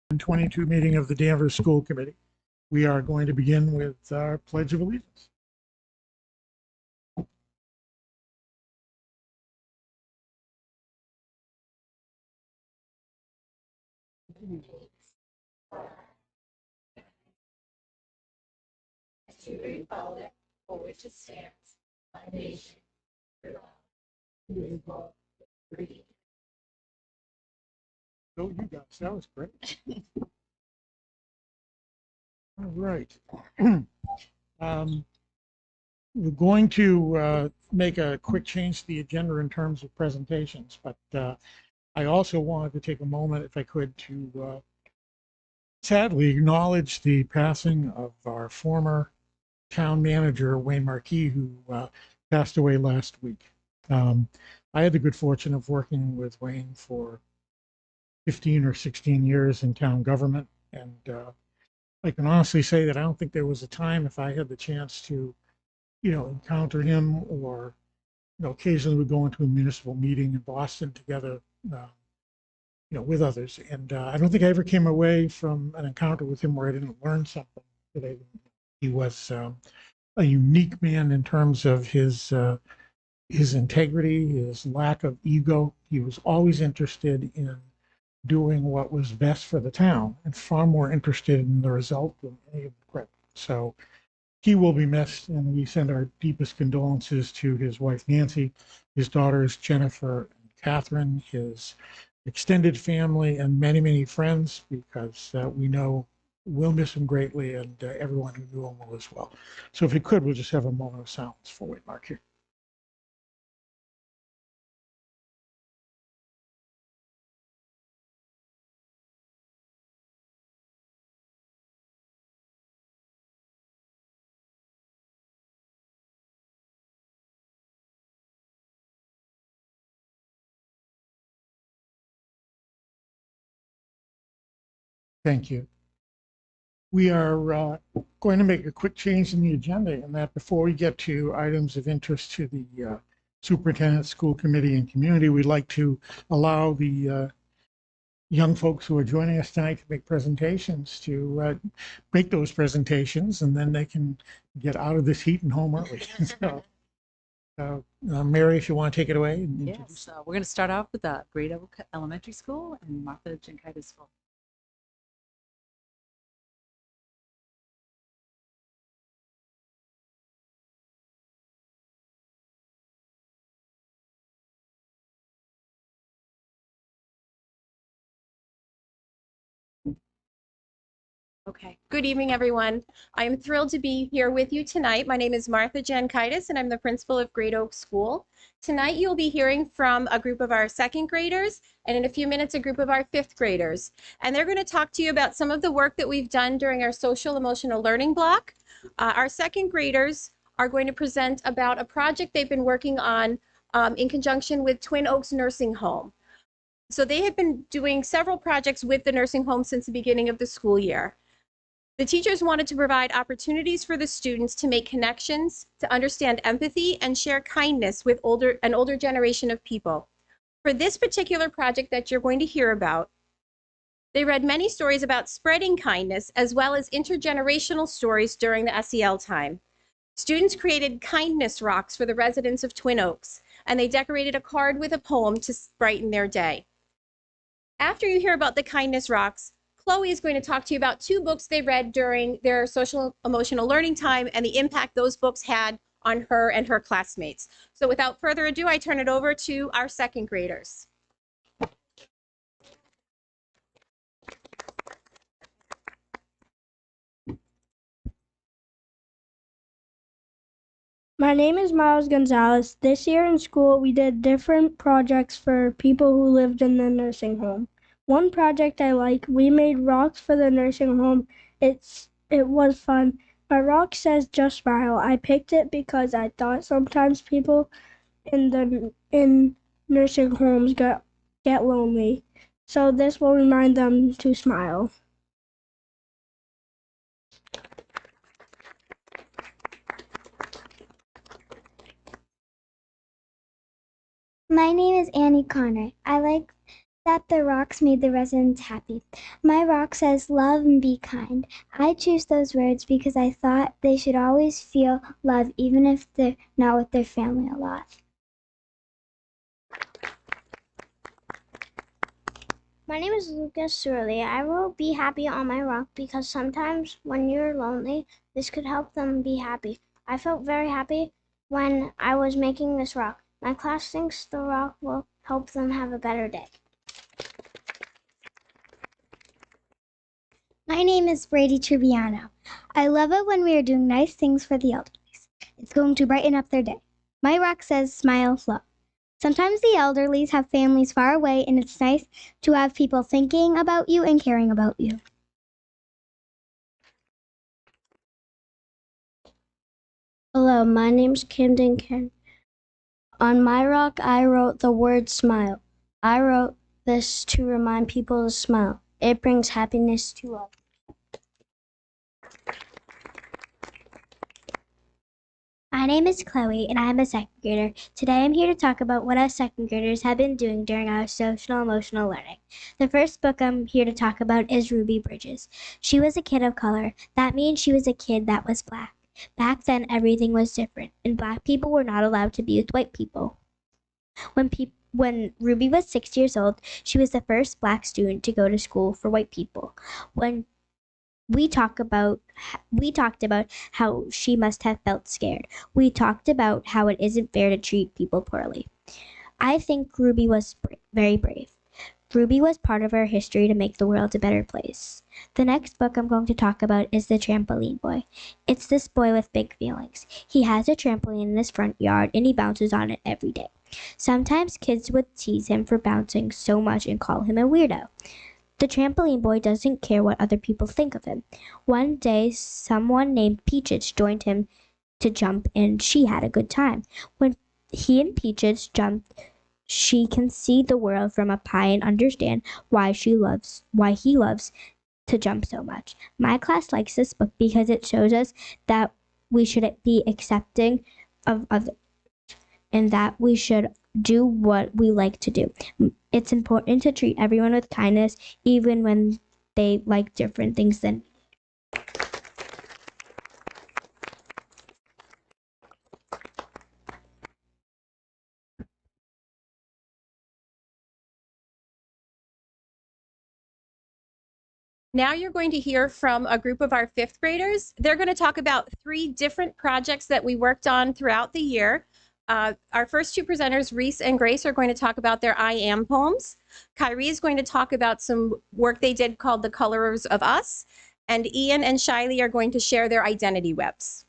2022 meeting of the Danvers School Committee. We are going to begin with our Pledge of Allegiance. To the republic for which it stands, one nation, free. Go you guys, that was great. All right. We're going to make a quick change to the agenda in terms of presentations, but I also wanted to take a moment, if I could, to sadly acknowledge the passing of our former town manager, Wayne Marquis, who passed away last week. I had the good fortune of working with Wayne for 15 or 16 years in town government. And I can honestly say that I don't think there was a time if I had the chance to, encounter him or, occasionally we'd go into a municipal meeting in Boston together, with others. And I don't think I ever came away from an encounter with him where I didn't learn something today. He was a unique man in terms of his integrity, his lack of ego. He was always interested in doing what was best for the town and far more interested in the result than any of the credit. So he will be missed, and we send our deepest condolences to his wife, Nancy, his daughters, Jennifer and Catherine, his extended family, and many, many friends, because we know we'll miss him greatly, and everyone who knew him will as well. So if you could, we'll just have a moment of silence for Wayne Marquis. Thank you. We are going to make a quick change in the agenda, and that before we get to items of interest to the superintendent, school committee, and community, we'd like to allow the young folks who are joining us tonight to make presentations to make those presentations, and then they can get out of this heat and home early. So, Mary, if you want to take it away. Yes, we're going to start off with Great Oak Elementary School and Martha Jenkaitis School. Okay, good evening, everyone. I am thrilled to be here with you tonight. My name is Martha Jenkaitis, and I'm the principal of Great Oak School. Tonight, you'll be hearing from a group of our second graders, and in a few minutes, a group of our fifth graders. And they're going to talk to you about some of the work that we've done during our social emotional learning block. Our second graders are going to present about a project they've been working on in conjunction with Twin Oaks Nursing Home. So they have been doing several projects with the nursing home since the beginning of the school year. The teachers wanted to provide opportunities for the students to make connections, to understand empathy, and share kindness with an older generation of people. For this particular project that you're going to hear about, they read many stories about spreading kindness as well as intergenerational stories during the SEL time. Students created kindness rocks for the residents of Twin Oaks, and they decorated a card with a poem to brighten their day. After you hear about the kindness rocks, Chloe is going to talk to you about two books they read during their social emotional learning time and the impact those books had on her and her classmates. So without further ado, I turn it over to our second graders. My name is Miles Gonzalez. This year in school, we did different projects for people who lived in the nursing home. One project I like, we made rocks for the nursing home. It was fun. My rock says "Just Smile." I picked it because I thought sometimes people in nursing homes get lonely. So this will remind them to smile. My name is Annie Connor. I like that the rocks made the residents happy. My rock says love and be kind. I choose those words because I thought they should always feel love even if they're not with their family a lot. My name is Lucas Surley. I wrote Be Happy on my rock because sometimes when you're lonely, this could help them be happy. I felt very happy when I was making this rock. My class thinks the rock will help them have a better day. My name is Brady Triviano. I love it when we are doing nice things for the elderly. It's going to brighten up their day. My rock says smile flow. Sometimes the elderly have families far away, and it's nice to have people thinking about you and caring about you. Hello, my name's Camden Ken. On my rock, I wrote the word smile. I wrote this to remind people to smile. It brings happiness to others. My name is Chloe, and I am a second grader. Today I'm here to talk about what us second graders have been doing during our social emotional learning. The first book I'm here to talk about is Ruby Bridges. She was a kid of color. That means she was a kid that was black. Back then, everything was different, and black people were not allowed to be with white people. When Ruby was 6 years old, she was the first black student to go to school for white people. When we talked about how she must have felt scared. We talked about how it isn't fair to treat people poorly. I think Ruby was very brave. Ruby was part of our history to make the world a better place. The next book I'm going to talk about is The Trampoline Boy. It's this boy with big feelings. He has a trampoline in his front yard and he bounces on it every day. Sometimes kids would tease him for bouncing so much and call him a weirdo. The trampoline boy doesn't care what other people think of him. One day, someone named Peaches joined him to jump, and she had a good time. When he and Peaches jumped, she can see the world from up high and understand why he loves to jump so much. My class likes this book because it shows us that we should be accepting of others and that we should do what we like to do. It's important to treat everyone with kindness, even when they like different things than we. Now you're going to hear from a group of our fifth graders. They're going to talk about 3 different projects that we worked on throughout the year. Our first 2 presenters, Reese and Grace, are going to talk about their I Am poems. Kyrie is going to talk about some work they did called The Colors of Us. And Ian and Shiley are going to share their identity webs.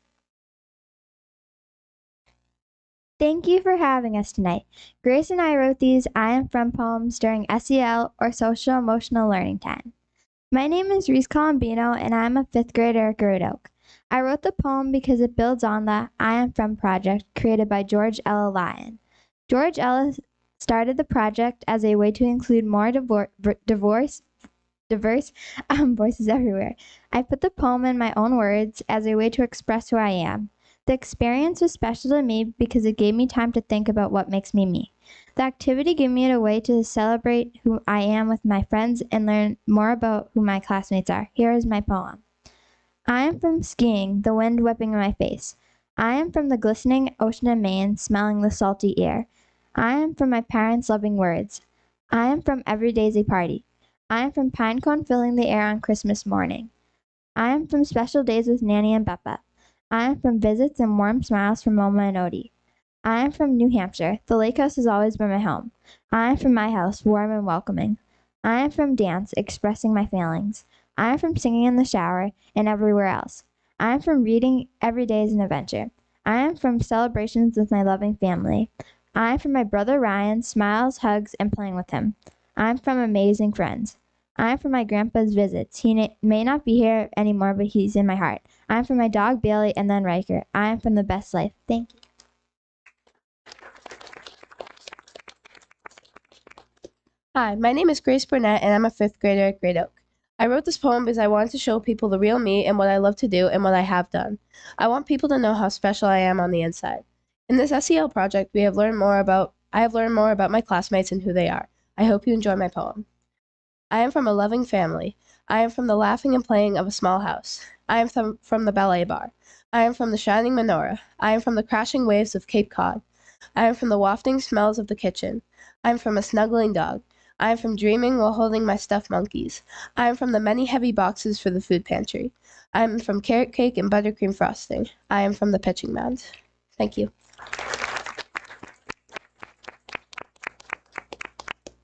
Thank you for having us tonight. Grace and I wrote these I Am From poems during SEL or Social Emotional Learning time. My name is Reese Colombino and I'm a 5th grader at Great Oak. I wrote the poem because it builds on the I Am From project created by George Ella Lyon. George Ella started the project as a way to include more diverse voices everywhere. I put the poem in my own words as a way to express who I am. The experience was special to me because it gave me time to think about what makes me me. The activity gave me a way to celebrate who I am with my friends and learn more about who my classmates are. Here is my poem. I am from skiing, the wind whipping in my face. I am from the glistening ocean of Maine, smelling the salty air. I am from my parents' loving words. I am from Every Day's a Party. I am from pine cone filling the air on Christmas morning. I am from special days with Nanny and Peppa. I am from visits and warm smiles from Mama and Odie. I am from New Hampshire. The lake house has always been my home. I am from my house, warm and welcoming. I am from dance, expressing my feelings. I am from singing in the shower and everywhere else. I am from reading every day is an adventure. I am from celebrations with my loving family. I am from my brother Ryan, smiles, hugs, and playing with him. I am from amazing friends. I am from my grandpa's visits. He may not be here anymore, but he's in my heart. I am from my dog Bailey and then Riker. I am from the best life. Thank you. Hi, my name is Grace Burnett and I'm a 5th grader at Great Oak. I wrote this poem because I wanted to show people the real me and what I love to do and what I have done. I want people to know how special I am on the inside. In this SEL project, I have learned more about my classmates and who they are. I hope you enjoy my poem. I am from a loving family. I am from the laughing and playing of a small house. I am from the ballet bar. I am from the shining menorah. I am from the crashing waves of Cape Cod. I am from the wafting smells of the kitchen. I am from a snuggling dog. I am from dreaming while holding my stuffed monkeys. I am from the many heavy boxes for the food pantry. I am from carrot cake and buttercream frosting. I am from the pitching mound. Thank you.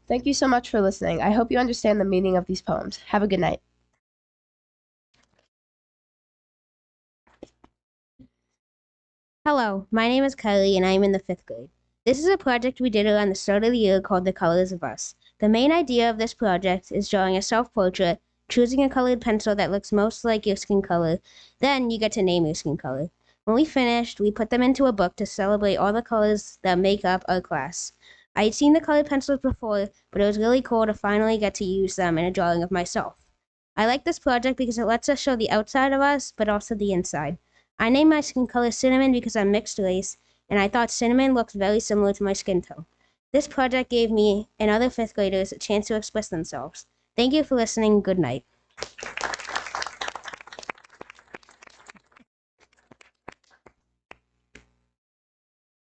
Thank you so much for listening. I hope you understand the meaning of these poems. Have a good night. Hello, my name is Kylie and I'm in the 5th grade. This is a project we did around the start of the year called The Colors of Us. The main idea of this project is drawing a self-portrait, choosing a colored pencil that looks most like your skin color, then you get to name your skin color. When we finished, we put them into a book to celebrate all the colors that make up our class. I had seen the colored pencils before, but it was really cool to finally get to use them in a drawing of myself. I like this project because it lets us show the outside of us, but also the inside. I named my skin color Cinnamon because I'm mixed race, and I thought cinnamon looked very similar to my skin tone. This project gave me and other 5th graders a chance to express themselves. Thank you for listening. Good night.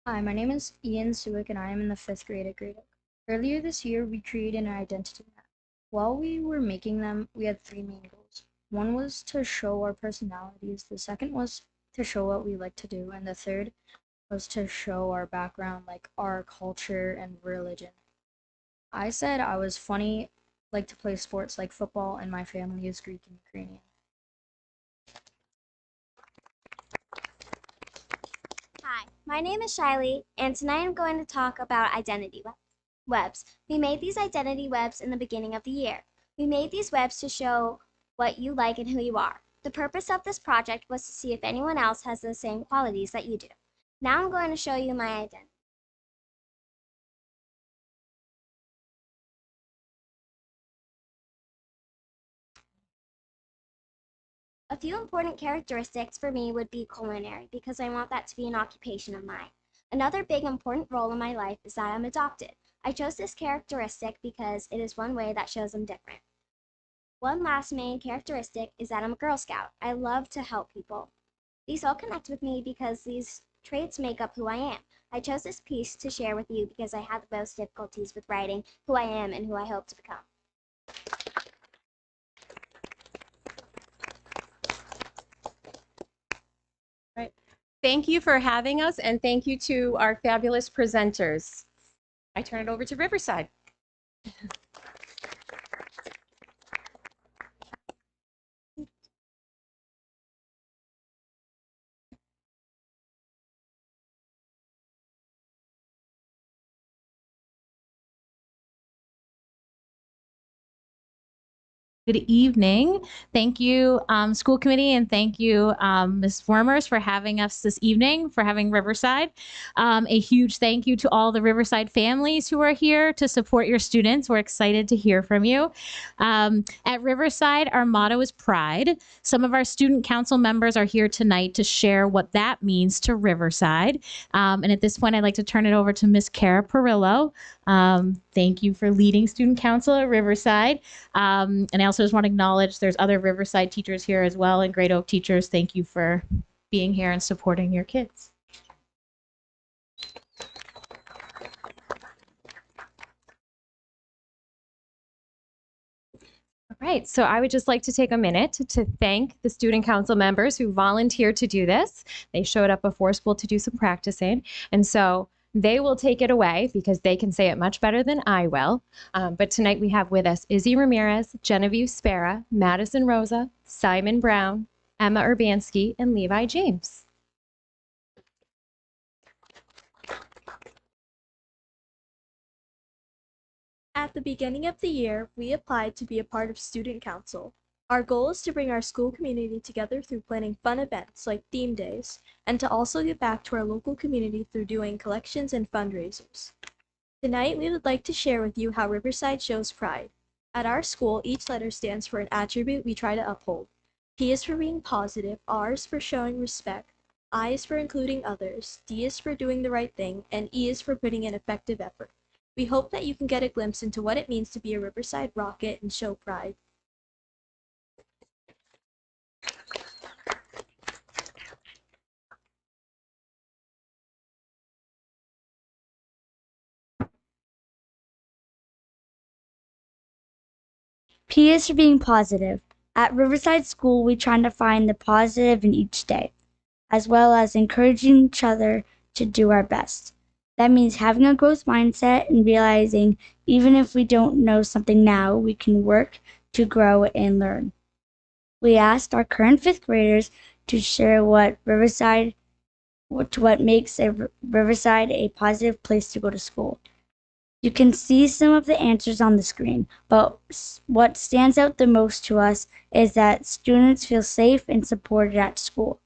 Hi, my name is Ian Suick and I am in the 5th grade at Great Oak. Earlier this year, we created an identity map. While we were making them, we had 3 main goals. One was to show our personalities, the second was to show what we like to do, and the third was to show our background, like our culture and religion. I said I was funny, like to play sports like football, and my family is Greek and Ukrainian. Hi, my name is Shiley, and tonight I'm going to talk about identity webs. We made these identity webs in the beginning of the year. We made these webs to show what you like and who you are. The purpose of this project was to see if anyone else has the same qualities that you do. Now I'm going to show you my identity. A few important characteristics for me would be culinary, because I want that to be an occupation of mine. Another big important role in my life is that I'm adopted. I chose this characteristic because it is one way that shows I'm different. One last main characteristic is that I'm a Girl Scout. I love to help people. These all connect with me because these traits make up who I am. I chose this piece to share with you because I had the most difficulties with writing who I am and who I hope to become. Thank you for having us, and thank you to our fabulous presenters. I turn it over to Riverside. Good evening. Thank you, school committee, and thank you, Ms. Wormers, for having us this evening, for having Riverside. A huge thank you to all the Riverside families who are here to support your students. We're excited to hear from you. At Riverside, our motto is pride. Some of our student council members are here tonight to share what that means to Riverside. And at this point, I'd like to turn it over to Ms. Kara Perillo. Thank you for leading student council at Riverside. And I also just want to acknowledge there's other Riverside teachers here as well, and Great Oak teachers. Thank you for being here and supporting your kids. All right, so I would just like to take a minute to thank the student council members who volunteered to do this. They showed up before school to do some practicing, and so they will take it away because they can say it much better than I will. But tonight we have with us Izzy Ramirez, Genevieve Spera, Madison Rosa, Simon Brown, Emma Urbanski, and Levi James. At the beginning of the year, we applied to be a part of Student Council. Our goal is to bring our school community together through planning fun events like theme days, and to also give back to our local community through doing collections and fundraisers. Tonight, we would like to share with you how Riverside shows pride. At our school, each letter stands for an attribute we try to uphold. P is for being positive, R is for showing respect, I is for including others, D is for doing the right thing, and E is for putting in effective effort. We hope that you can get a glimpse into what it means to be a Riverside Rocket and show pride. P is for being positive. At Riverside School, we try to find the positive in each day, as well as encouraging each other to do our best. That means having a growth mindset and realizing even if we don't know something now, we can work to grow and learn. We asked our current fifth graders to share what makes Riverside a positive place to go to school. You can see some of the answers on the screen, but what stands out the most to us is that students feel safe and supported at school.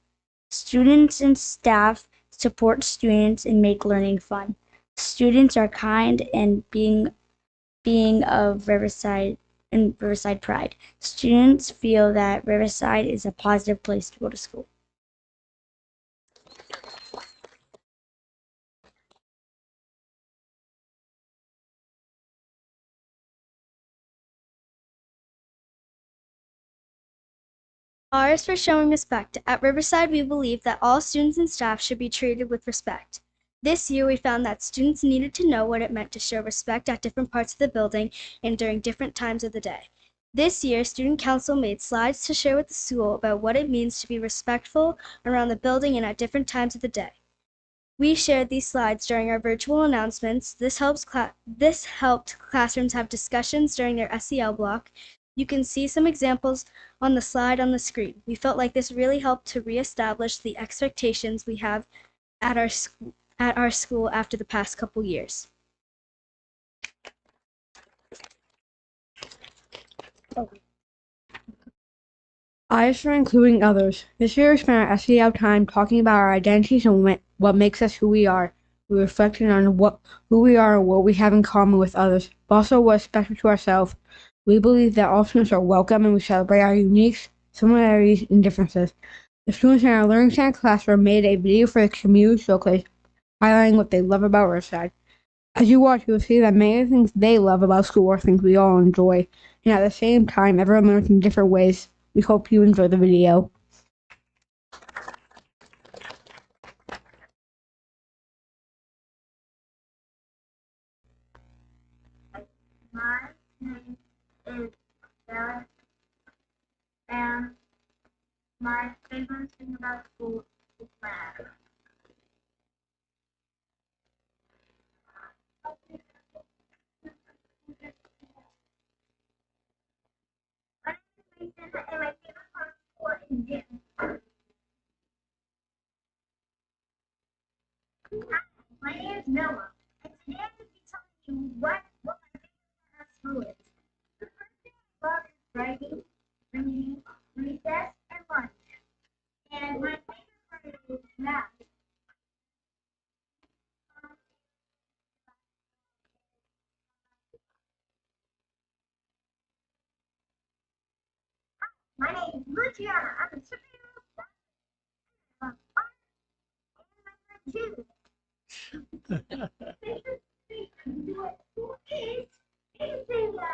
Students and staff support students and make learning fun. Students are kind and being of Riverside and Riverside pride. Students feel that Riverside is a positive place to go to school. R is for showing respect. At Riverside, we believe that all students and staff should be treated with respect. This year, we found that students needed to know what it meant to show respect at different parts of the building and during different times of the day. This year, Student Council made slides to share with the school about what it means to be respectful around the building and at different times of the day. We shared these slides during our virtual announcements. This helped classrooms have discussions during their SEL block. You can see some examples on the slide on the screen. We felt like this really helped to reestablish the expectations we have at our school after the past couple years. I is for including others. This year we spent our SEL time talking about our identities and what makes us who we are. We reflected on who we are and what we have in common with others, but also what's special to ourselves. We believe that all students are welcome and we celebrate our unique similarities and differences. The students in our Learning Center classroom made a video for the community showcase, highlighting what they love about Riverside. As you watch, you'll see that many of the things they love about school are things we all enjoy, and at the same time, everyone learns in different ways. We hope you enjoy the video. My name is Sarah, and my favorite thing about school is math. My name is Mason, and my favorite part of school is gym. Hi, my name is Noah, and today I'm going to be telling you what my favorite part of school is. The first thing I love is writing, reading, recess, and lunch. And my favorite part is math. My name is Luciana. I'm a superhero. I love art and I love Juice. Anything loud.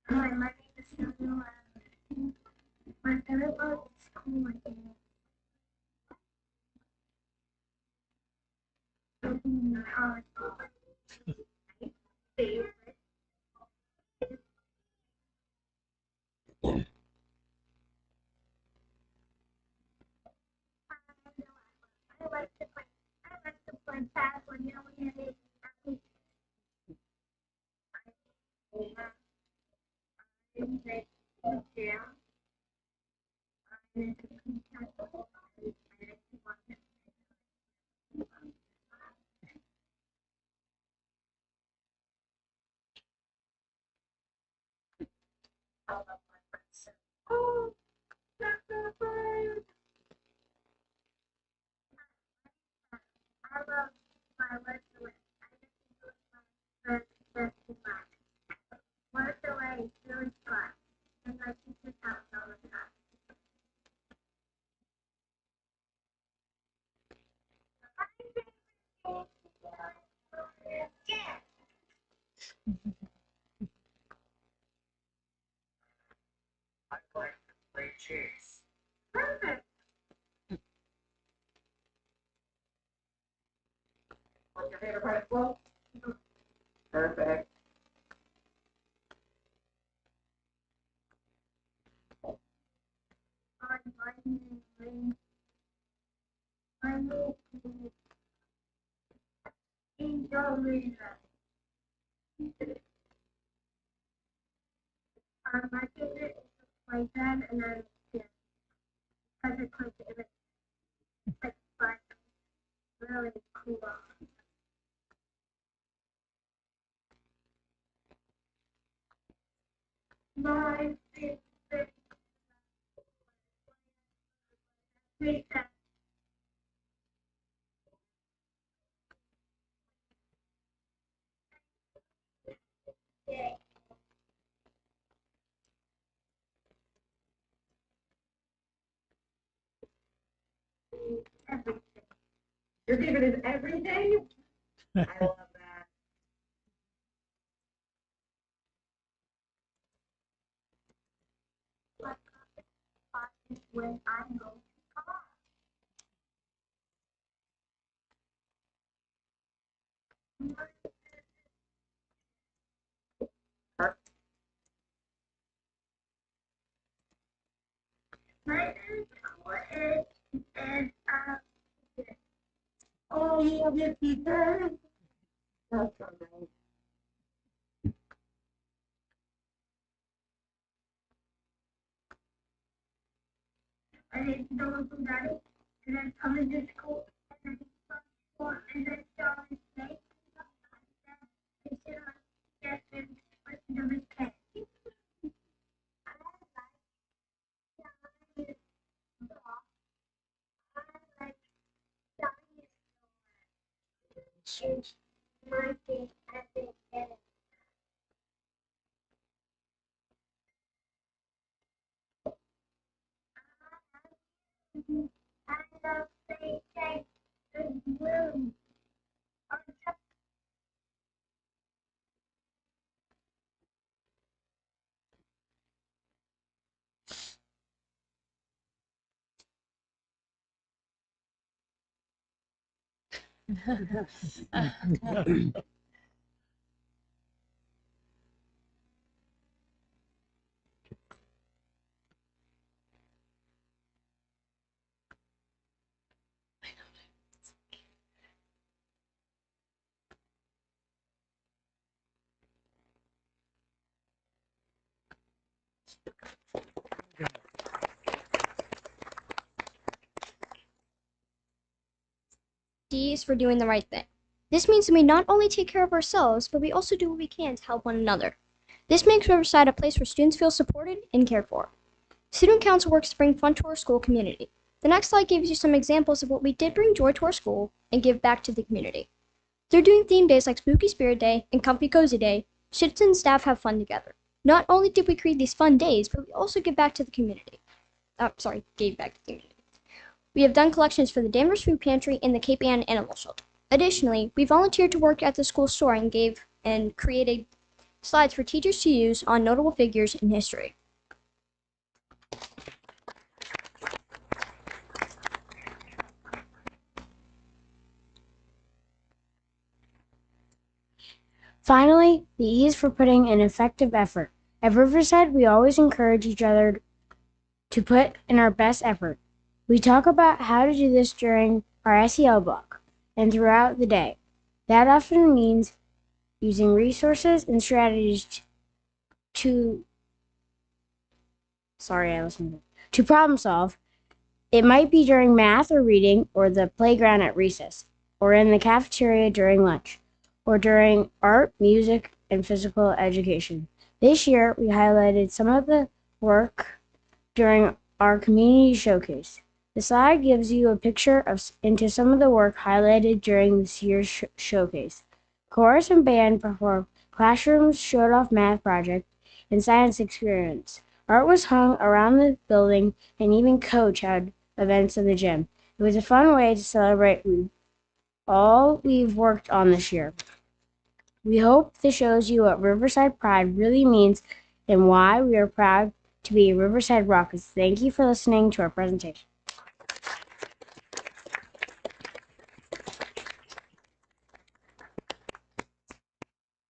Hi, my name is Samuel. My favorite part of school is favorite. I like to play. I like to play tag when you only have it. Oh, I love my work. I'd like to play chess. Perfect. What's your favorite part of school? Perfect. My favorite is to play them and then because it's like fun, really cool. My favorite recess. Everything. Your favorite is everything? I love that. What is when I'm going to come on? My favorite color is oh, you love your pizza? That's so nice. I didn't know from daddy, and then come into school, and then from school, and then start on play. And sit on desk and listen to his cat. My favorite epic. I love playing the blue. D is for doing the right thing. This means that we not only take care of ourselves, but we also do what we can to help one another. This makes Riverside a place where students feel supported and cared for. Student Council works to bring fun to our school community. The next slide gives you some examples of what we did bring joy to our school and give back to the community. They're doing theme days like Spooky Spirit Day and Comfy Cozy Day. Students and staff have fun together. Not only did we create these fun days, but we also give back to the community. Gave back to the community. We have done collections for the Danvers Food Pantry and the Cape Ann Animal Shelter. Additionally, we volunteered to work at the school store and created slides for teachers to use on notable figures in history. Finally, the E is for putting an effective effort. At Riverside, we always encourage each other to put in our best effort. We talk about how to do this during our SEL block and throughout the day. That often means using resources and strategies to problem solve. It might be during math or reading, or the playground at recess, or in the cafeteria during lunch, or during art, music, and physical education. This year, we highlighted some of the work during our community showcase. The slide gives you a picture into some of the work highlighted during this year's showcase. Chorus and band performed, classrooms showed off math project and science experiments. Art was hung around the building, and even Coach had events in the gym. It was a fun way to celebrate all we've worked on this year. We hope this shows you what Riverside Pride really means and why we are proud to be Riverside Rockets. Thank you for listening to our presentation.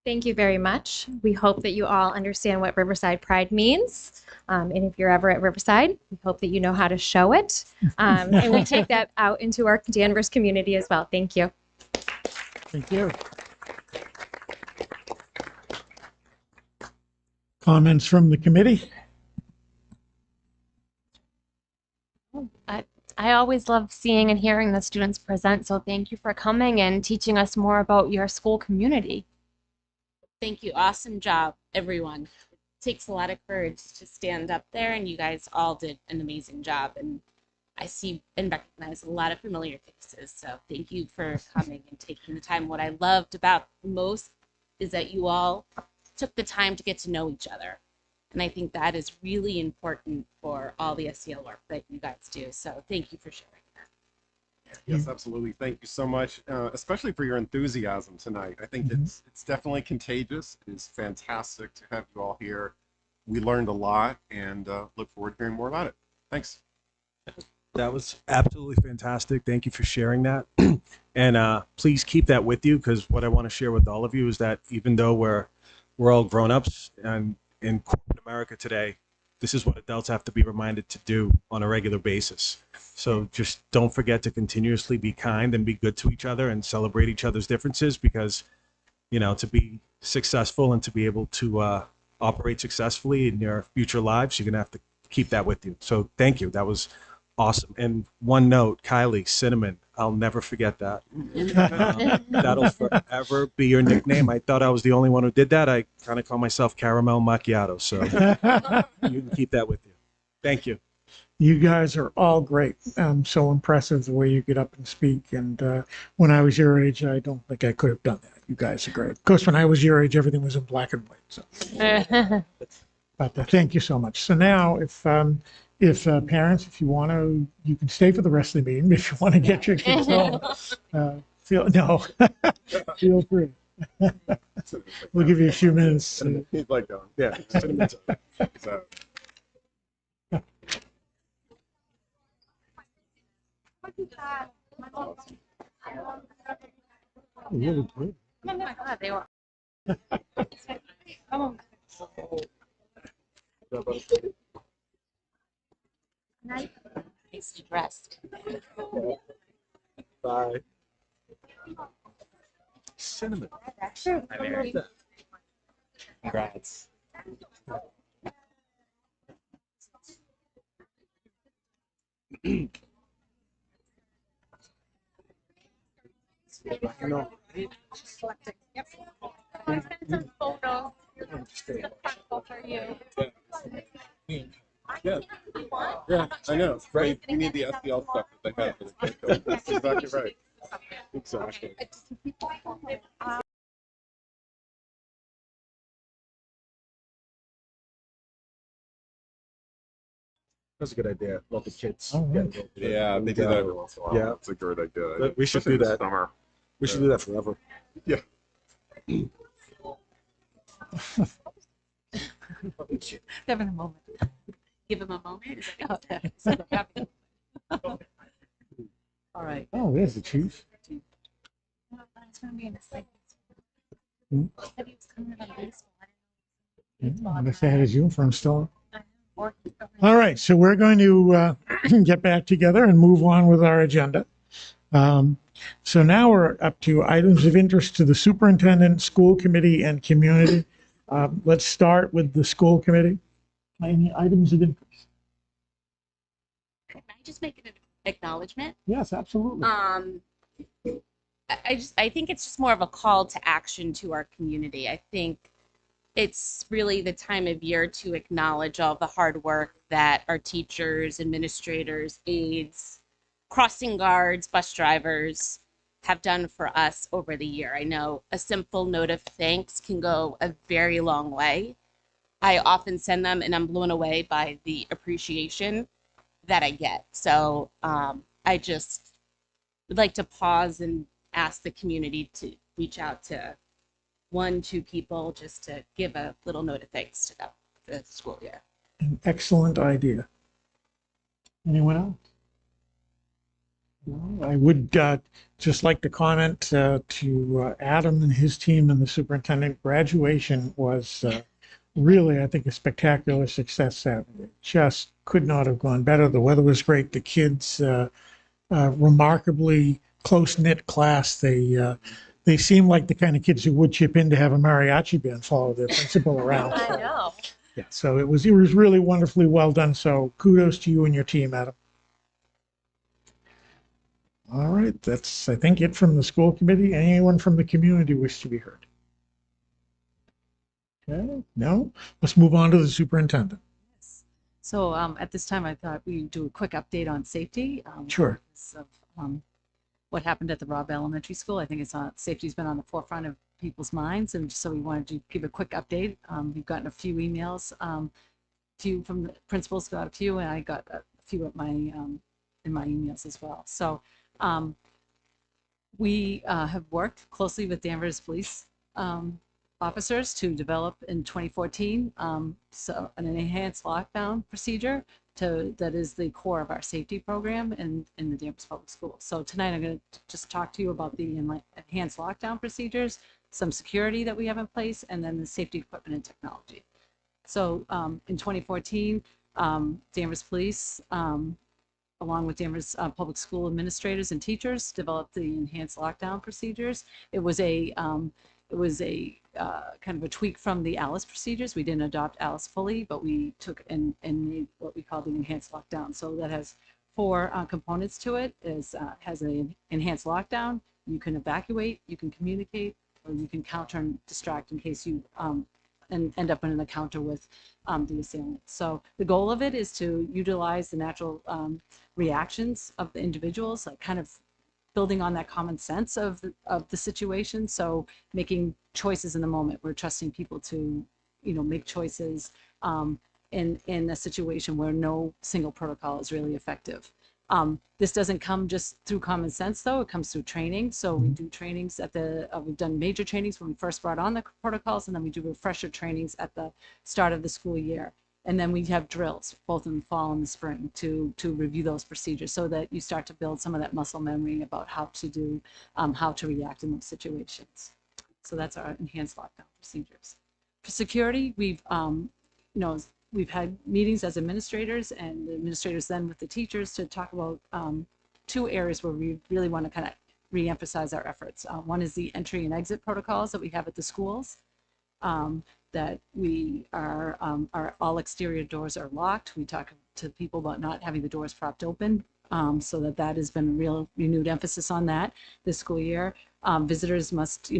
Thank you very much. We hope that you all understand what Riverside Pride means. And if you're ever at Riverside, we hope that you know how to show it. And we take that out into our Danvers community as well. Thank you. Thank you. Comments from the committee? I always love seeing and hearing the students present, so thank you for coming and teaching us more about your school community. Thank you. Awesome job, everyone. It takes a lot of courage to stand up there, and you guys all did an amazing job. And I see and recognize a lot of familiar faces. So thank you for coming and taking the time. What I loved about most is that you all took the time to get to know each other. And I think that is really important for all the SEL work that you guys do. So thank you for sharing that. Yes, absolutely. Thank you so much, especially for your enthusiasm tonight. I think it's definitely contagious. It is fantastic to have you all here. We learned a lot and look forward to hearing more about it. Thanks. That was absolutely fantastic. Thank you for sharing that. And please keep that with you, because what I want to share with all of you is that even though we're all grown-ups and in corporate America today, this is what adults have to be reminded to do on a regular basis. So just don't forget to continuously be kind and be good to each other and celebrate each other's differences, because, you know, to be successful and to be able to operate successfully in your future lives, you're going to have to keep that with you. So thank you. That was awesome. And one note, Kylie, Cinnamon, I'll never forget that. That'll forever be your nickname. I thought I was the only one who did that. I kind of call myself Caramel Macchiato. So you can keep that with you. Thank you. You guys are all great. So impressive the way you get up and speak. And when I was your age, I don't think I could have done that. You guys are great. Of course, when I was your age, everything was in black and white. So, but thank you so much. So now, if parents, if you want to, you can stay for the rest of the meeting. If you want to get your kids home, feel free. We'll give you a few minutes. He's like going, yeah. So. Really good. Oh my God, they were. Come on. Nicely dressed. Bye. Cinnamon. Congrats. No. Yep. I sent some photos. For you. Yeah. Yeah, I know. Right. We need the SEL stuff that they have for the kids. That's exactly right. Exactly. That's a good idea. Let the kids Oh, get right. it. Yeah, they do that every once in a while. Yeah. It's a great idea. But we should Especially do this that. Summer. We should do that forever. Yeah. Give him a moment. Give him a moment. Is that okay? All right. Oh, there's the chief. It's going to be in a second. Hmm? Said he was coming on baseball. I guess they had his uniform still on. All right, so we're going to get back together and move on with our agenda. So now we're up to items of interest to the superintendent, school committee, and community. Let's start with the school committee. Any items of interest? Can I just make an acknowledgement? Yes, absolutely. I think it's just more of a call to action to our community. I think it's really the time of year to acknowledge all the hard work that our teachers, administrators, aides, crossing guards, bus drivers have done for us over the year. I know a simple note of thanks can go a very long way. I often send them and I'm blown away by the appreciation that I get. So I just would like to pause and ask the community to reach out to 2 people just to give a little note of thanks to them for the school year. An excellent idea. Anyone else? No, I would just like to comment to Adam and his team and the superintendent. Graduation was really, I think, a spectacular success Saturday. Just could not have gone better. The weather was great. The kids, remarkably close-knit class. They seem like the kind of kids who would chip in to have a mariachi band follow their principal around. I know. Yeah, so it was really wonderfully well done. So kudos to you and your team, Adam. All right, that's, I think, it from the school committee. Anyone from the community wish to be heard? Okay, no? Let's move on to the superintendent. So at this time, I thought we'd do a quick update on safety. Sure. Of, what happened at the Robb Elementary School. I think it's safety's been on the forefront of people's minds, and so we wanted to give a quick update. We've gotten a few emails, few from the principals got a few, and I got a few at my in my emails as well. So we have worked closely with Danvers Police officers to develop in 2014 so an enhanced lockdown procedure that is the core of our safety program in the Danvers Public Schools. So tonight I'm going to just talk to you about the enhanced lockdown procedures, some security that we have in place, and then the safety equipment and technology. So in 2014, Danvers Police, along with Danvers Public School administrators and teachers, developed the enhanced lockdown procedures. It was a kind of a tweak from the ALICE procedures. We didn't adopt ALICE fully, but we took and made what we call the enhanced lockdown. So that has 4 components to it. Has an enhanced lockdown. You can evacuate, you can communicate, or you can counter and distract in case you end up in an encounter with the assailant. So the goal of it is to utilize the natural reactions of the individuals, like kind of building on that common sense of the situation. So making choices in the moment. We're trusting people to, make choices in a situation where no single protocol is really effective. This doesn't come just through common sense, though. It comes through training. So we do trainings we've done major trainings when we first brought on the protocols, and then we do refresher trainings at the start of the school year. And then we have drills both in the fall and the spring to review those procedures so that you start to build some of that muscle memory about how to react in those situations. So that's our enhanced lockdown procedures. For security, we've had meetings as administrators and the administrators then with the teachers to talk about 2 areas where we really want to kind of re-emphasize our efforts. One is the entry and exit protocols that we have at the schools. That we are, all exterior doors are locked. We talk to people about not having the doors propped open, so that has been a real renewed emphasis on that this school year. Visitors must,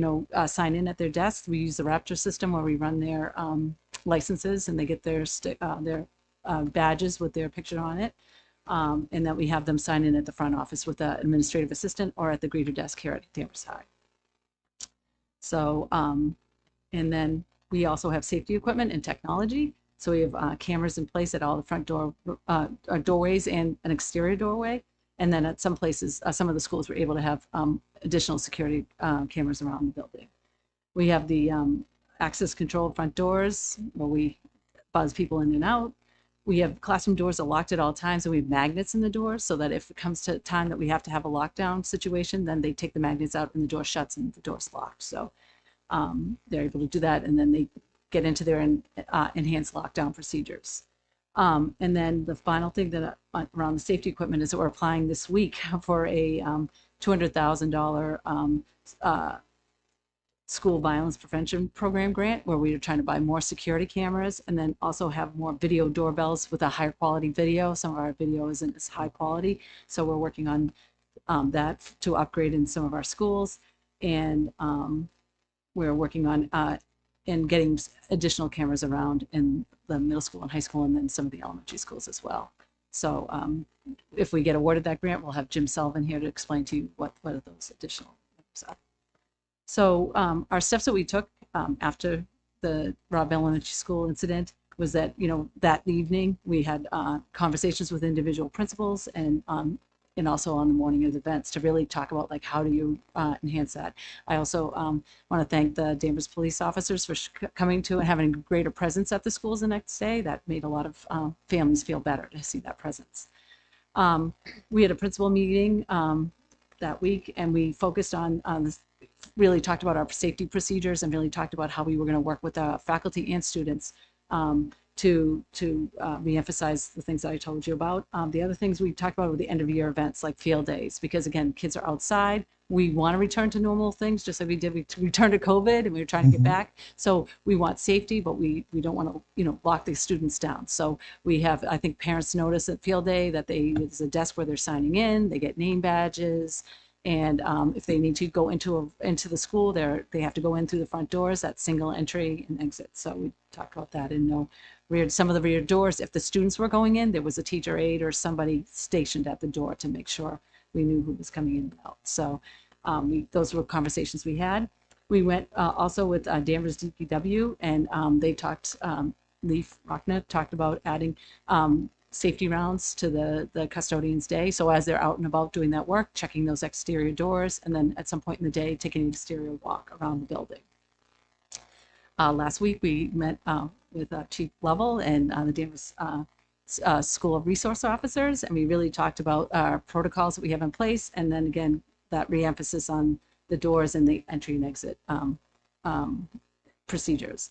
sign in at their desks. We use the Raptor system where we run their licenses and they get their badges with their picture on it, and that we have them sign in at the front office with an administrative assistant or at the greeter desk here at Danvers High. So, and then we also have safety equipment and technology. So we have cameras in place at all the front doorways and an exterior doorway. And then at some places, some of the schools were able to have additional security cameras around the building. We have the access control front doors where we buzz people in and out. We have classroom doors are locked at all times, and we have magnets in the doors so that if it comes to time that we have to have a lockdown situation, then they take the magnets out and the door shuts and the door's locked. So they're able to do that, and then they get into their enhanced lockdown procedures. And then the final thing that around the safety equipment is that we're applying this week for a $200,000 school violence prevention program grant, where we are trying to buy more security cameras and then also have more video doorbells with a higher quality video. Some of our video isn't as high quality, so we're working on that to upgrade in some of our schools. And we're working on and getting additional cameras around in the middle school and high school, and then some of the elementary schools as well. So if we get awarded that grant, we'll have Jim Sullivan here to explain to you what are those additional numbers are. So our steps that we took after the Robb Elementary School incident was that, that evening we had conversations with individual principals and and also on the morning of the events to really talk about like how do you enhance that. I also want to thank the Danvers police officers for coming to and having a greater presence at the schools the next day. That made a lot of families feel better to see that presence. We had a principal meeting that week, and we focused on this, really talked about our safety procedures and really talked about how we were going to work with faculty and students to re-emphasize the things that I told you about. The other things we talked about were the end of year events like field days, because again, kids are outside. We want to return to normal things, just like we did. We returned to COVID, and we were trying to get back. So we want safety, but we don't want to lock the students down. So we have, I think parents notice at field day that there's a desk where they're signing in. They get name badges. And if they need to go into the school, they have to go in through the front doors. That's single entry and exit. So we talked about that and some of the rear doors. If the students were going in, there was a teacher aide or somebody stationed at the door to make sure we knew who was coming in and out. So those were conversations we had. We went also with Danvers DPW, and they talked. Leaf Rocknet talked about adding safety rounds to the custodian's day. So as they're out and about doing that work, checking those exterior doors, and then at some point in the day, taking an exterior walk around the building. Last week, we met with Chief Lovell and the Danvers School of Resource Officers, and we really talked about our protocols that we have in place, and then again, that re-emphasis on the doors and the entry and exit procedures.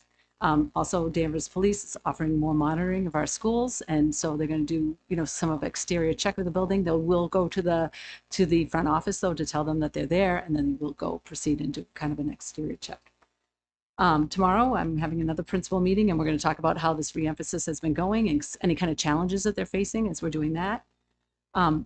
Also, Danvers Police is offering more monitoring of our schools, and so they're going to do, some of exterior check of the building. They will go to the front office though to tell them that they're there, and then they will go proceed and do kind of an exterior check. Tomorrow, I'm having another principal meeting, and we're going to talk about how this re-emphasis has been going and any kind of challenges that they're facing as we're doing that.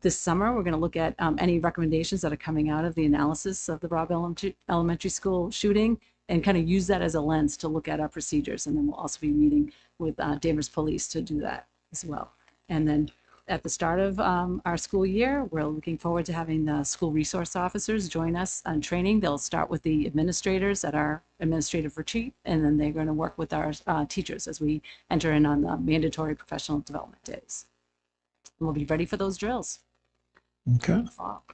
This summer, we're going to look at any recommendations that are coming out of the analysis of the Robb Elementary School shooting, and kind of use that as a lens to look at our procedures. And then we'll also be meeting with Danvers Police to do that as well. And then at the start of our school year, we're looking forward to having the school resource officers join us on training. They'll start with the administrators at our administrative retreat, and then they're going to work with our teachers as we enter in on the mandatory professional development days. And we'll be ready for those drills. Okay.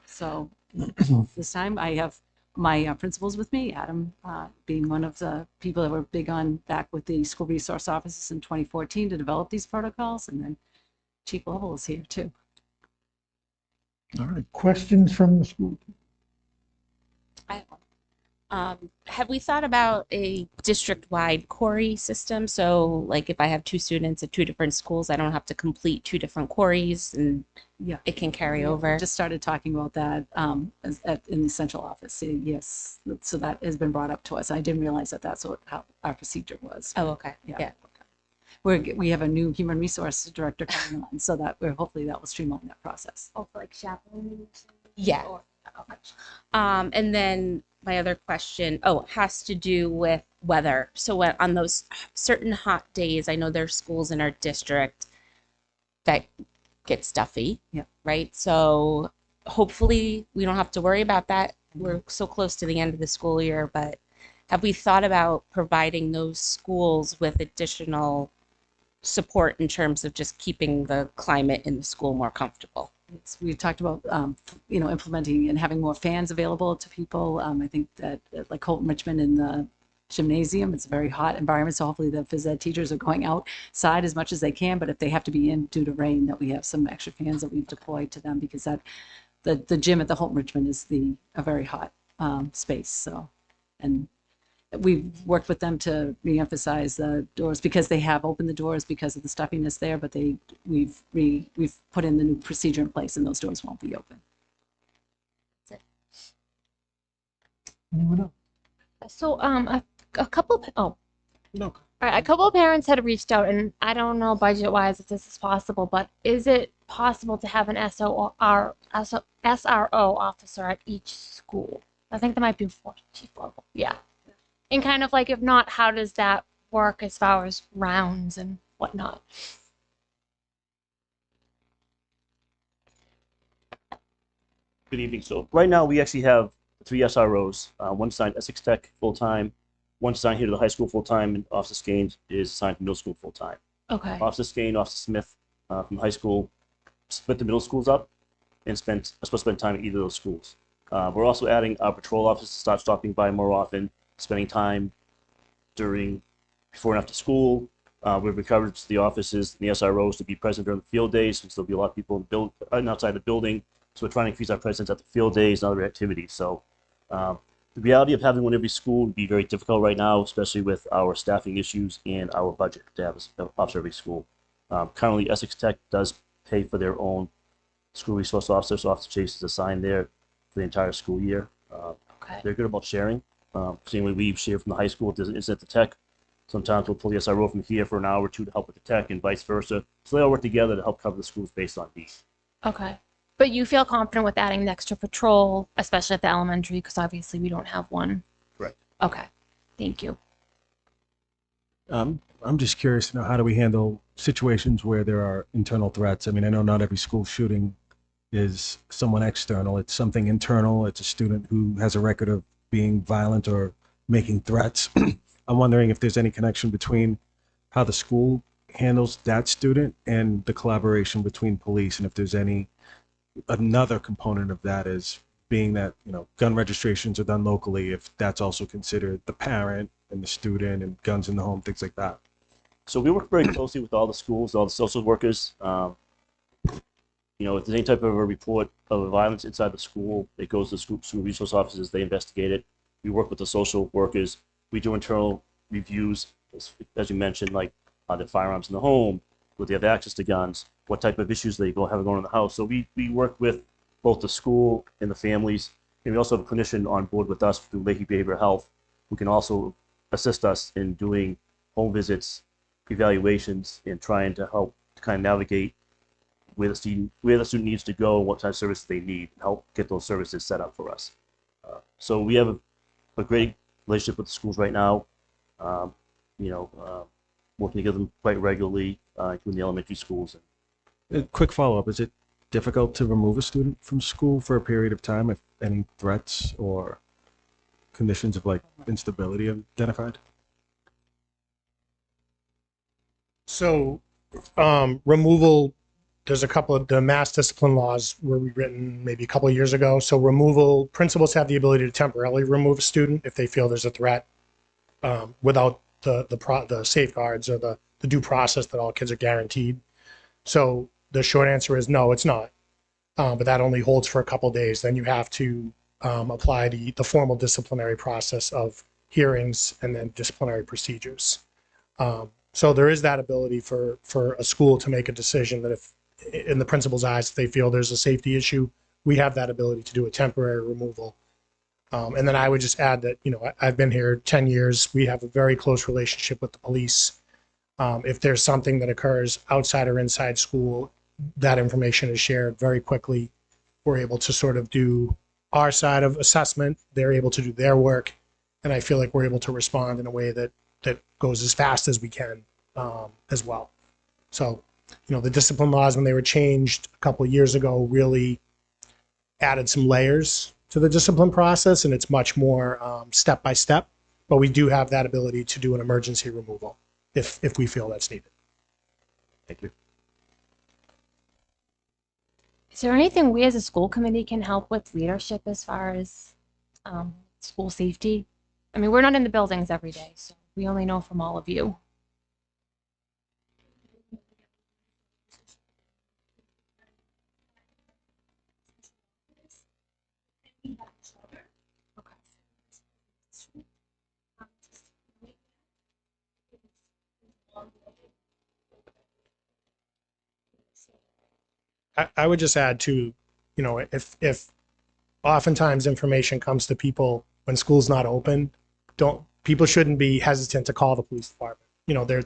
So this time I have my principals with me, Adam being one of the people that were big on back with the school resource offices in 2014 to develop these protocols, and then Chief Lovell is here too. All right, questions from the school? Have we thought about a district-wide query system? So like if I have two students at two different schools, I don't have to complete two different queries, and it can carry over. Just started talking about that in the central office. Yes, so that has been brought up to us. I didn't realize that that's how our procedure was. Oh, okay. Yeah. We have a new human resource director coming on, so that hopefully that will streamline that process. Oh, like chaperones? Yeah. And then my other question, has to do with weather. So on those certain hot days, I know there's schools in our district that get stuffy, right? So hopefully we don't have to worry about that. We're so close to the end of the school year, but have we thought about providing those schools with additional support in terms of just keeping the climate in the school more comfortable? We talked about, implementing and having more fans available to people. I think that like Holton Richmond in the gymnasium, it's a very hot environment. So hopefully the phys ed teachers are going outside as much as they can, but if they have to be in due to rain, that we have some extra fans that we've deployed to them, because the gym at the Holton Richmond is a very hot space. So, and we've worked with them to re-emphasize the doors, because they have opened the doors because of the stuffiness there, but we've put in the new procedure in place, and those doors won't be open. That's it. Anyone else? So a couple No. a couple of parents had reached out, and I don't know budget wise if this is possible, but is it possible to have an SRO officer at each school? I think that might be for chief level. Yeah. And kind of like, if not, how does that work as far as rounds and whatnot? Good evening. So right now we actually have 3 SROs. One assigned Essex Tech full-time, one assigned here to the high school full-time, and Officer Skane is assigned to middle school full-time. Okay. Officer Skane, Officer Smith from high school split the middle schools up. and are supposed to spend time at either of those schools. We're also adding our patrol officers to start stopping by more often, spending time before and after school. We've encouraged the offices and the SROs to be present during the field days, since there'll be a lot of people outside the building. So we're trying to increase our presence at the field days and other activities. So the reality of having one every school would be very difficult right now, especially with our staffing issues and our budget to have an officer every school. Currently, Essex Tech does pay for their own school resource officer, so Officer Chase is assigned there for the entire school year. They're good about sharing. Same way we share from the high school if there's an incident at the tech. Sometimes we'll pull the SRO from here for an hour or two to help with the tech and vice versa. So they all work together to help cover the schools based on need. Okay. But you feel confident with adding the extra patrol, especially at the elementary, because obviously we don't have one. Right. Okay. Thank you. I'm just curious to know, how do we handle situations where there are internal threats? I mean, I know not every school shooting is someone external. It's something internal. It's a student who has a record of being violent or making threats. I'm wondering if there's any connection between how the school handles that student and the collaboration between police, and if there's another component of that is being that, gun registrations are done locally, if that's also considered the parent and the student and guns in the home, things like that. So we work very closely with all the schools, all the social workers. If there's any type of a report of violence inside the school, it goes to school resource officers, they investigate it. We work with the social workers. We do internal reviews, as you mentioned, like are there firearms in the home? Would they have access to guns? What type of issues they have going in the house? So we work with both the school and the families. And we also have a clinician on board with us through Lakey Behavioral Health, who can also assist us in doing home visits, evaluations, and trying to help to kind of navigate where the student needs to go and what type of services they need, and help get those services set up for us. So we have a great relationship with the schools right now. Working together them quite regularly, including the elementary schools. A quick follow-up: is it difficult to remove a student from school for a period of time if any threats or conditions of instability are identified? So removal, there's a couple of the mass discipline laws were rewritten maybe a couple of years ago. So removal, principals have the ability to temporarily remove a student if they feel there's a threat without the safeguards or the due process that all kids are guaranteed. So the short answer is no, it's not. But that only holds for a couple of days. Then you have to apply the formal disciplinary process of hearings and then disciplinary procedures. So there is that ability for a school to make a decision that if, in the principal's eyes, if they feel there's a safety issue, we have that ability to do a temporary removal. And then I would just add that, I've been here 10 years. We have a very close relationship with the police. If there's something that occurs outside or inside school, that information is shared very quickly. We're able to sort of do our side of assessment. They're able to do their work. And I feel like we're able to respond in a way that goes as fast as we can as well. So, the discipline laws, when they were changed a couple of years ago, really added some layers to the discipline process, and it's much more step by step. But we do have that ability to do an emergency removal if we feel that's needed. Thank you. Is there anything we as a school committee can help with leadership as far as school safety? I mean, we're not in the buildings every day, so we only know from all of you. I would just add to, if oftentimes information comes to people when school's not open, people shouldn't be hesitant to call the police department.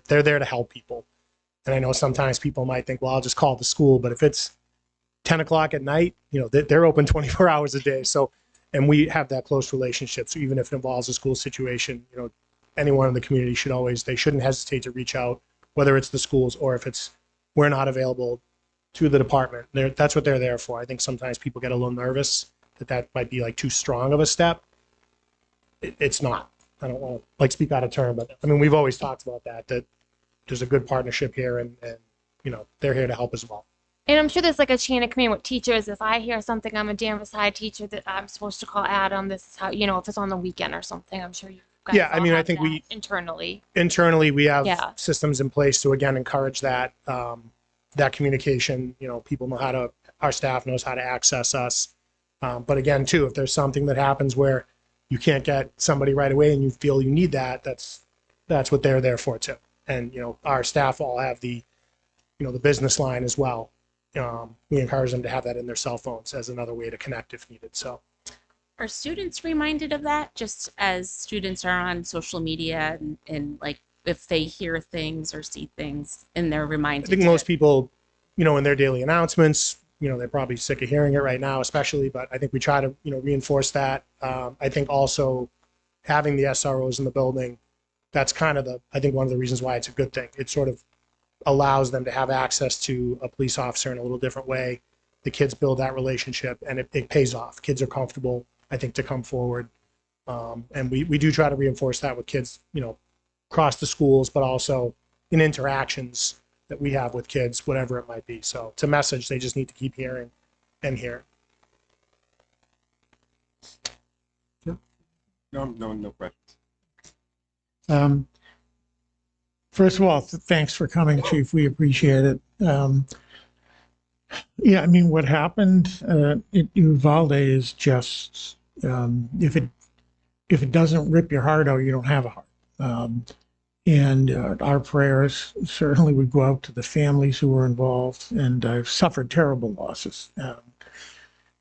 They're there to help people. And I know sometimes people might think, well, I'll just call the school, but if it's 10 o'clock at night, they're open 24 hours a day. So, and we have that close relationship. So even if it involves a school situation, anyone in the community they shouldn't hesitate to reach out, whether it's the schools or if we're not available to the department. That's what they're there for. I think sometimes people get a little nervous that might be too strong of a step. It's not. I don't want to speak out of turn, but I mean, we've always talked about that there's a good partnership here and they're here to help as well. And I'm sure there's like a chain of command with teachers. If I hear something, I'm a Danvers High teacher that I'm supposed to call Adam. This is how, if it's on the weekend or something, I'm sure you guys Yeah, I all mean, I have think that internally. internally we have Yeah. systems in place to again encourage that that communication. People know our staff knows how to access us. But again, too, if there's something that happens where you can't get somebody right away and you feel you need that, that's what they're there for too. And our staff all have the the business line as well. We encourage them to have that in their cell phones as another way to connect if needed. So Are students reminded of that, just as students are on social media and like if they hear things or see things and they're I reminded? think most people, in their daily announcements, they're probably sick of hearing it right now, especially, but I think we try to, reinforce that. I think also having the SROs in the building, that's kind of I think one of the reasons why it's a good thing. It sort of allows them to have access to a police officer in a little different way. The kids build that relationship and it pays off. Kids are comfortable, I think, to come forward. And we do try to reinforce that with kids, across the schools, but also in interactions that we have with kids, whatever it might be. So it's a message they just need to keep hearing and hearing. No questions. First of all, thanks for coming, Chief. We appreciate it. Yeah, I mean, what happened at Uvalde is just if it doesn't rip your heart out, you don't have a heart. And our prayers certainly would go out to the families who were involved, and I've suffered terrible losses.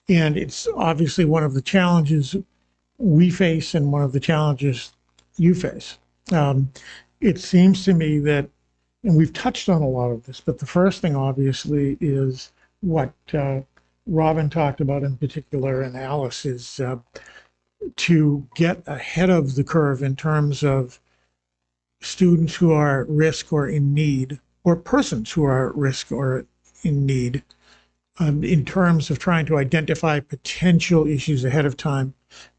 And it's obviously one of the challenges we face and one of the challenges you face. It seems to me that, and we've touched on a lot of this, but the first thing obviously is what Robin talked about in particular, and Alice, is to get ahead of the curve in terms of students who are at risk or in need, or persons who are at risk or in need, in terms of trying to identify potential issues ahead of time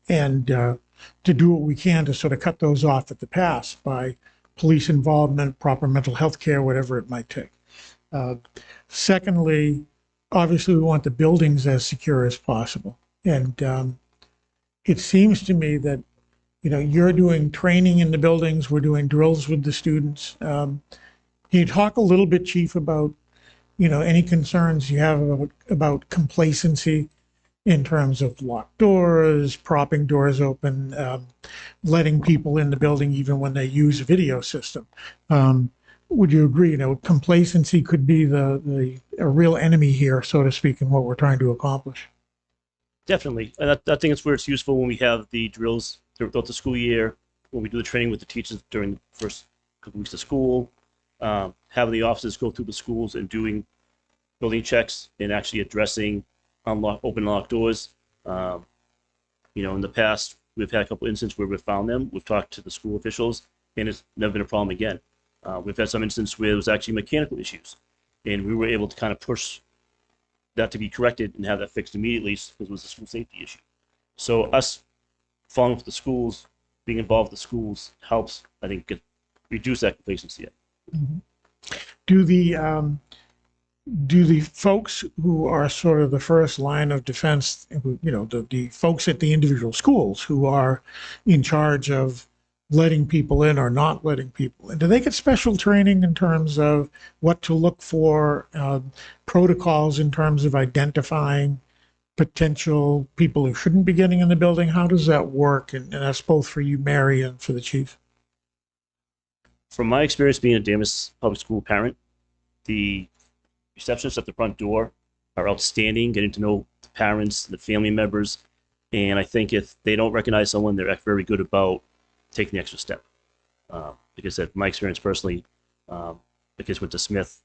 and to do what we can to sort of cut those off at the pass by police involvement, proper mental health care, whatever it might take. Secondly, obviously we want the buildings as secure as possible. And it seems to me that, you're doing training in the buildings, we're doing drills with the students. Can you talk a little bit, Chief, about, any concerns you have about complacency in terms of locked doors, propping doors open, letting people in the building even when they use a video system? Would you agree, complacency could be a real enemy here, so to speak, in what we're trying to accomplish? Definitely. And I think it's where it's useful when we have the drills throughout the school year, when we do the training with the teachers during the first couple weeks of school, having the officers go through the schools and doing building checks and actually addressing open locked doors. In the past, we've had a couple instances where we've found them. We've talked to the school officials, and it's never been a problem again. We've had some instances where it was actually mechanical issues, and we were able to kind of push that to be corrected and have that fixed immediately because it was a school safety issue. So us following up with the schools, being involved with the schools helps, I think, reduce that complacency. Mm-hmm. Do the folks who are sort of the first line of defense, the folks at the individual schools who are in charge of letting people in or not letting people in, do they get special training in terms of what to look for, protocols in terms of identifying potential people who shouldn't be getting in the building? How does that work? And that's both for you, Mary, and for the chief. From my experience being a Danvers public school parent, the receptionists at the front door are outstanding, getting to know the parents, the family members, and I think if they don't recognize someone, they're very good about taking the extra step. Like I said, my experience personally, the kids went to Smith,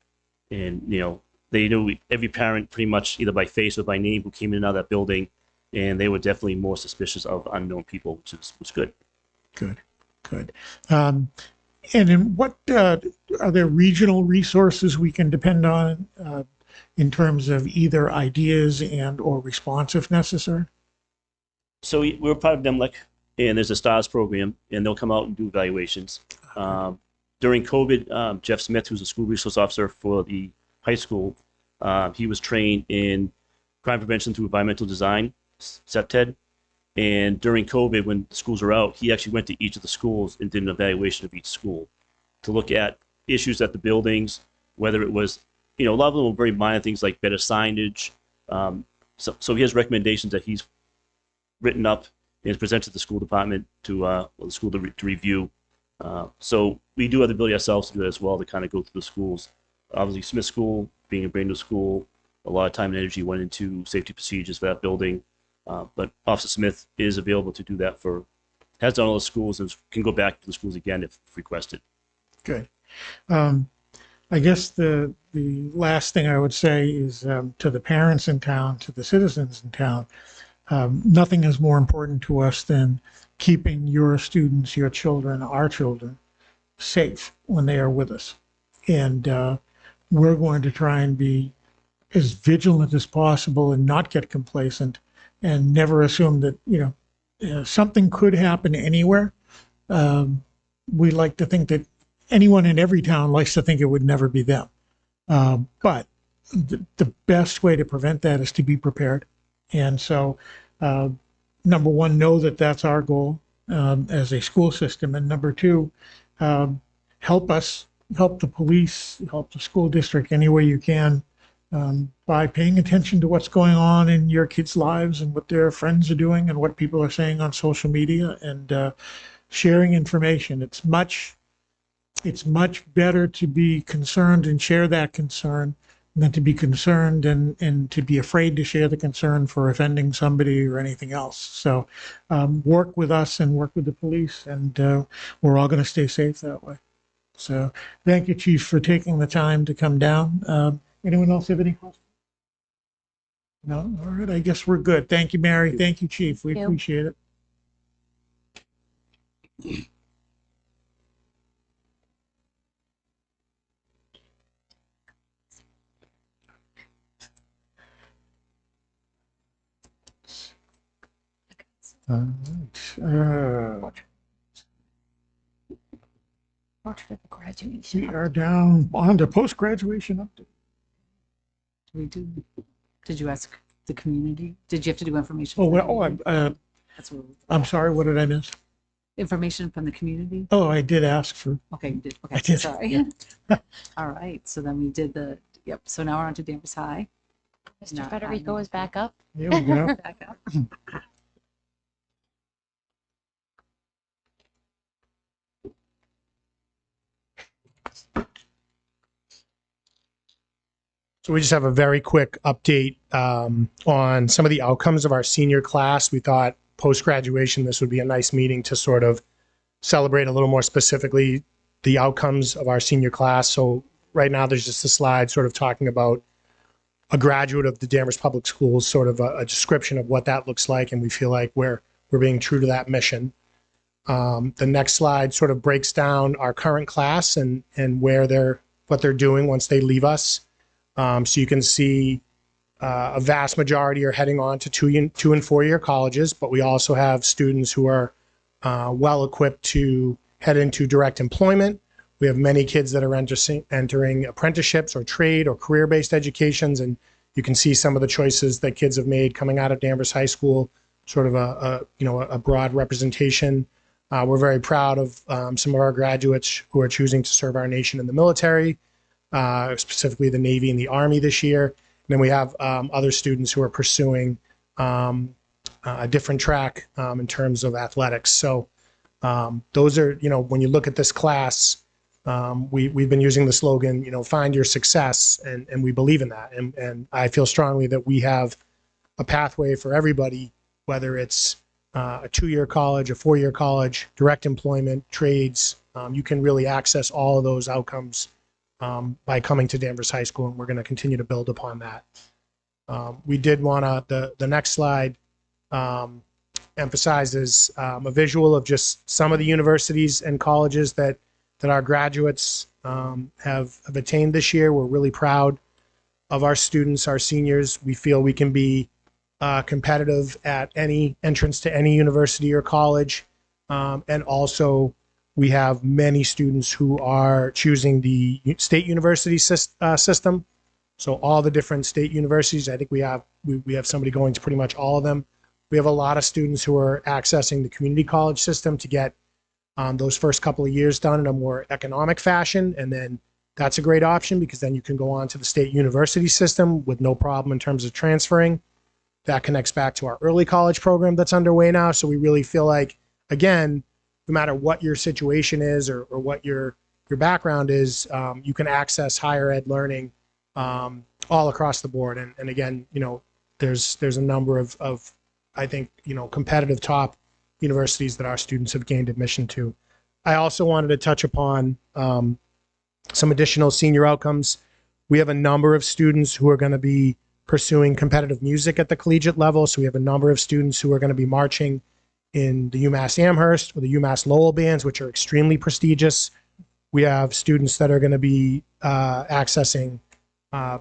and they knew every parent pretty much either by face or by name who came in and out of that building, and they were definitely more suspicious of unknown people, which was good. Good. And in what are there regional resources we can depend on in terms of either ideas and or response if necessary? So we're part of NEMLEC, and there's a STARS program, and they'll come out and do evaluations. During COVID, Jeff Smith, who's a school resource officer for the high school, He was trained in crime prevention through environmental design, CEPTED. And during COVID, when schools were out, he actually went to each of the schools and did an evaluation of each school to look at issues at the buildings, whether it was, a lot of them were very minor things like better signage. So he has recommendations that he's written up and has presented to the school department to the school to review. So we do have the ability ourselves to do that as well, to kind of go through the schools. Obviously, Smith School, being a brand new school, a lot of time and energy went into safety procedures for that building. But Officer Smith is available to do that has done all the schools and can go back to the schools again if requested. Good. I guess the last thing I would say is to the parents in town, to the citizens in town, nothing is more important to us than keeping your students, your children, our children safe when they are with us. And we're going to try and be as vigilant as possible and not get complacent and never assume that, something could happen anywhere. We like to think that anyone in every town likes to think it would never be them. But the best way to prevent that is to be prepared. And so, number one, know that that's our goal as a school system. And number two, help the police, help the school district any way you can by paying attention to what's going on in your kids' lives and what their friends are doing and what people are saying on social media and sharing information. It's much better to be concerned and share that concern than to be concerned and to be afraid to share the concern for offending somebody or anything else. So work with us and work with the police, and we're all going to stay safe that way. So thank you, Chief, for taking the time to come down. Anyone else have any questions? No? All right, I guess we're good. Thank you, Mary. Thank you, Chief. We appreciate it. All right. We are down on to post-graduation update. Did you ask the community? Did you have to do information? Oh, well, That's what I'm sorry, what did I miss? Information from the community? Oh, I did ask for. Okay, you did. Okay, I did. sorry. Yeah. All right, so then we did yep, so now we're on to Danvers High. Mr. Federico is back up. Here we go. Back up. So we just have a very quick update on some of the outcomes of our senior class. We thought post-graduation, this would be a nice meeting to sort of celebrate a little more specifically the outcomes of our senior class. So right now there's just a slide sort of talking about a graduate of the Danvers Public Schools, sort of a description of what that looks like. And we feel like we're being true to that mission. The next slide sort of breaks down our current class and what they're doing once they leave us. So you can see a vast majority are heading on to 2 and 4 year colleges, but we also have students who are well equipped to head into direct employment. We have many kids that are entering apprenticeships or trade or career-based educations, and you can see some of the choices that kids have made coming out of Danvers High School, sort of a broad representation. We're very proud of some of our graduates who are choosing to serve our nation in the military. Specifically the Navy and the Army this year. And then we have other students who are pursuing a different track in terms of athletics. So those are, when you look at this class, we've been using the slogan, find your success, and we believe in that. And I feel strongly that we have a pathway for everybody, whether it's a 2-year college, a 4-year college, direct employment, trades. You can really access all of those outcomes by coming to Danvers High School, and we're going to continue to build upon that. We did want to, the next slide emphasizes a visual of just some of the universities and colleges that our graduates have attained this year. We're really proud of our students, our seniors. We feel we can be competitive at any entrance to any university or college, and also we have many students who are choosing the state university system. So all the different state universities, I think we have somebody going to pretty much all of them. We have a lot of students who are accessing the community college system to get those first couple of years done in a more economic fashion. And then that's a great option because then you can go on to the state university system with no problem in terms of transferring. That connects back to our early college program that's underway now. So we really feel like, again, no matter what your situation is or what your background is, you can access higher ed learning all across the board. And again, there's a number of I think, competitive top universities that our students have gained admission to. I also wanted to touch upon some additional senior outcomes. We have a number of students who are going to be pursuing competitive music at the collegiate level. So we have a number of students who are going to be marching in the UMass Amherst or the UMass Lowell bands, which are extremely prestigious. We have students that are going to be accessing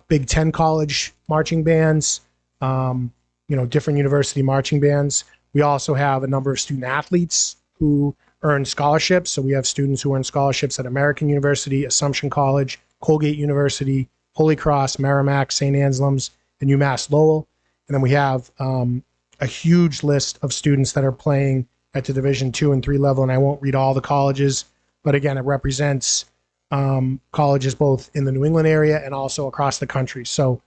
Big Ten college marching bands, different university marching bands. We also have a number of student athletes who earn scholarships. So we have students who earn scholarships at American University, Assumption College, Colgate University, Holy Cross, Merrimack, St. Anselm's, and UMass Lowell. And then we have a huge list of students that are playing at the Division II and III level. And I won't read all the colleges, but again, it represents colleges both in the New England area and also across the country. So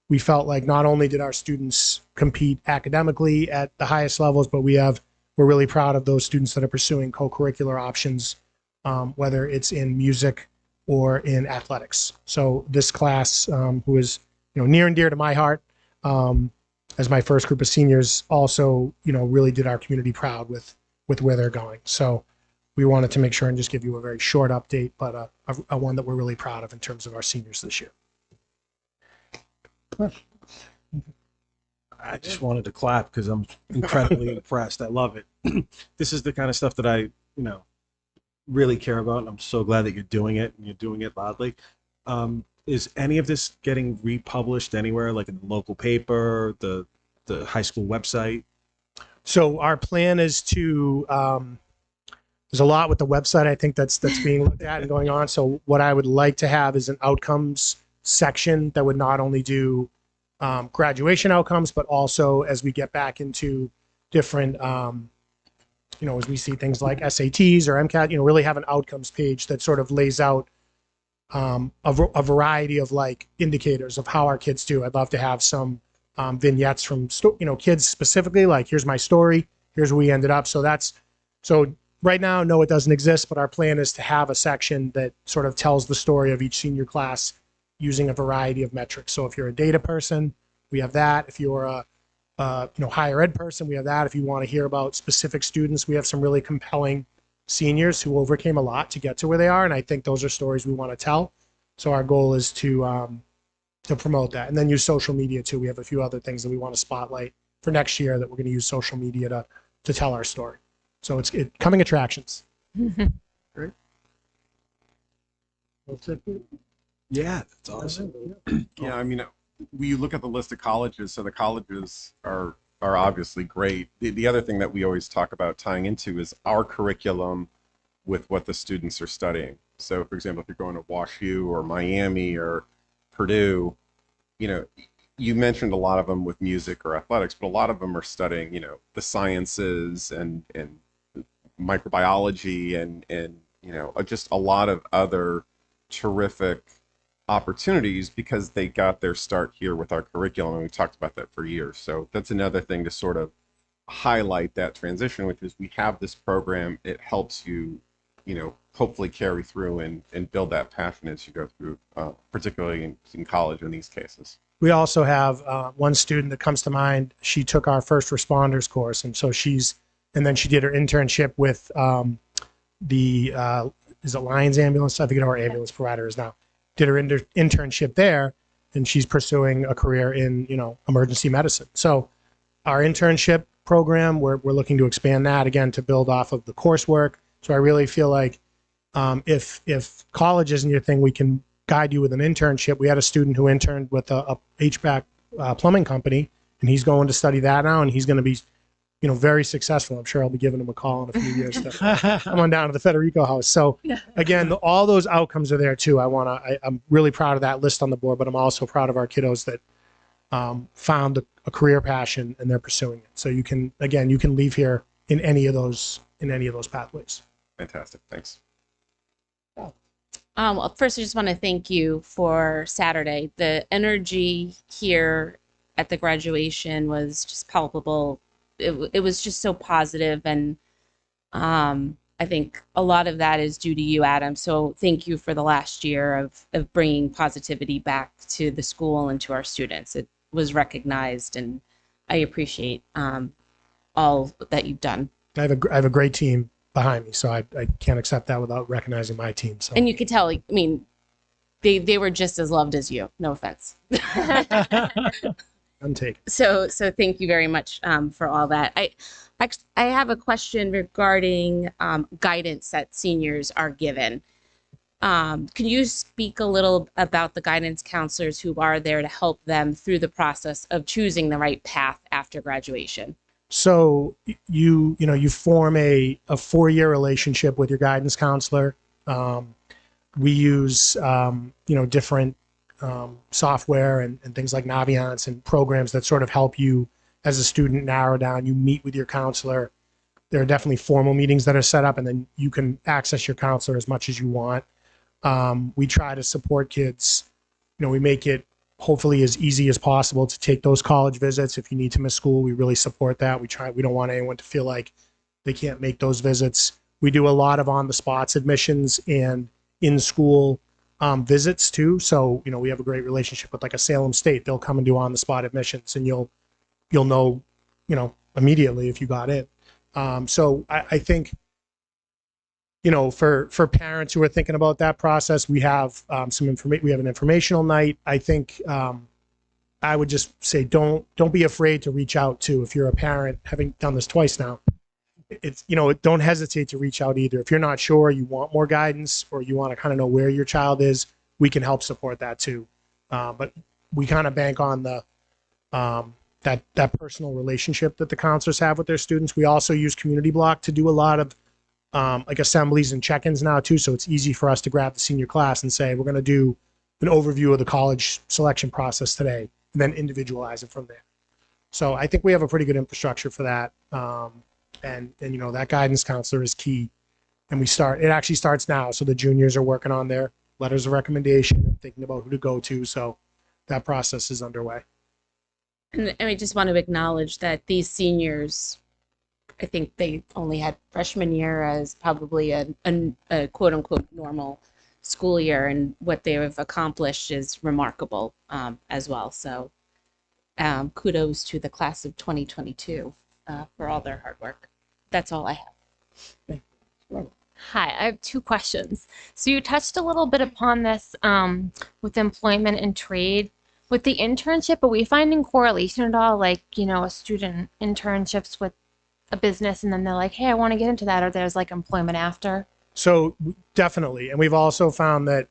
we felt like not only did our students compete academically at the highest levels, but we're really proud of those students that are pursuing co-curricular options, whether it's in music or in athletics. So this class, who is near and dear to my heart, as my first group of seniors, also really did our community proud with where they're going. So we wanted to make sure and just give you a very short update, but a one that we're really proud of in terms of our seniors this year. I just wanted to clap because I'm incredibly impressed. I love it. This is the kind of stuff that I, really care about. And I'm so glad that you're doing it and you're doing it loudly. Is any of this getting republished anywhere, like in the local paper, the high school website? So our plan is to, there's a lot with the website, I think that's being looked at and going on. So what I would like to have is an outcomes section that would not only do graduation outcomes, but also as we get back into different, as we see things like SATs or MCAT, really have an outcomes page that sort of lays out a variety of like indicators of how our kids do. I'd love to have some vignettes from kids specifically, like here's my story, here's where we ended up. So right now, no, it doesn't exist, but our plan is to have a section that sort of tells the story of each senior class using a variety of metrics. So if you're a data person, we have that. If you're a higher ed person, we have that. If you want to hear about specific students, we have some really compelling seniors who overcame a lot to get to where they are, and I think those are stories we want to tell. So our goal is to promote that, and then use social media too. We have a few other things that we want to spotlight for next year that we're going to use social media to tell our story. So it's coming attractions. Great. Yeah, that's awesome. Yeah, I mean, we look at the list of colleges, so the colleges are obviously great. The other thing that we always talk about tying into is our curriculum with what the students are studying. So, for example, if you're going to WashU or Miami or Purdue, you mentioned a lot of them with music or athletics, but a lot of them are studying, the sciences and microbiology and just a lot of other terrific opportunities because they got their start here with our curriculum, and we talked about that for years. So that's another thing to sort of highlight that transition, which is we have this program. It helps you, hopefully carry through and build that passion as you go through, particularly in college in these cases. We also have one student that comes to mind. She took our first responders course, and so and then she did her internship with is it Lions Ambulance? I forget who our ambulance provider is now. Did her internship there, and she's pursuing a career in emergency medicine. So our internship program, we're looking to expand that again to build off of the coursework. So I really feel like if college isn't your thing, we can guide you with an internship. We had a student who interned with a HVAC plumbing company, and he's going to study that now, and he's going to be very successful. I'm sure I'll be giving him a call in a few years to come on down to the Federico House. So again, all those outcomes are there too. I'm really proud of that list on the board, but I'm also proud of our kiddos that found a career passion and they're pursuing it. So you can leave here in any of those pathways. Fantastic. Thanks. Well, first, I just want to thank you for Saturday. The energy here at the graduation was just palpable. It was just so positive, and I think a lot of that is due to you, Adam. So thank you for the last year of bringing positivity back to the school and to our students. It was recognized, and I appreciate all that you've done. I have a great team behind me, so I can't accept that without recognizing my team. So. And you could tell, I mean, they were just as loved as you. No offense. I'm taken. So thank you very much for all that. I have a question regarding guidance that seniors are given. Can you speak a little about the guidance counselors who are there to help them through the process of choosing the right path after graduation? So you form a 4-year relationship with your guidance counselor. We use different software and things like Naviance and programs that sort of help you as a student narrow down. You meet with your counselor. There are definitely formal meetings that are set up, and then you can access your counselor as much as you want. We try to support kids. We make it hopefully as easy as possible to take those college visits. If you need to miss school, we really support that. We don't want anyone to feel like they can't make those visits. We do a lot of on-the-spots admissions and in-school visits too. So, we have a great relationship with like a Salem State. They'll come and do on-the-spot admissions, and you'll know, immediately if you got in. So I think, for parents who are thinking about that process, we have some information. We have an informational night. I think I would just say don't be afraid to reach out to, if you're a parent, having done this twice now. It's don't hesitate to reach out either. If you're not sure, you want more guidance, or you want to kind of know where your child is, we can help support that too. But we kind of bank on the that personal relationship that the counselors have with their students. We also use Community Block to do a lot of like assemblies and check-ins now too. So it's easy for us to grab the senior class and say, we're going to do an overview of the college selection process today, and then individualize it from there. So I think we have a pretty good infrastructure for that. And that guidance counselor is key. And it actually starts now. So the juniors are working on their letters of recommendation and thinking about who to go to. So that process is underway. And I just want to acknowledge that these seniors, I think they only had freshman year as probably a quote unquote normal school year, and what they have accomplished is remarkable as well. So kudos to the class of 2022 for all their hard work. That's all I have. Hi, I have 2 questions. So you touched a little bit upon this with employment and trade. With the internship, are we finding correlation at all? Like, a student internships with a business and then they're like, hey, I want to get into that, or there's like employment after? So definitely. And we've also found that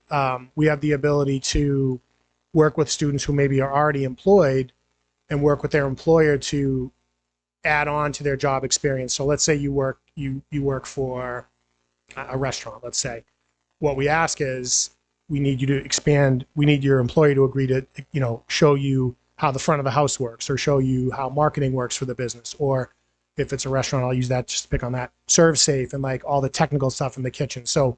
we have the ability to work with students who maybe are already employed and work with their employer to add on to their job experience. So let's say you work for a restaurant, let's say. What we ask is, we need you to expand. We need your employer to agree to, show you how the front of the house works, or show you how marketing works for the business. Or if it's a restaurant, I'll use that just to pick on that, serve safe and like all the technical stuff in the kitchen. So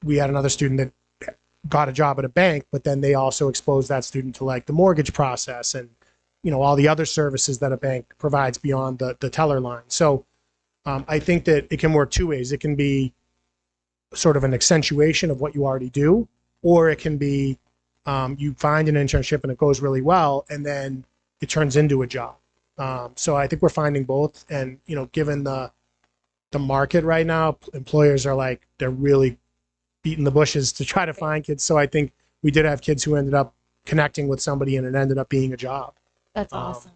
we had another student that got a job at a bank, but then they also exposed that student to like the mortgage process and, all the other services that a bank provides beyond the teller line. So I think that it can work 2 ways. It can be sort of an accentuation of what you already do, or it can be you find an internship and it goes really well, and then it turns into a job. So I think we're finding both. And, given the market right now, employers are like, they're really beating the bushes to try to find kids. So I think we did have kids who ended up connecting with somebody and it ended up being a job. That's awesome.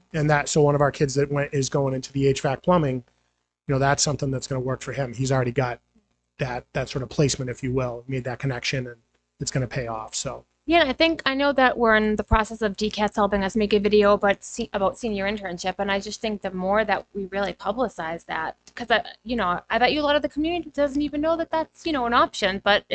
So one of our kids that is going into the HVAC plumbing, that's something that's going to work for him. He's already got that sort of placement, if you will, made that connection, and it's going to pay off. So Yeah, I think I know that we're in the process of DCATS helping us make a video about senior internship, and I just think the more that we really publicize that, because I bet you a lot of the community doesn't even know that that's an option, but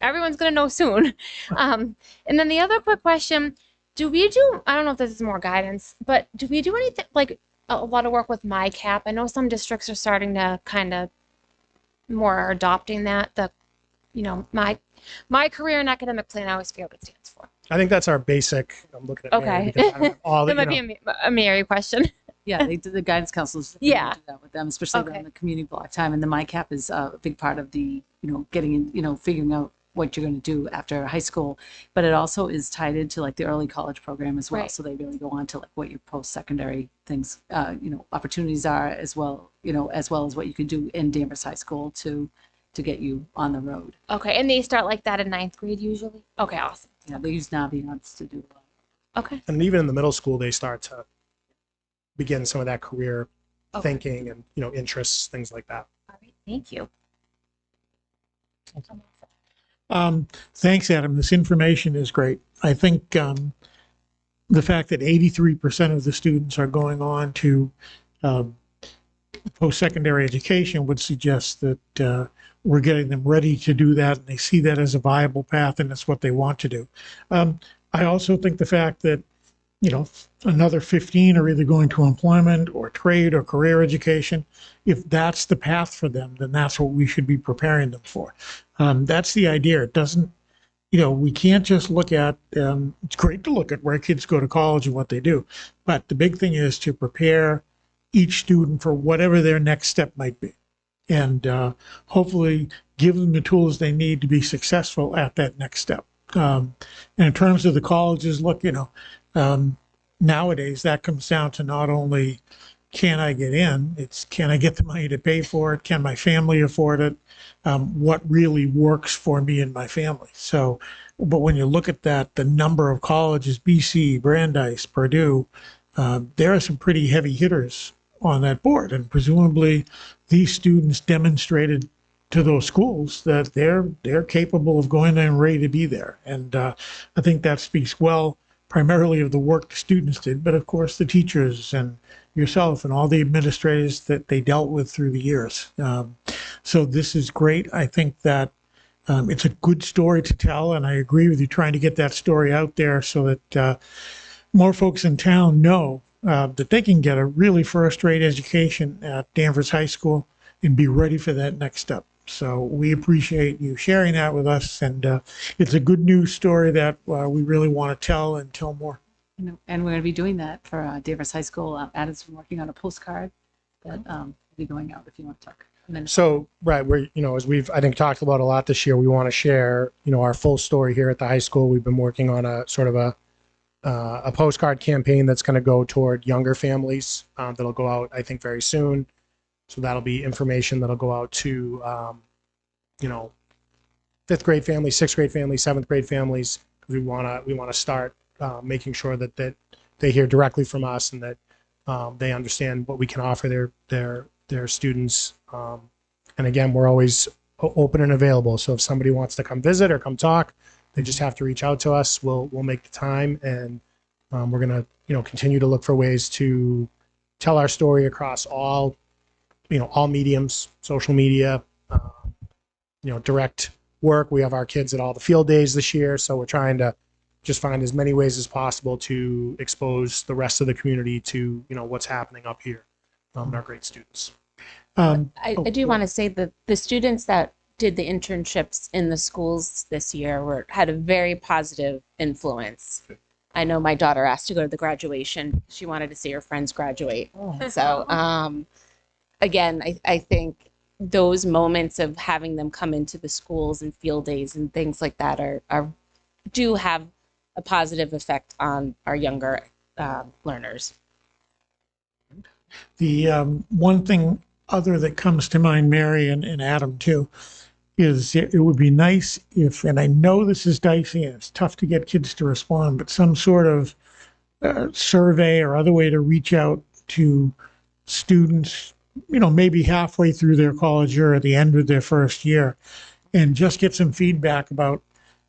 everyone's gonna know soon. And then the other quick question: do we do? I don't know if this is more guidance, but do we do anything like a lot of work with MyCap? I know some districts are starting to kind of more are adopting that. My career and academic plan, I always forget what it stands for. I think that's our basic. I'm looking at Mary Okay. because I don't have all the, That might be a Mary question. Yeah, they did the guidance counselors. Yeah. Do that with them, especially Okay. around the community block time. And the MyCap is a big part of the, getting in, figuring out what you're going to do after high school. But it also is tied into like the early college program as well. Right. So they really go on to like what your post-secondary things, opportunities are as well as what you can do in Danvers High School to get you on the road. Okay, and they start like that in 9th grade usually? Okay, awesome. Yeah, they use Naviance to do Okay. And even in the middle school, they start to begin some of that career Okay. thinking and interests, things like that. All right, thank you. Thanks, Adam. This information is great. I think the fact that 83% of the students are going on to post-secondary education would suggest that we're getting them ready to do that, and they see that as a viable path, and it's what they want to do. I also think the fact that another 15 are either going to employment or trade or career education. If that's the path for them, then that's what we should be preparing them for. That's the idea. It doesn't, we can't just look at, it's great to look at where kids go to college and what they do, but the big thing is to prepare each student for whatever their next step might be. And hopefully give them the tools they need to be successful at that next step. And in terms of the colleges, look, nowadays that comes down to not only can I get in, it's can I get the money to pay for it? Can my family afford it? What really works for me and my family? So, but when you look at that, the number of colleges, BC, Brandeis, Purdue, there are some pretty heavy hitters on that board. And presumably these students demonstrated to those schools that they're capable of going there and ready to be there. And I think that speaks well primarily of the work the students did, but of course the teachers and yourself and all the administrators that they dealt with through the years. So this is great. I think that it's a good story to tell, and I agree with you trying to get that story out there so that more folks in town know that they can get a really first-rate education at Danvers High School and be ready for that next step. So we appreciate you sharing that with us, and it's a good news story that we really want to tell and tell more. And we're going to be doing that for Danvers High School. Adam's been working on a postcard that will be going out if you want to talk. And then So, right, we're, as we've, I think, talked about a lot this year, we want to share, our full story here at the high school. We've been working on a sort of a postcard campaign that's going to go toward younger families that'll go out, I think, very soon. So that'll be information that'll go out to, 5th grade families, 6th grade families, 7th grade families. We want to start making sure that they hear directly from us and that they understand what we can offer their students. And again, we're always open and available. So if somebody wants to come visit or come talk, they just have to reach out to us. We'll make the time, and we're gonna continue to look for ways to tell our story across all mediums, social media, direct work. We have our kids at all the field days this year, so we're trying to just find as many ways as possible to expose the rest of the community to what's happening up here, and our great students. I do want to say that the students that did the internships in the schools this year had a very positive influence. I know my daughter asked to go to the graduation. She wanted to see her friends graduate. So again, I think those moments of having them come into the schools and field days and things like that do have a positive effect on our younger learners. The one thing other that comes to mind, Mary and Adam too, is it would be nice if, and I know this is dicey and it's tough to get kids to respond, but some sort of survey or other way to reach out to students, maybe halfway through their college year or at the end of their first year, and just get some feedback about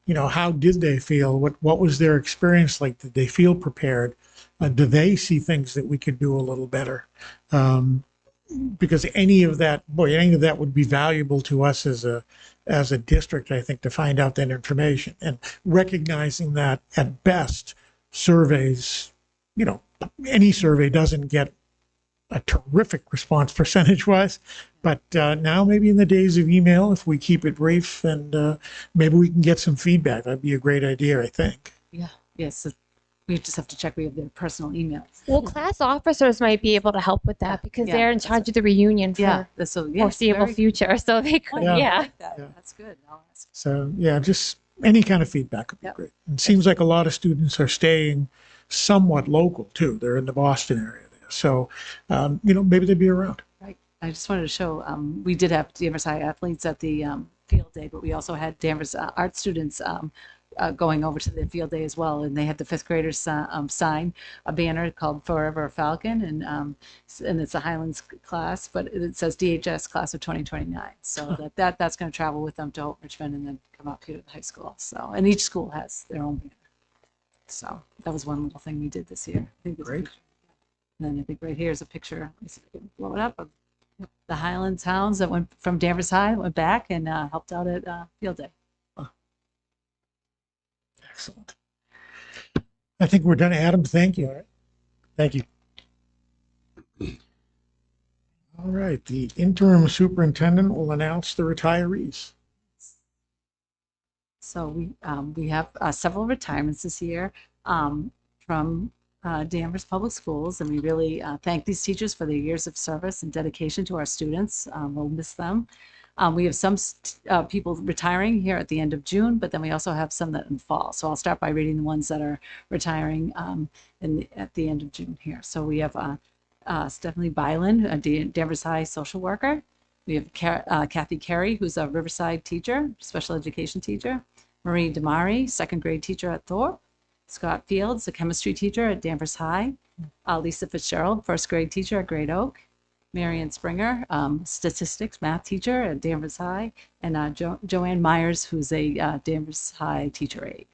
how did they feel? What was their experience like? Did they feel prepared? Do they see things that we could do a little better? Because any of that would be valuable to us as a district, I think, to find out that information, and recognizing that at best surveys, any survey doesn't get a terrific response percentage wise, but now maybe in the days of email, if we keep it brief, and maybe we can get some feedback. That'd be a great idea, I think. Yeah. Yes. We just have to check we have their personal emails. Well, class officers might be able to help with that because they're in charge of the reunion for foreseeable future. So they could, Yeah. That's good. I'll ask. So yeah, just any kind of feedback would be great. It seems like a lot of students are staying somewhat local too. They're in the Boston area there. So, maybe they'd be around. Right. I just wanted to show, we did have Danvers High athletes at the field day, but we also had Danvers art students going over to the field day as well, and they had the fifth graders sign a banner called Forever Falcon, and it's a Highlands class, but it says DHS class of 2029. So that's going to travel with them to Hope Richmond and then come up here to the high school. So, and each school has their own banner. So that was one little thing we did this year. I think great. And then I think right here is a picture. Let me see if I can blow it up of the Highlands Hounds that went from Danvers High, went back and helped out at field day. Excellent. I think we're done. Adam, thank you. All right. Thank you. All right. The interim superintendent will announce the retirees. So we have several retirements this year from Danvers Public Schools, and we really thank these teachers for their years of service and dedication to our students. We'll miss them. We have some people retiring here at the end of June, but then we also have some that in fall. So I'll start by reading the ones that are retiring at the end of June here. So we have Stephanie Byland, a Danvers High social worker. We have Kathy Carey, who's a Riverside teacher, special education teacher. Marie Damari, second grade teacher at Thorpe. Scott Fields, a chemistry teacher at Danvers High. Lisa Fitzgerald, first grade teacher at Great Oak. Marion Springer, statistics math teacher at Danvers High, and Joanne Myers, who's a Danvers High teacher aide.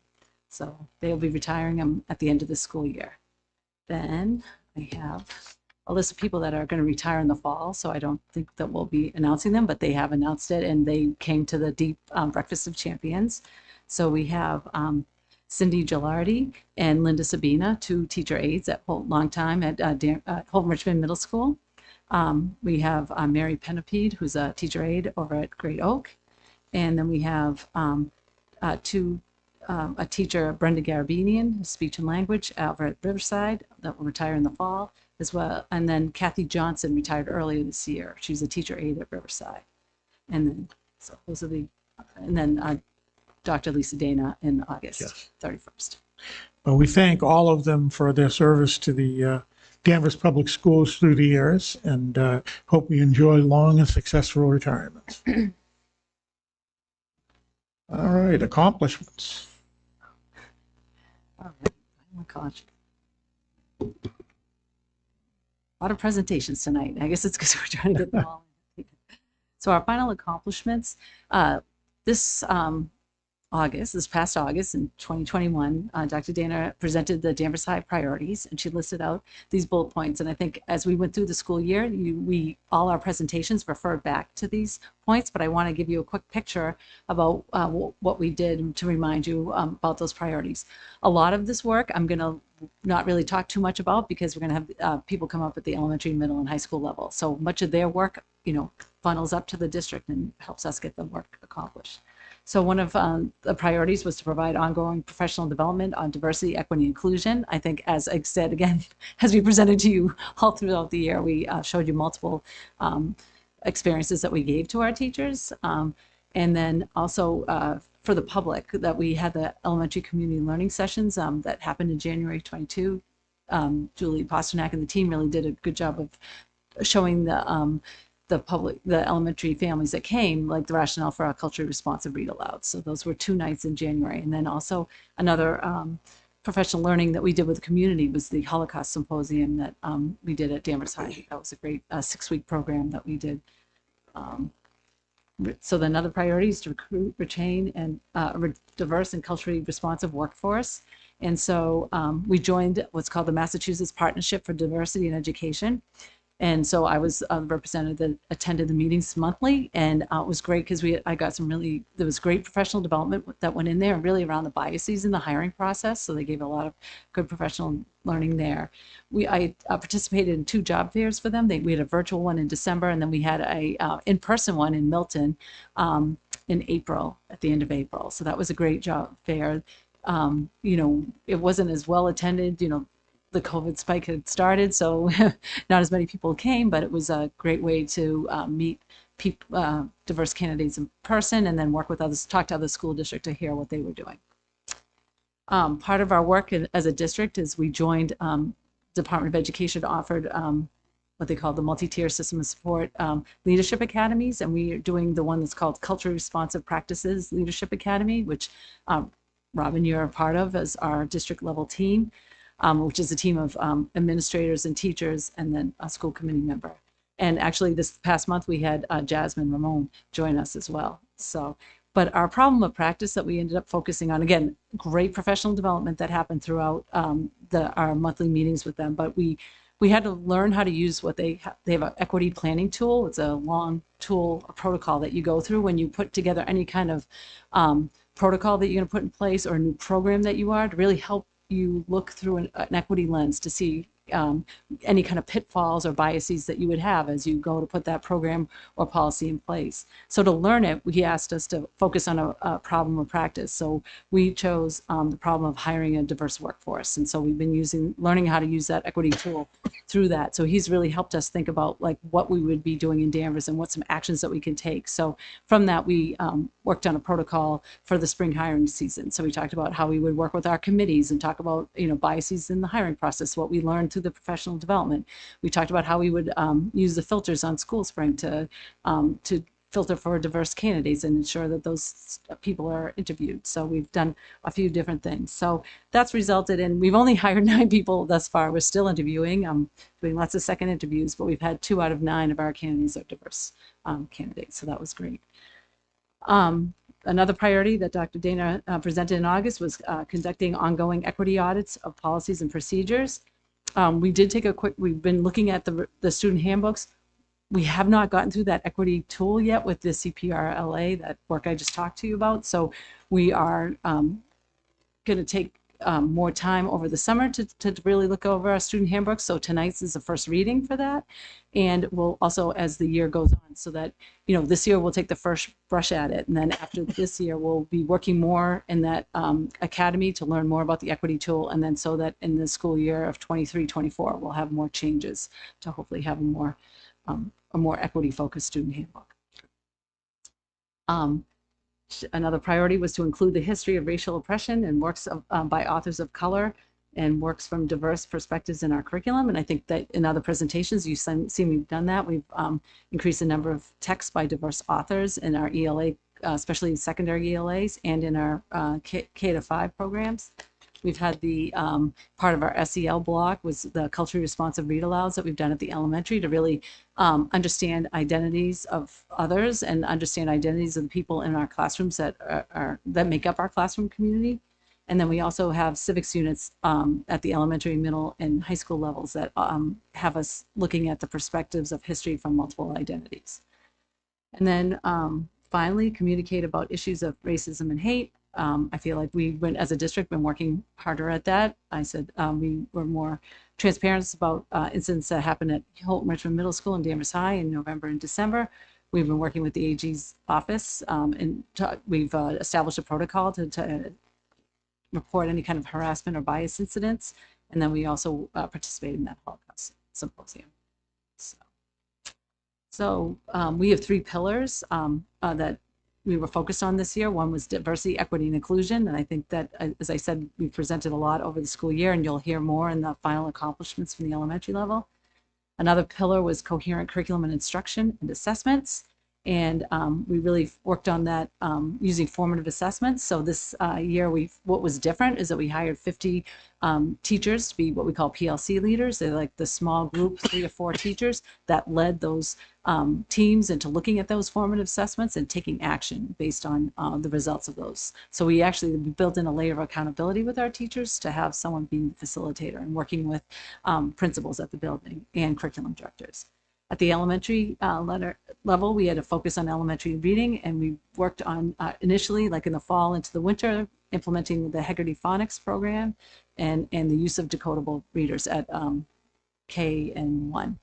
So they'll be retiring at the end of the school year. Then I have a list of people that are going to retire in the fall, so I don't think that we'll be announcing them, but they have announced it, and they came to the Deep Breakfast of Champions. So we have Cindy Gilardi and Linda Sabina, two teacher aides at long time at Holton Richmond Middle School. We have Mary Penapede, who's a teacher aide over at Great Oak. And then we have a teacher, Brenda Garabinian, speech and language, over at Riverside, that will retire in the fall as well. And then Kathy Johnson retired earlier this year. She's a teacher aide at Riverside. And then, so those are and then Dr. Lisa Dana in August 31st. Well, we thank all of them for their service to the Danvers Public Schools through the years, and hope we enjoy long and successful retirements. All right, accomplishments. All right, oh my gosh. A lot of presentations tonight. I guess it's because we're trying to get them all. So our final accomplishments, this past August in 2021, Dr. Dana presented the Danvers High priorities, and she listed out these bullet points. And I think as we went through the school year, all our presentations referred back to these points, but I want to give you a quick picture about what we did to remind you about those priorities. A lot of this work I'm going to not really talk too much about because we're going to have people come up at the elementary, middle, and high school level. So much of their work, funnels up to the district and helps us get the work accomplished. So one of the priorities was to provide ongoing professional development on diversity, equity, inclusion. I think, as I said again, as we presented to you all throughout the year, we showed you multiple experiences that we gave to our teachers. And then also for the public, that we had the elementary community learning sessions that happened in January 22. Julie Pasternak and the team really did a good job of showing the elementary families that came, like the rationale for our culturally responsive read aloud. So those were 2 nights in January. And then also another professional learning that we did with the community was the Holocaust Symposium that we did at Danvers High. That was a great 6-week program that we did. So then another priority is to recruit, retain, and diverse and culturally responsive workforce. And so we joined what's called the Massachusetts Partnership for Diversity in Education. And so I was a representative that attended the meetings monthly, and it was great because I got there was great professional development that went in there, really around the biases in the hiring process. So they gave a lot of good professional learning there. I participated in 2 job fairs for them. We had a virtual one in December, and then we had a in-person one in Milton in April, at the end of April. So that was a great job fair. It wasn't as well attended, the COVID spike had started, so not as many people came, but it was a great way to meet diverse candidates in person, and then work with others, talk to other school districts to hear what they were doing. Part of our work as a district is we joined Department of Education offered what they call the multi-tier system of support leadership academies, and we are doing the one that's called Culturally Responsive Practices Leadership Academy, which Robin, you're a part of as our district level team. Which is a team of administrators and teachers, and then a school committee member. And actually this past month we had Jasmine Ramon join us as well. So, but our problem of practice that we ended up focusing on, again, great professional development that happened throughout our monthly meetings with them, but we had to learn how to use what they have an equity planning tool. It's a long tool, a protocol that you go through when you put together any kind of protocol that you're going to put in place, or a new program that you are, to really help you look through an equity lens to see any kind of pitfalls or biases that you would have as you go to put that program or policy in place. So to learn it, he asked us to focus on a problem of practice. So we chose the problem of hiring a diverse workforce. And so we've been learning how to use that equity tool through that. So he's really helped us think about like what we would be doing in Danvers and what some actions that we can take. So from that, we worked on a protocol for the spring hiring season. So we talked about how we would work with our committees and talk about, biases in the hiring process, what we learned through the professional development. We talked about how we would use the filters on School Spring to filter for diverse candidates and ensure that those people are interviewed. So we've done a few different things. So that's resulted in, we've only hired 9 people thus far. We're still interviewing, doing lots of second interviews, but we've had 2 out of 9 of our candidates are diverse candidates. So that was great. Another priority that Dr. Dana presented in August was conducting ongoing equity audits of policies and procedures. We did take we've been looking at the student handbooks. We have not gotten through that equity tool yet with the CPRLA, that work I just talked to you about. So we are going to take more time over the summer to really look over our student handbooks. So tonight's is the first reading for that. And we'll also, as the year goes on, so that, this year we'll take the first brush at it. And then after this year, we'll be working more in that academy to learn more about the equity tool. And then so that in the school year of 23-24, we'll have more changes to hopefully have a more equity focused student handbook. Another priority was to include the history of racial oppression and works by authors of color and works from diverse perspectives in our curriculum. And I think that in other presentations, you've seen we've done that. We've increased the number of texts by diverse authors in our ELA, especially secondary ELAs, and in our K-5 programs. We've had the part of our SEL block was the culturally responsive read alouds that we've done at the elementary to really understand identities of others and understand identities of the people in our classrooms that make up our classroom community. And then we also have civics units at the elementary, middle, and high school levels that have us looking at the perspectives of history from multiple identities. And then finally, communicate about issues of racism and hate. I feel like we went as a district been working harder at that. I said we were more transparent about incidents that happened at Holton Richmond Middle School and Danvers High in November and December. We've been working with the AG's office and we've established a protocol to report any kind of harassment or bias incidents. And then we also participate in that Holocaust symposium. So we have 3 pillars that we were focused on this year. One was diversity, equity, and inclusion. And I think that, as I said, we presented a lot over the school year, and you'll hear more in the final accomplishments from the elementary level. Another pillar was coherent curriculum and instruction and assessments. And we really worked on that using formative assessments. So this year, what was different is that we hired 50 teachers to be what we call PLC leaders. They're like the small group, 3 or 4 teachers that led those teams into looking at those formative assessments and taking action based on the results of those. So we actually built in a layer of accountability with our teachers to have someone being the facilitator and working with principals at the building and curriculum directors. At the elementary level, we had a focus on elementary reading, and we worked on initially, like in the fall into the winter, implementing the Heggerty Phonics program and the use of decodable readers at K and 1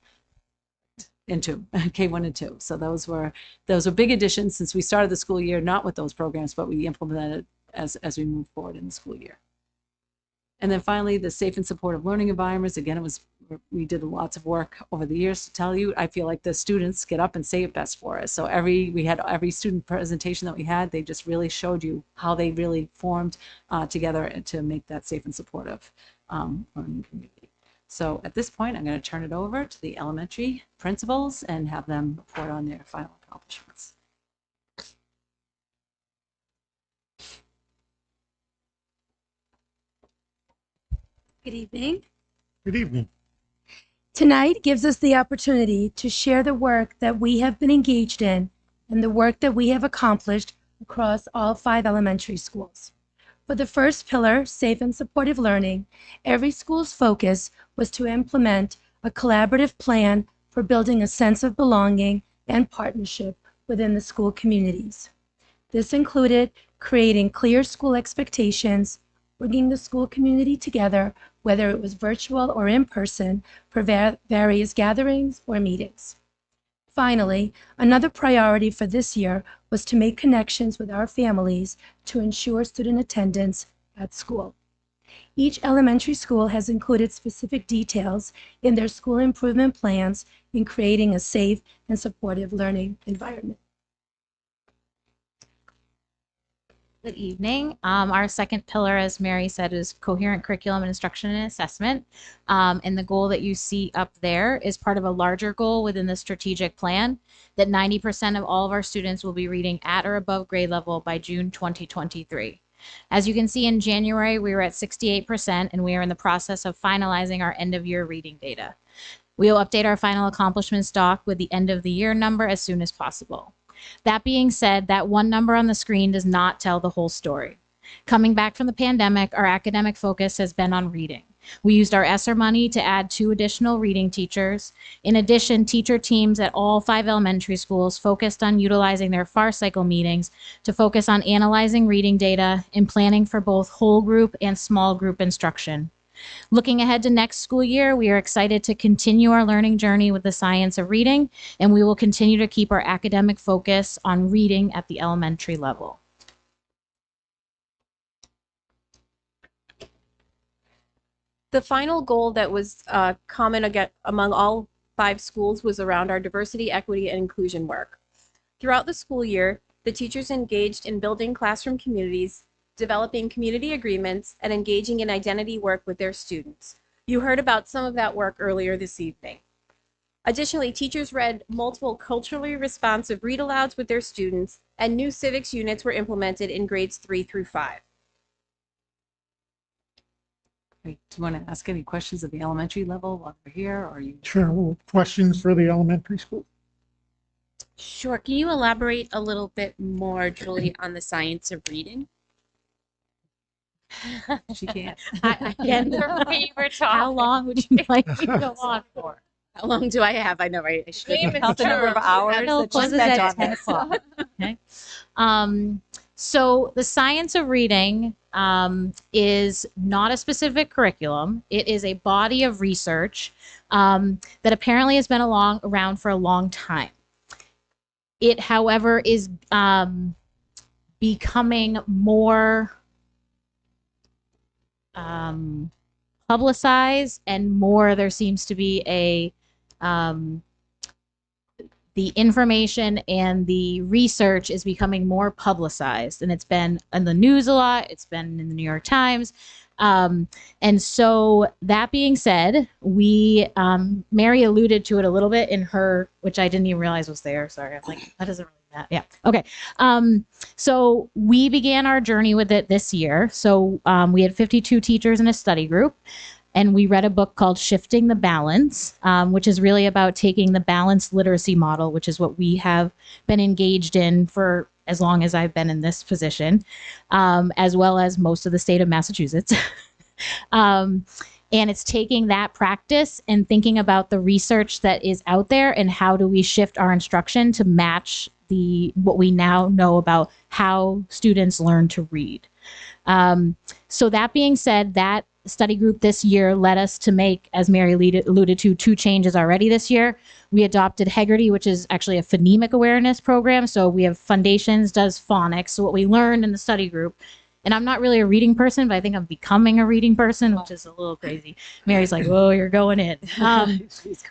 and 2, K1 and 2. So those were big additions since we started the school year, not with those programs, but we implemented as we move forward in the school year. And then finally, the safe and supportive learning environments. Again, we did lots of work over the years to tell you. I feel like the students get up and say it best for us. So we had every student presentation that we had, they just really showed you how they really formed together to make that safe and supportive learning community. So at this point, I'm going to turn it over to the elementary principals and have them report on their final accomplishments. Good evening. Good evening. Tonight gives us the opportunity to share the work that we have been engaged in and the work that we have accomplished across all 5 elementary schools. For the first pillar, safe and supportive learning, every school's focus was to implement a collaborative plan for building a sense of belonging and partnership within the school communities. This included creating clear school expectations, bringing the school community together, whether it was virtual or in person, for various gatherings or meetings. Finally, another priority for this year was to make connections with our families to ensure student attendance at school. Each elementary school has included specific details in their school improvement plans in creating a safe and supportive learning environment. Good evening. Our second pillar, as Mary said, is coherent curriculum and instruction and assessment. And the goal that you see up there is part of a larger goal within the strategic plan that 90% of all of our students will be reading at or above grade level by June 2023. As you can see, in January, we were at 68%, and we are in the process of finalizing our end of year reading data. We will update our final accomplishments doc with the end of the year number as soon as possible. That being said, that one number on the screen does not tell the whole story. Coming back from the pandemic, our academic focus has been on reading. We used our ESSER money to add 2 additional reading teachers. In addition, teacher teams at all 5 elementary schools focused on utilizing their FAR cycle meetings to focus on analyzing reading data and planning for both whole group and small group instruction. Looking ahead to next school year, we are excited to continue our learning journey with the science of reading, and we will continue to keep our academic focus on reading at the elementary level. The final goal that was common among all 5 schools was around our diversity, equity, and inclusion work. Throughout the school year, the teachers engaged in building classroom communities, developing community agreements, and engaging in identity work with their students. You heard about some of that work earlier this evening. Additionally, teachers read multiple culturally responsive read-alouds with their students, and new civics units were implemented in grades 3 through 5. Great. Do you want to ask any questions at the elementary level while we're here, or are you? Sure. Well, questions for the elementary school? Sure. Can you elaborate a little bit more, Julie, on the science of reading? She can't. I can't. Her favorite topic. How long would you like me to go on for? How long do I have? I know, right? I should Famous count the number of hours that she spent on at 10 this. o'clock. Okay. So the science of reading is not a specific curriculum. It is a body of research that apparently has been around for a long time. It, however, is becoming more publicized, and more there seems to be the information and the research is becoming more publicized, and it's been in the news a lot. It's been in the New York Times. And so that being said, we, Mary alluded to it a little bit in her, which I didn't even realize was there. Sorry. I'm like, that doesn't really matter. Yeah. Okay. So we began our journey with it this year. So we had 52 teachers in a study group. And we read a book called Shifting the Balance, which is really about taking the balanced literacy model, which is what we have been engaged in for as long as I've been in this position, as well as most of the state of Massachusetts. And it's taking that practice and thinking about the research that is out there and how do we shift our instruction to match what we now know about how students learn to read. So that being said, that study group this year led us to make, as Mary alluded to, 2 changes already this year. We adopted Heggerty, which is actually a phonemic awareness program. So we have Foundations does phonics. So what we learned in the study group, and I'm not really a reading person, but I think I'm becoming a reading person, which is a little crazy. Mary's like, "Whoa, you're going in."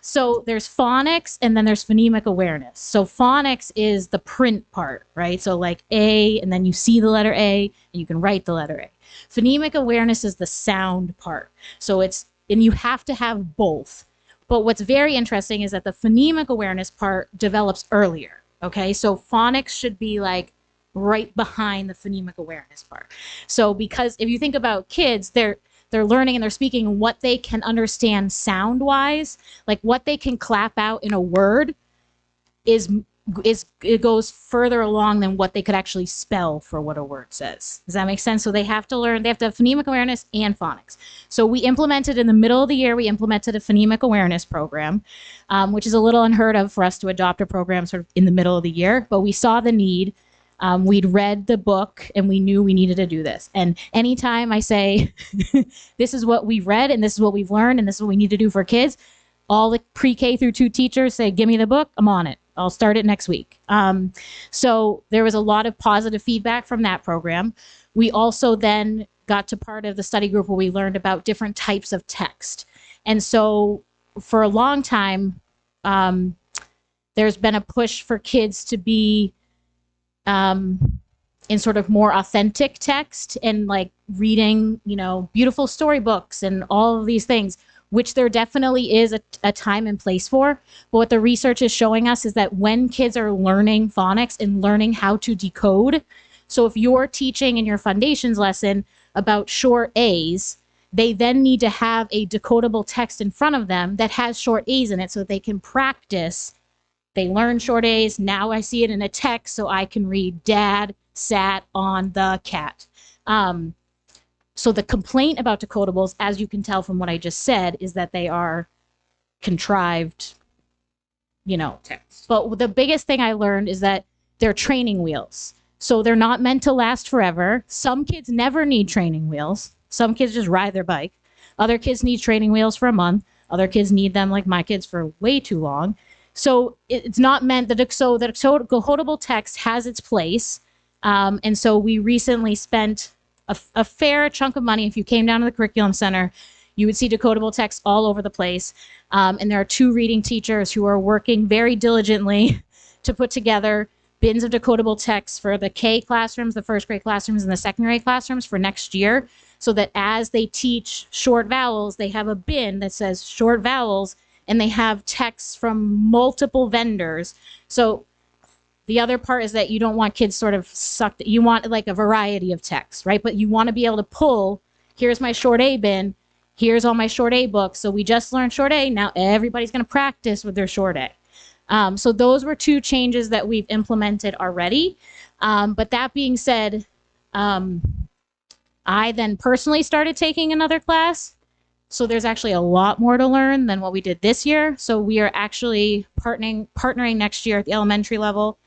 So there's phonics and then there's phonemic awareness. So phonics is the print part, right? So like A, and then you see the letter A and you can write the letter A. Phonemic awareness is the sound part. So and you have to have both. But what's very interesting is that the phonemic awareness part develops earlier. Okay, so phonics should be like right behind the phonemic awareness part. So because if you think about kids, they're learning and they're speaking what they can understand sound wise, like what they can clap out in a word it goes further along than what they could actually spell for what a word says. Does that make sense? So they have to have phonemic awareness and phonics. So we implemented in the middle of the year, we implemented a phonemic awareness program, which is a little unheard of for us to adopt a program sort of in the middle of the year, but we saw the need. We'd read the book and we knew we needed to do this. And anytime I say, this is what we've read and this is what we've learned and this is what we need to do for kids, all the pre-K through 2 teachers say, give me the book, I'm on it. I'll start it next week. So there was a lot of positive feedback from that program. We also then got to part of the study group where we learned about different types of text. And so for a long time, there's been a push for kids to be in sort of more authentic text and like reading, beautiful storybooks and all of these things, which there definitely is a time and place for. But what the research is showing us is that when kids are learning phonics and learning how to decode, so if you're teaching in your Foundations lesson about short A's, they then need to have a decodable text in front of them that has short A's in it so that they can practice. They learn short A's. Now I see it in a text so I can read Dad sat on the cat. So the complaint about decodables, as you can tell from what I just said, is that they are contrived, text. But the biggest thing I learned is that they're training wheels. So they're not meant to last forever. Some kids never need training wheels. Some kids just ride their bike. Other kids need training wheels for a month. Other kids need them, like my kids, for way too long. So it's not meant that decodable text has its place. And so we recently spent a fair chunk of money. If you came down to the curriculum center, you would see decodable text all over the place. And there are 2 reading teachers who are working very diligently to put together bins of decodable text for the K classrooms, the first grade classrooms, and the second grade classrooms for next year, so that as they teach short vowels, they have a bin that says short vowels, and they have texts from multiple vendors. So the other part is that you don't want kids sort of sucked. You want like a variety of texts, right? But you want to be able to pull, here's my short A bin, here's all my short A books. So we just learned short A. Now everybody's going to practice with their short A. So those were 2 changes that we've implemented already. But that being said, I then personally started taking another class. So there's actually a lot more to learn than what we did this year. So we are actually partnering next year at the elementary level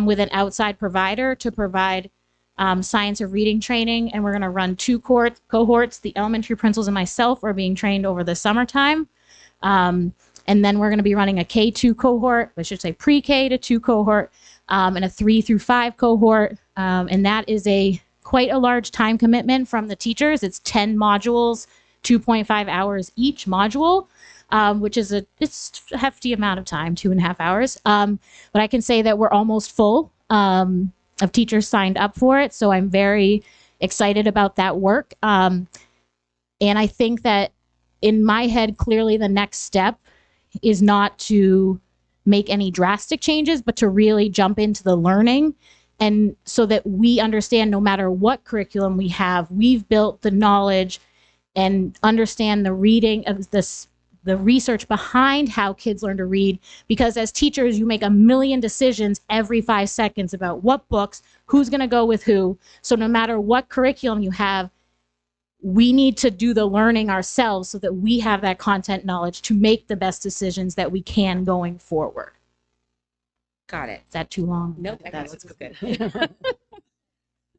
with an outside provider to provide science of reading training. And we're going to run 2 cohorts. The elementary principals and myself are being trained over the summertime. And then we're going to be running a K2 cohort, I should say pre-K to 2 cohort, and a 3 through 5 cohort. And that is quite a large time commitment from the teachers. It's 10 modules, 2.5 hours each module, which is it's a hefty amount of time, 2.5 hours. But I can say that we're almost full of teachers signed up for it. So I'm very excited about that work. And I think that in my head, clearly the next step is not to make any drastic changes, but to really jump into the learning. And so that we understand no matter what curriculum we have, we've built the knowledge and understand the reading of this, the research behind how kids learn to read. Because as teachers, you make a million decisions every 5 seconds about what books, who's going to go with who. So no matter what curriculum you have, we need to do the learning ourselves so that we have that content knowledge to make the best decisions that we can going forward. Got it. Is that too long? Nope. That's good.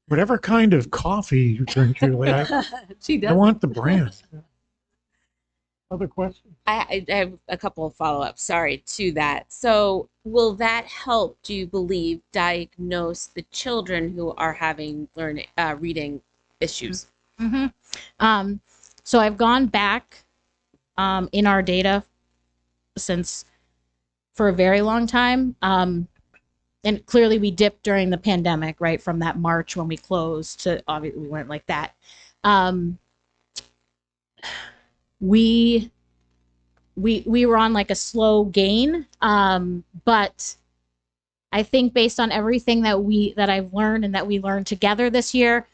Whatever kind of coffee you drink, Julie, She does. I want the brand. Other questions? I have a couple of follow-ups, sorry, to that. So will that help, do you believe, diagnose the children who are having reading issues? So I've gone back in our data since for a very long time. And clearly we dipped during the pandemic, right? From that March when we closed to obviously we went like that. We were on like a slow gain. But I think based on everything that I've learned and that we learned together this year,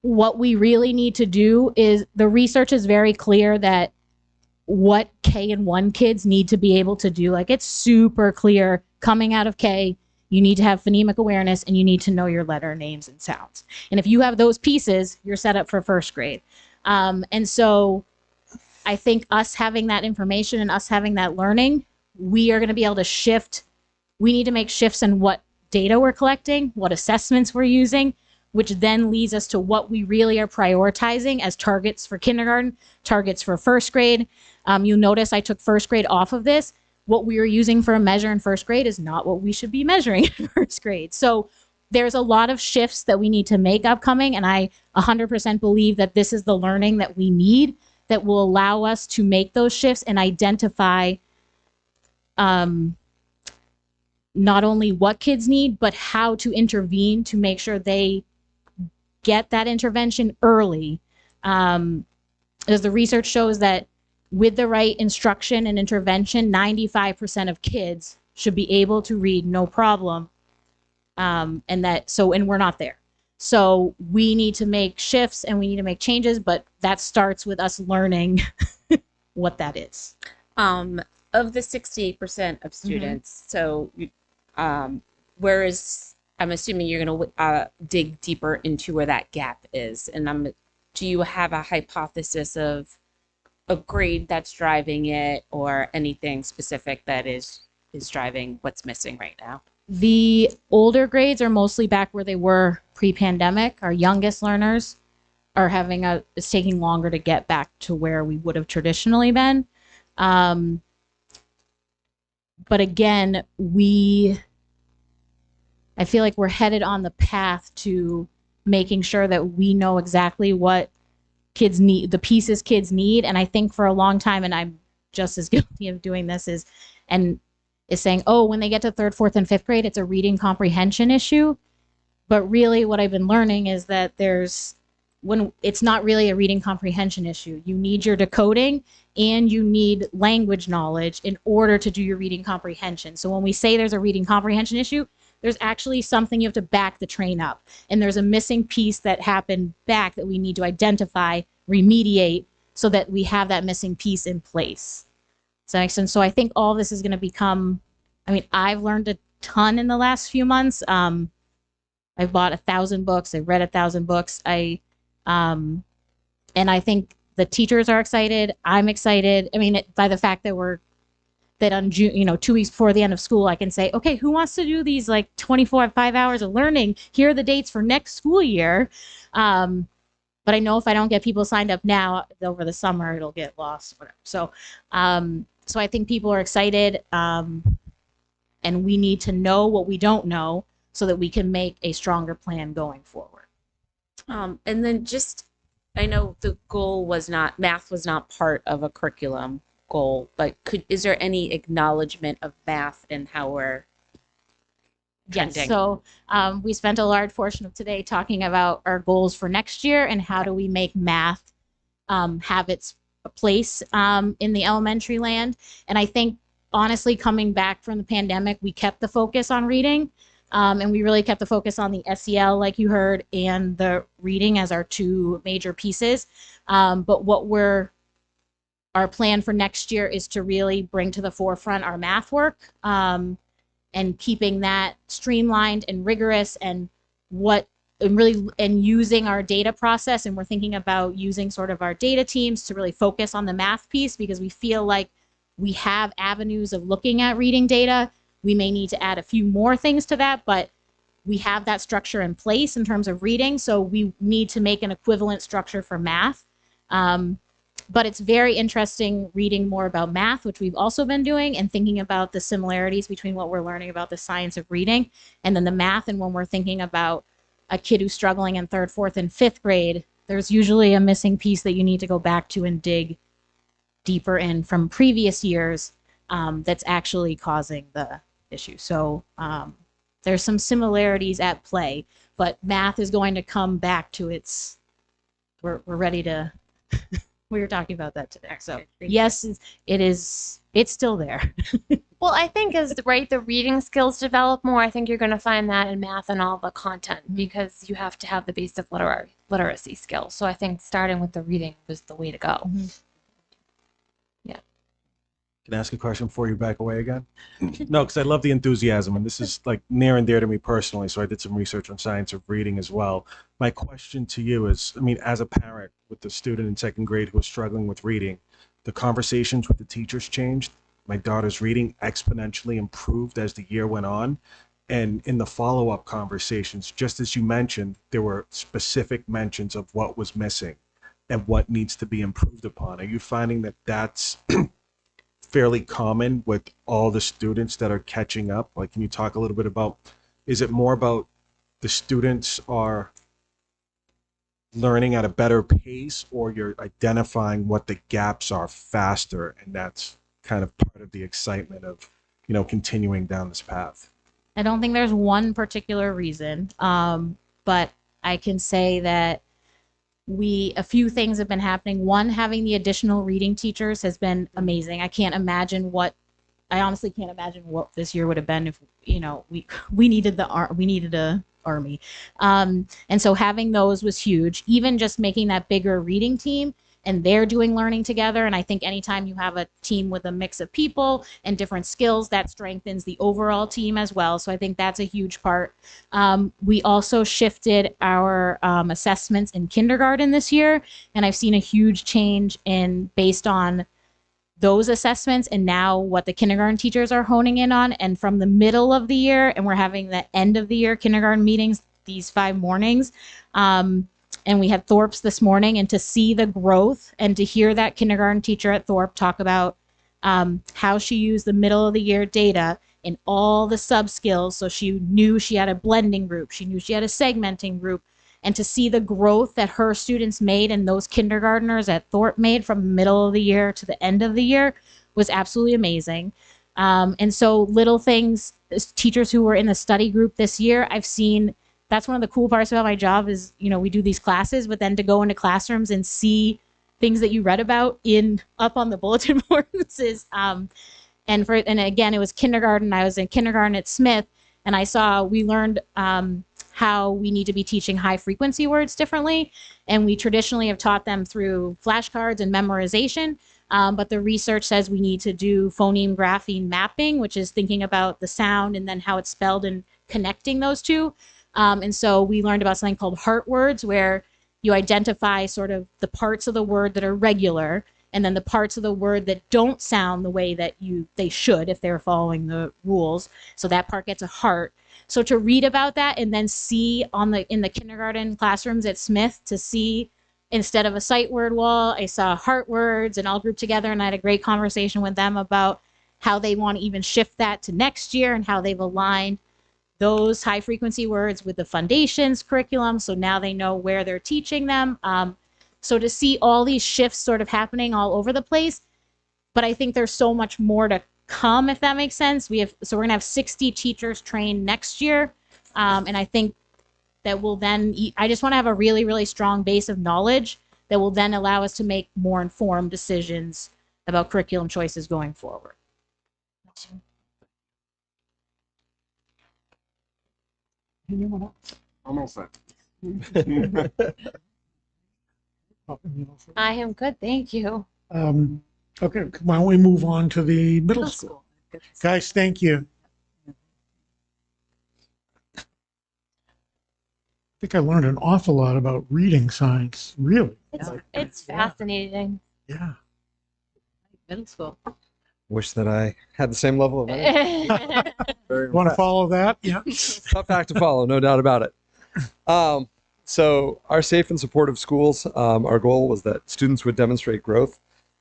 what we really need to do is, the research is very clear that what K and 1 kids need to be able to do, like it's super clear coming out of K, you need to have phonemic awareness and you need to know your letter names and sounds. And if you have those pieces, you're set up for first grade. And so I think us having that information and us having that learning, we are going to be able to shift. We need to make shifts in what data we're collecting, what assessments we're using, which then leads us to what we really are prioritizing as targets for kindergarten, targets for first grade. You'll notice I took first grade off of this. What we were using for a measure in first grade is not what we should be measuring in first grade. So there's a lot of shifts that we need to make upcoming, and I 100% believe that this is the learning that we need that will allow us to make those shifts and identify not only what kids need, but how to intervene to make sure they get that intervention early. As the research shows that with the right instruction and intervention, 95% of kids should be able to read no problem. And we're not there. So we need to make shifts and we need to make changes, but that starts with us learning what that is. Of the 68% of students, so whereas I'm assuming you're going to dig deeper into where that gap is, and do you have a hypothesis of a grade that's driving it, or anything specific that is driving what's missing right now? The older grades are mostly back where they were pre-pandemic. Our youngest learners are it's taking longer to get back to where we would have traditionally been. But again, I feel like we're headed on the path to making sure that we know exactly what kids need, the pieces kids need. And I think for a long time, and I'm just as guilty of doing this, is saying, oh, when they get to 3rd, 4th, and 5th grade, it's a reading comprehension issue. But really what I've been learning is that when it's not really a reading comprehension issue. You need your decoding and you need language knowledge in order to do your reading comprehension. So when we say there's a reading comprehension issue, there's actually something you have to back the train up. And there's a missing piece that happened back that we need to identify, remediate, so that we have that missing piece in place. Does that make sense? So I think all this is going to become, I've learned a ton in the last few months. I've bought 1,000 books. I've read 1,000 books. And I think the teachers are excited. I'm excited. By the fact that on June, 2 weeks before the end of school, I can say, okay, who wants to do these 5 hours of learning? Here are the dates for next school year. But I know if I don't get people signed up now over the summer, it'll get lost, whatever. So I think people are excited, and we need to know what we don't know so that we can make a stronger plan going forward. And then I know the goal math was not part of a curriculum goal, but is there any acknowledgement of math and how we're trending? Yes, so we spent a large portion of today talking about our goals for next year and how do we make math have its place in the elementary land. And I think honestly, coming back from the pandemic, we kept the focus on reading. And we really kept the focus on the SEL, like you heard, and the reading as our two major pieces. But our plan for next year is to really bring to the forefront our math work, and keeping that streamlined and rigorous, and using our data process. And we're thinking about using sort of our data teams to really focus on the math piece, because we feel like we have avenues of looking at reading data. We may need to add a few more things to that, but we have that structure in place in terms of reading. So we need to make an equivalent structure for math. But it's very interesting reading more about math, which we've also been doing, and thinking about the similarities between what we're learning about the science of reading and then the math. And when we're thinking about a kid who's struggling in 3rd, 4th, and 5th grade, there's usually a missing piece that you need to go back to and dig deeper in from previous years, that's actually causing the issue. So there's some similarities at play, but math is going to come back to its, we're ready to, we were talking about that today. So yes, it's still there. Well, I think as the reading skills develop more, I think you're going to find that in math and all the content, because you have to have the basic literacy skills. So I think starting with the reading was the way to go. Mm-hmm. Yeah. Can I ask a question before you back away again? No, because I love the enthusiasm, and this is like near and dear to me personally. So I did some research on science of reading as well. My question to you is, I mean, as a parent with a student in 2nd grade who was struggling with reading, the conversations with the teachers changed. My daughter's reading exponentially improved as the year went on. And in the follow-up conversations, just as you mentioned, there were specific mentions of what was missing and what needs to be improved upon. Are you finding that that's fairly common with all the students that are catching up? Like, can you talk a little bit about, is it more about the students are learning at a better pace, or you're identifying what the gaps are faster, and that's kind of part of the excitement of, continuing down this path? I don't think there's one particular reason, but I can say that a few things have been happening. One, having the additional reading teachers has been amazing. I honestly can't imagine what this year would have been if, we needed a army. And so having those was huge. Even just making that bigger reading team, and they're doing learning together. And I think anytime you have a team with a mix of people and different skills, that strengthens the overall team as well. So I think that's a huge part. We also shifted our assessments in kindergarten this year, and I've seen a huge change based on those assessments and now what the kindergarten teachers are honing in on. And from the middle of the year, and we're having the end of the year kindergarten meetings these 5 mornings, and we had Thorpe's this morning, and to see the growth and to hear that kindergarten teacher at Thorpe talk about how she used the middle of the year data in all the sub skills. So she knew she had a blending group, she knew she had a segmenting group, and to see the growth that her students made and those kindergartners at Thorpe made from the middle of the year to the end of the year was absolutely amazing. And so little things, teachers who were in the study group this year, I've seen. That's one of the cool parts about my job is, we do these classes, but then to go into classrooms and see things that you read about up on the bulletin boards is, and again, it was kindergarten. I was in kindergarten at Smith, and we learned how we need to be teaching high frequency words differently. And we traditionally have taught them through flashcards and memorization. But the research says we need to do phoneme grapheme mapping, which is thinking about the sound and then how it's spelled and connecting those two. And so we learned about something called heart words, where you identify sort of the parts of the word that are regular, and then the parts of the word that don't sound the way that they should if they're following the rules. So that part gets a heart. So to read about that and then see in the kindergarten classrooms at Smith, to see instead of a sight word wall, I saw heart words, and all grouped together, and I had a great conversation with them about how they want to even shift that to next year and how they've aligned those high frequency words with the foundations curriculum. So now they know where they're teaching them. So to see all these shifts sort of happening all over the place, but I think there's so much more to come, if that makes sense. We're going to have 60 teachers trained next year. And I think that will then, I just want to have a really, really strong base of knowledge that will then allow us to make more informed decisions about curriculum choices going forward. Anyone else? Almost set. I am good, thank you. Okay, why don't we move on to the middle school? Guys, thank you. I think I learned an awful lot about reading science, really. It's fascinating. Yeah. Middle school. Wish that I had the same level of energy. Want to follow that? Yeah. Tough act to follow, no doubt about it. So our safe and supportive schools, our goal was that students would demonstrate growth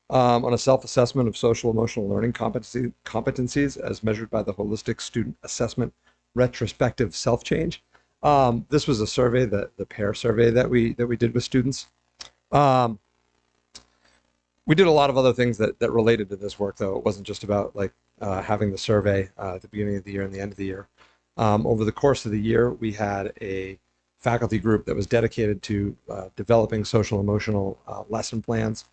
on a self-assessment of social emotional learning competencies as measured by the Holistic Student Assessment Retrospective Self-Change. This was a survey, the PAIR survey that we did with students. We did a lot of other things that related to this work, though. It wasn't just about like having the survey at the beginning of the year and the end of the year. Over the course of the year, we had a faculty group that was dedicated to developing social emotional lesson plans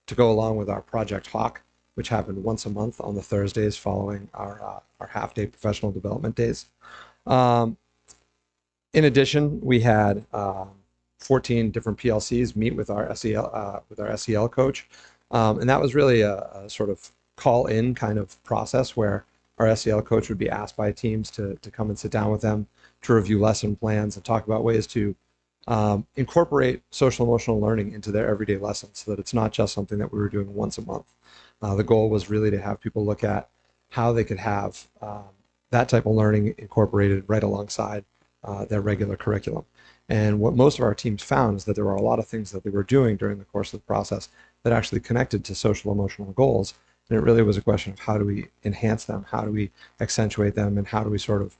to go along with our Project Hawk, which happened once a month on the Thursdays following our half-day professional development days. In addition, we had 14 different PLCs meet with our SEL coach. And that was really a sort of call-in kind of process where our SEL coach would be asked by teams to come and sit down with them to review lesson plans and talk about ways to incorporate social emotional learning into their everyday lessons so that it's not just something that we were doing once a month. The goal was really to have people look at how they could have that type of learning incorporated right alongside their regular curriculum. And what most of our teams found is that there were a lot of things that they were doing during the course of the process that actually connected to social emotional goals. And it really was a question of how do we enhance them, how do we accentuate them, and how do we sort of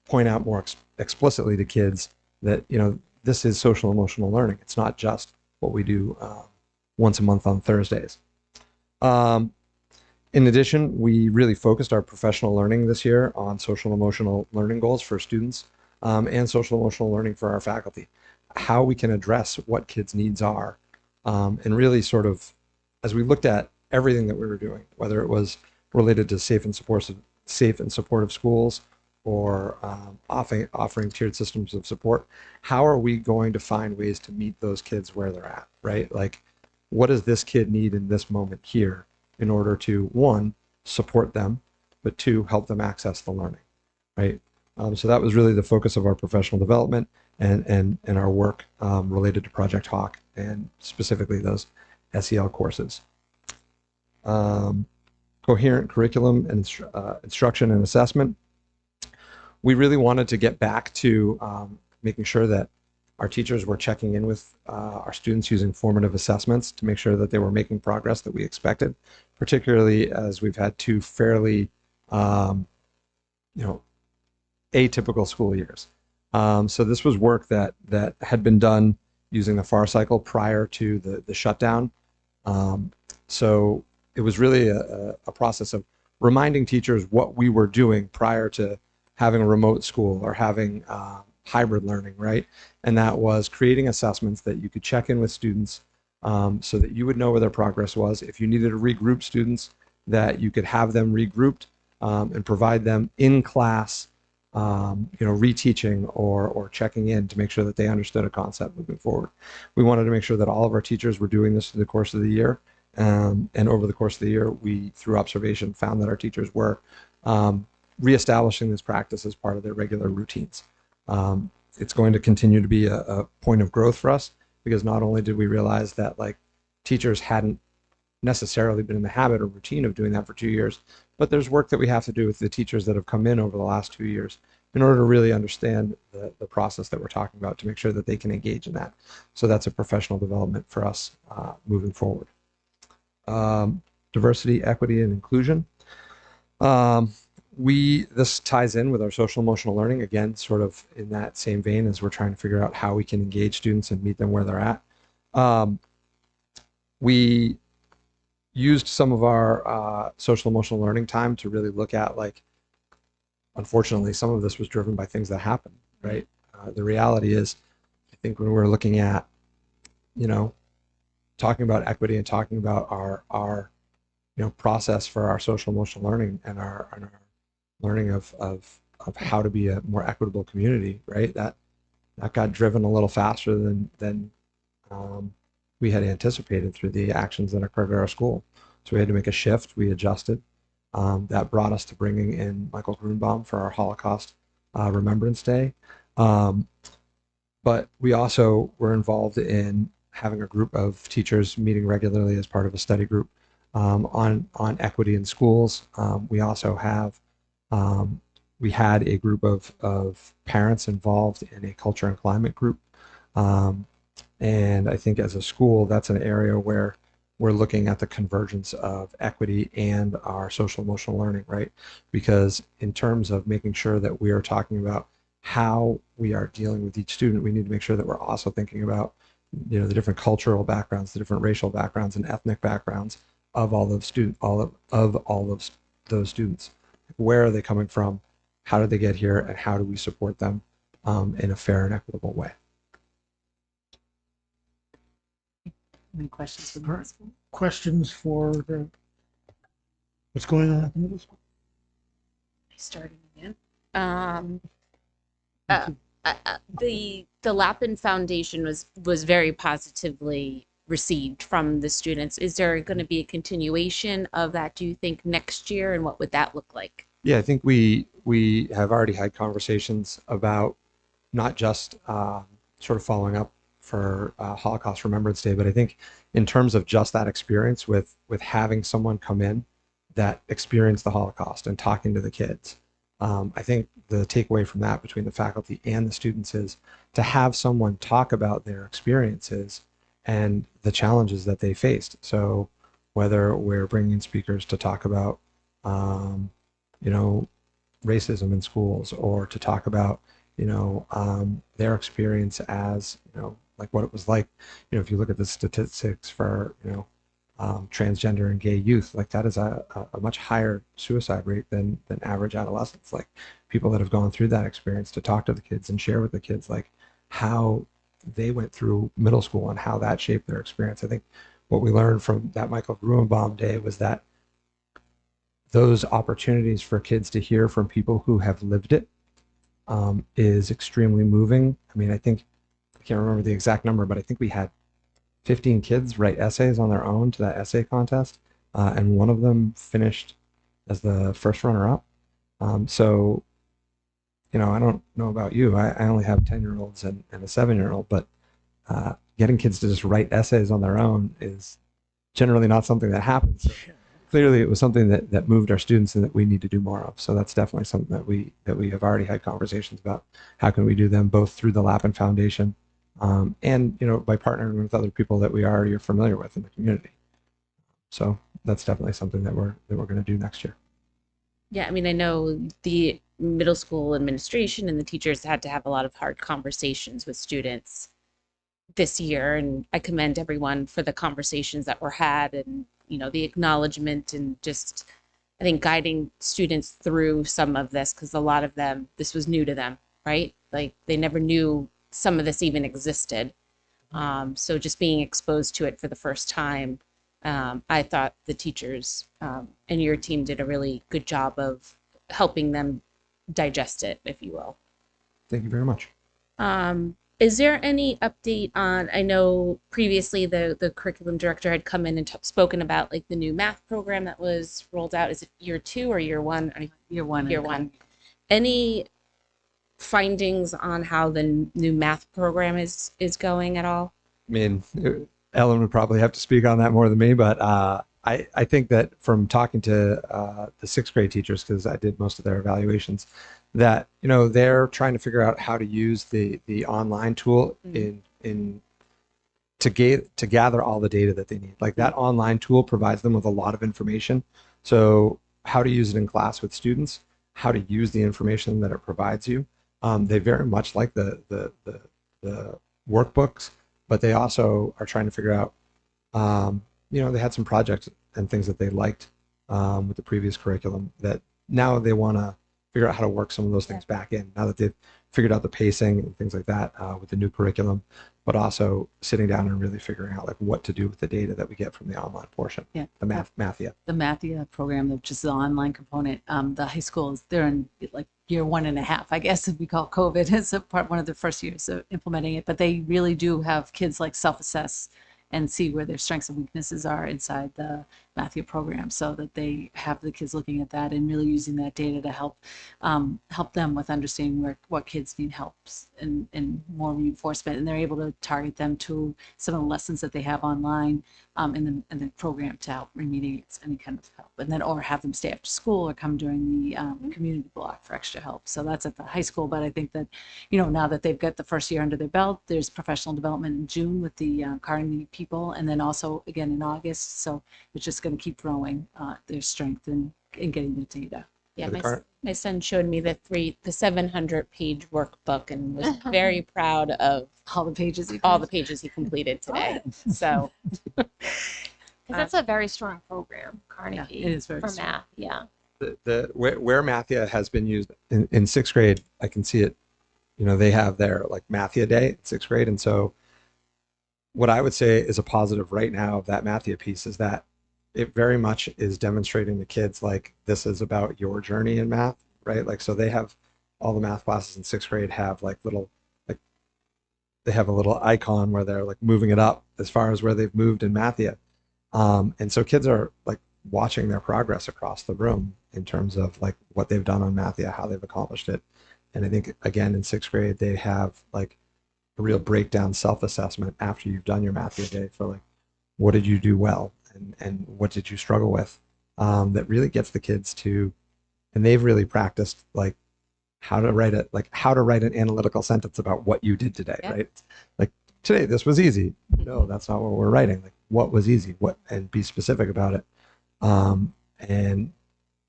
point out more explicitly to kids that, you know, this is social emotional learning. It's not just what we do once a month on Thursdays. In addition, we really focused our professional learning this year on social emotional learning goals for students and social emotional learning for our faculty. How we can address what kids' needs are. And really sort of, as we looked at everything that we were doing, whether it was related to safe and supportive schools or offering tiered systems of support, how are we going to find ways to meet those kids where they're at, right? Like, what does this kid need in this moment here in order to, one, support them, but two, help them access the learning, right? So that was really the focus of our professional development and our work related to Project Hawk and specifically those SEL courses. Coherent curriculum and instruction and assessment. We really wanted to get back to making sure that our teachers were checking in with our students using formative assessments to make sure that they were making progress that we expected, particularly as we've had two fairly, atypical school years. So this was work that had been done using the FAR cycle prior to the shutdown. So it was really a process of reminding teachers what we were doing prior to having a remote school or having hybrid learning, right? And that was creating assessments that you could check in with students so that you would know where their progress was. If you needed to regroup students, that you could have them regrouped and provide them in class reteaching or checking in to make sure that they understood a concept moving forward. We wanted to make sure that all of our teachers were doing this through the course of the year. And over the course of the year, we, through observation, found that our teachers were reestablishing this practice as part of their regular routines. It's going to continue to be a point of growth for us because not only did we realize that like teachers hadn't necessarily been in the habit or routine of doing that for 2 years, but there's work that we have to do with the teachers that have come in over the last 2 years in order to really understand the process that we're talking about to make sure that they can engage in that. So that's a professional development for us moving forward. Diversity, equity, and inclusion. This ties in with our social emotional learning, again, sort of in that same vein as we're trying to figure out how we can engage students and meet them where they're at. We used some of our social emotional learning time to really look at, like, unfortunately, some of this was driven by things that happened, right? The reality is, I think when we're looking at, talking about equity and talking about our process for our social emotional learning and our learning of how to be a more equitable community, right? That got driven a little faster than we had anticipated through the actions that occurred at our school. So we had to make a shift. We adjusted. That brought us to bringing in Michael Grunbaum for our Holocaust Remembrance Day. But we also were involved in having a group of teachers meeting regularly as part of a study group on equity in schools. We also have we had a group of parents involved in a culture and climate group. And I think as a school, that's an area where we're looking at the convergence of equity and our social emotional learning, right? Because in terms of making sure that we are talking about how we are dealing with each student, we need to make sure that we're also thinking about, the different cultural backgrounds, the different racial backgrounds and ethnic backgrounds of all of those students. Where are they coming from? How did they get here? And how do we support them in a fair and equitable way? Any questions for the middle school? Questions for what's going on at the middle school? Starting again. The Lapin Foundation was very positively received from the students. Is there going to be a continuation of that, do you think, next year, and what would that look like? Yeah, I think we have already had conversations about not just sort of following up for Holocaust Remembrance Day, but I think in terms of just that experience with having someone come in that experienced the Holocaust and talking to the kids, I think the takeaway from that between the faculty and the students is to have someone talk about their experiences and the challenges that they faced. So whether we're bringing in speakers to talk about, racism in schools, or to talk about, their experience as, like what it was like, if you look at the statistics for, transgender and gay youth, like that is a much higher suicide rate than average adolescents. Like people that have gone through that experience, to talk to the kids and share with the kids like how they went through middle school and how that shaped their experience. I think what we learned from that Michael Gruenbaum Day was that those opportunities for kids to hear from people who have lived it is extremely moving. I mean, I can't remember the exact number, but I think we had 15 kids write essays on their own to that essay contest, and one of them finished as the first runner-up. So, I don't know about you. I only have 10-year-olds and a 7-year-old, but getting kids to just write essays on their own is generally not something that happens. So clearly, it was something that moved our students and that we need to do more of. So that's definitely something that we have already had conversations about. How can we do them both through the Lapin Foundation, and by partnering with other people that we already are familiar with in the community. So that's definitely something that we're going to do next year. Yeah, I mean, I know the middle school administration and the teachers had to have a lot of hard conversations with students this year, and I commend everyone for the conversations that were had, and the acknowledgement, and just I think guiding students through some of this, because a lot of them, this was new to them, right? Like they never knew some of this even existed. So just being exposed to it for the first time, I thought the teachers and your team did a really good job of helping them digest it, if you will. Thank you very much. Is there any update on, I know previously the curriculum director had come in and spoken about like the new math program that was rolled out. Is it year 2 or year 1? Year 1. Year 1. Any findings on how the new math program is going at all? I mean, Ellen would probably have to speak on that more than me, but I think that from talking to the 6th grade teachers, because I did most of their evaluations, that they're trying to figure out how to use the online tool to gather all the data that they need. Like that online tool provides them with a lot of information. So how to use it in class with students, how to use the information that it provides you. They very much like the workbooks, but they also are trying to figure out, they had some projects and things that they liked with the previous curriculum that now they want to figure out how to work some of those things back in, now that they've figured out the pacing and things like that with the new curriculum. but also sitting down and really figuring out like what to do with the data that we get from the online portion. Yeah. The Mathia. The Mathia program, which is the online component. The high schools, they're in like year 1.5, I guess, if we call COVID as one of their first years of implementing it. But they really do have kids like self-assess and see where their strengths and weaknesses are inside the Mathia program, so that they have the kids looking at that and really using that data to help them with understanding what kids need helps and more reinforcement, and they're able to target them to some of the lessons that they have online in the program to help remediate any kind of help, and then or have them stay after school or come during the community block for extra help. So that's at the high school, but I think that now that they've got the first year under their belt, there's professional development in June with the Carnegie people, and then also again in August. So it's just going to keep growing their strength in getting the data. Yeah, my son showed me the 700-page workbook and was very proud of all the pages he completed today. So, because that's a very strong program, Carnegie. Yeah, it is very for strong. math. Yeah. Where Mathia has been used in sixth grade, I can see it. They have their like Mathia Day in sixth grade, and so what I would say is a positive right now of that Mathia piece is that it very much is demonstrating to kids like this is about your journey in math, right? Like, so they have all the math classes in sixth grade have like they have a little icon where they're like moving it up as far as where they've moved in Mathia. And so kids are like watching their progress across the room in terms of like what they've done on Mathia, how they've accomplished it. And I think again in sixth grade, they have like a real breakdown self-assessment after you've done your Mathia day for like, what did you do well? And what did you struggle with? That really gets the kids to, and they've really practiced like how to write an analytical sentence about what you did today, right? Like today, this was easy. No, that's not what we're writing. Like what was easy, and be specific about it. And in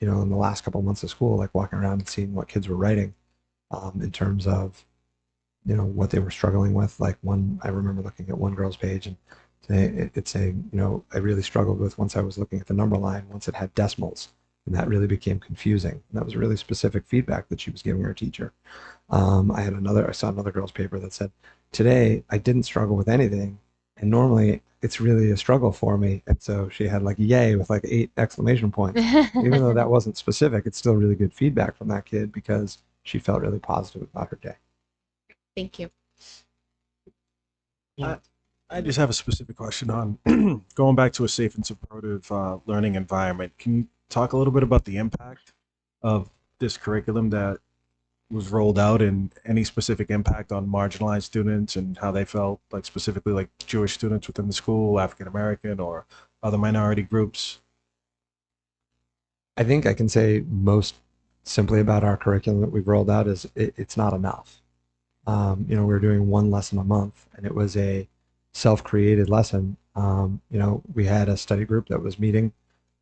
the last couple of months of school, like walking around and seeing what kids were writing, in terms of, what they were struggling with. Like I remember looking at one girl's page and it's saying, I really struggled with once I was looking at the number line, once it had decimals, and that really became confusing. And that was really specific feedback that she was giving her teacher. I saw another girl's paper that said, today I didn't struggle with anything, and normally it's really a struggle for me. And so she had like yay with like 8 exclamation points. Even though that wasn't specific, it's still really good feedback from that kid because she felt really positive about her day. Thank you. I just have a specific question on going back to a safe and supportive learning environment. Can you talk a little bit about the impact of this curriculum that was rolled out and any specific impact on marginalized students and how they felt, like specifically like Jewish students within the school, African American or other minority groups? I think I can say most simply about our curriculum that we've rolled out is it's not enough. We're doing one lesson a month, and it was a self-created lesson. We had a study group that was meeting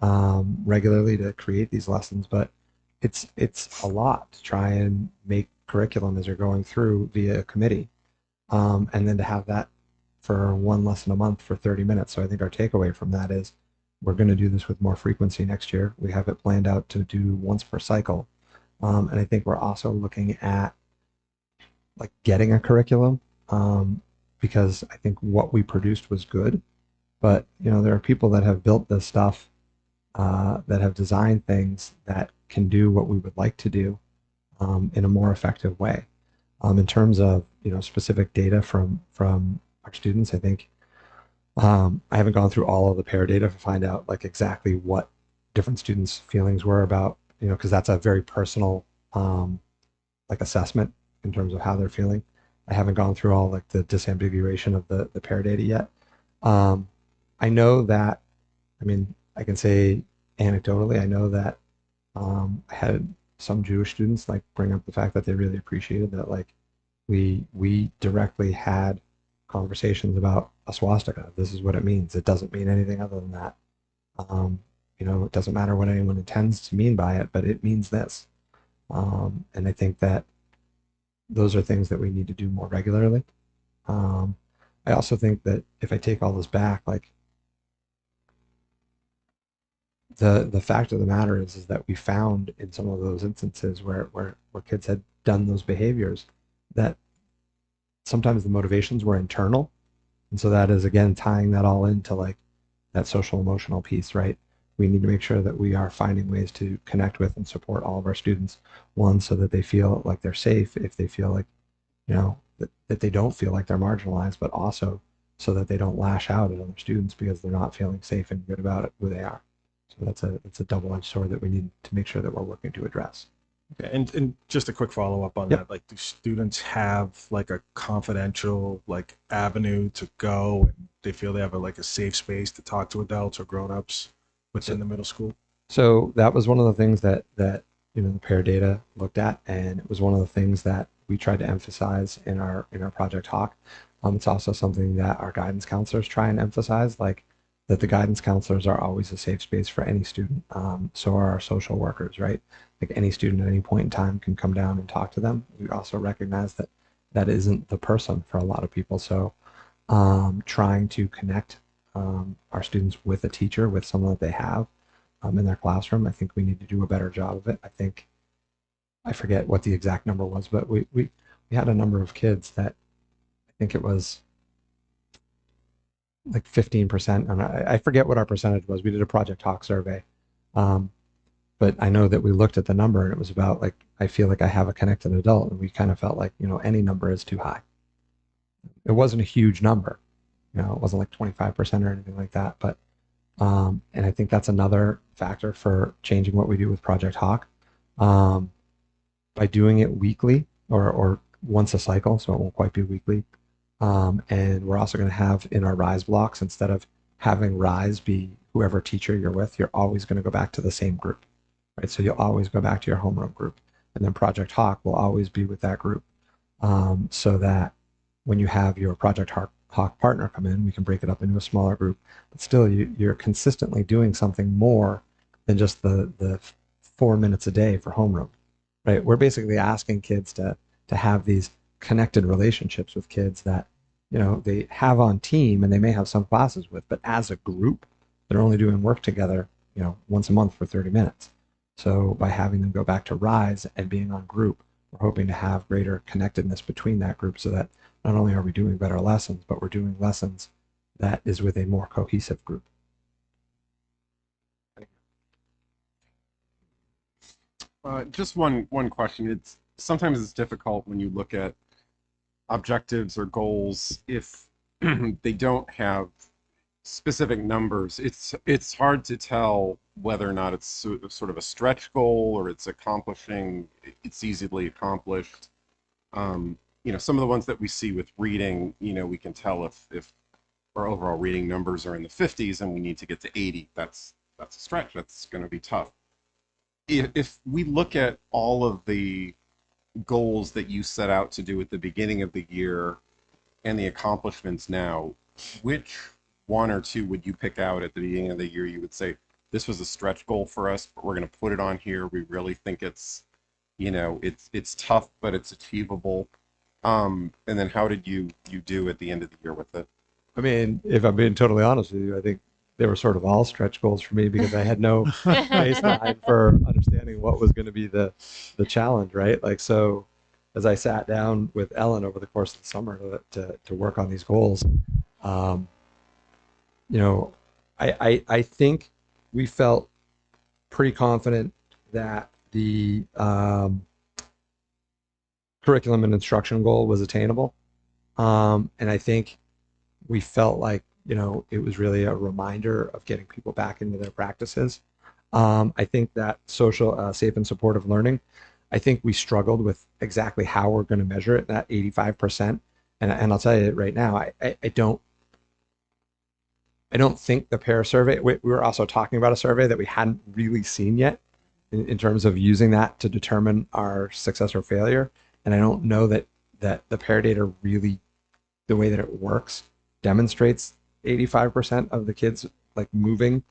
regularly to create these lessons, but it's a lot to try and make curriculum as you're going through via a committee, and then to have that for one lesson a month for 30 minutes. So I think our takeaway from that is we're going to do this with more frequency next year. We have it planned out to do once per cycle, and I think we're also looking at like getting a curriculum. Because I think what we produced was good, but there are people that have built this stuff, that have designed things that can do what we would like to do in a more effective way. In terms of specific data from our students, I think I haven't gone through all of the pair data to find out like exactly what different students' feelings were about, because that's a very personal like assessment in terms of how they're feeling. I haven't gone through all like the disambiguation of the pair data yet. I know that, I can say anecdotally, I know that I had some Jewish students like bring up the fact that they really appreciated that like we directly had conversations about a swastika. This is what it means. It doesn't mean anything other than that. It doesn't matter what anyone intends to mean by it, but it means this. And I think that those are things that we need to do more regularly. I also think that if I take all this back, like the fact of the matter is that we found in some of those instances where kids had done those behaviors that sometimes the motivations were internal. And so that is, again, tying that all into like that social emotional piece, right? We need to make sure that we are finding ways to connect with and support all of our students, one, so that they feel like they're safe, if they feel like, you know, that they don't feel like they're marginalized, but also so that they don't lash out at other students because they're not feeling safe and good about it, who they are. So that's a double-edged sword that we need to make sure that we're working to address. Okay, and just a quick follow-up on that, like, do students have like a confidential like avenue to go, and they feel they have like a safe space to talk to adults or grown-ups within the middle school? So that was one of the things that you know, the pair data looked at, and it was one of the things that we tried to emphasize in our Project Hawk. It's also something that our guidance counselors try and emphasize, like that the guidance counselors are always a safe space for any student. So are our social workers, right? Like any student at any point in time can come down and talk to them. We also recognize that that isn't the person for a lot of people. So trying to connect our students with a teacher, with someone that they have in their classroom, I think we need to do a better job of it. I think, I forget what the exact number was, but we had a number of kids that, I think it was like 15%. And I forget what our percentage was. We did a Project Hawk survey. But I know that we looked at the number and it was about like, I feel like I have a connected adult, and we kind of felt like, you know, any number is too high. It wasn't a huge number, you know, it wasn't like 25% or anything like that. But, and I think that's another factor for changing what we do with Project Hawk. By doing it weekly or once a cycle, so it won't quite be weekly. And we're also going to have in our RISE blocks, instead of having RISE be whoever teacher you're with, you're always going to go back to the same group, right? So you'll always go back to your homeroom group, and then Project Hawk will always be with that group, so that when you have your Project Hawk partner come in, we can break it up into a smaller group, but still you're consistently doing something more than just the 4 minutes a day for homeroom, right? We're basically asking kids to have these connected relationships with kids that, you know, they have on team and they may have some classes with, but as a group, they're only doing work together, you know, once a month for 30 minutes. So by having them go back to RISE and being on group, we're hoping to have greater connectedness between that group, so that not only are we doing better lessons, but we're doing lessons that is with a more cohesive group. Just one question. Sometimes it's difficult when you look at objectives or goals if they don't have specific numbers. It's hard to tell whether or not it's sort of a stretch goal or it's easily accomplished. You know, some of the ones that we see with reading, you know, we can tell if our overall reading numbers are in the 50s and we need to get to 80. That's a stretch. That's going to be tough. If we look at all of the goals that you set out to do at the beginning of the year and the accomplishments now, which one or two would you pick out at the beginning of the year you would say, this was a stretch goal for us, but we're going to put it on here. We really think it's, you know, it's tough, but it's achievable. And then how did you do at the end of the year with it? I mean, if I'm being totally honest with you, I think they were sort of all stretch goals for me because I had no baseline for understanding what was going to be the challenge, right? Like, so as I sat down with Ellen over the course of the summer to work on these goals, you know, I think we felt pretty confident that the curriculum and instruction goal was attainable. And I think we felt like, you know, it was really a reminder of getting people back into their practices. I think that social, safe and supportive learning, I think we struggled with exactly how we're going to measure it, that 85%. And I'll tell you right now, I don't think the pair survey, we were also talking about a survey that we hadn't really seen yet in terms of using that to determine our success or failure. And I don't know that the pair data really, the way that it works, demonstrates 85% of the kids like moving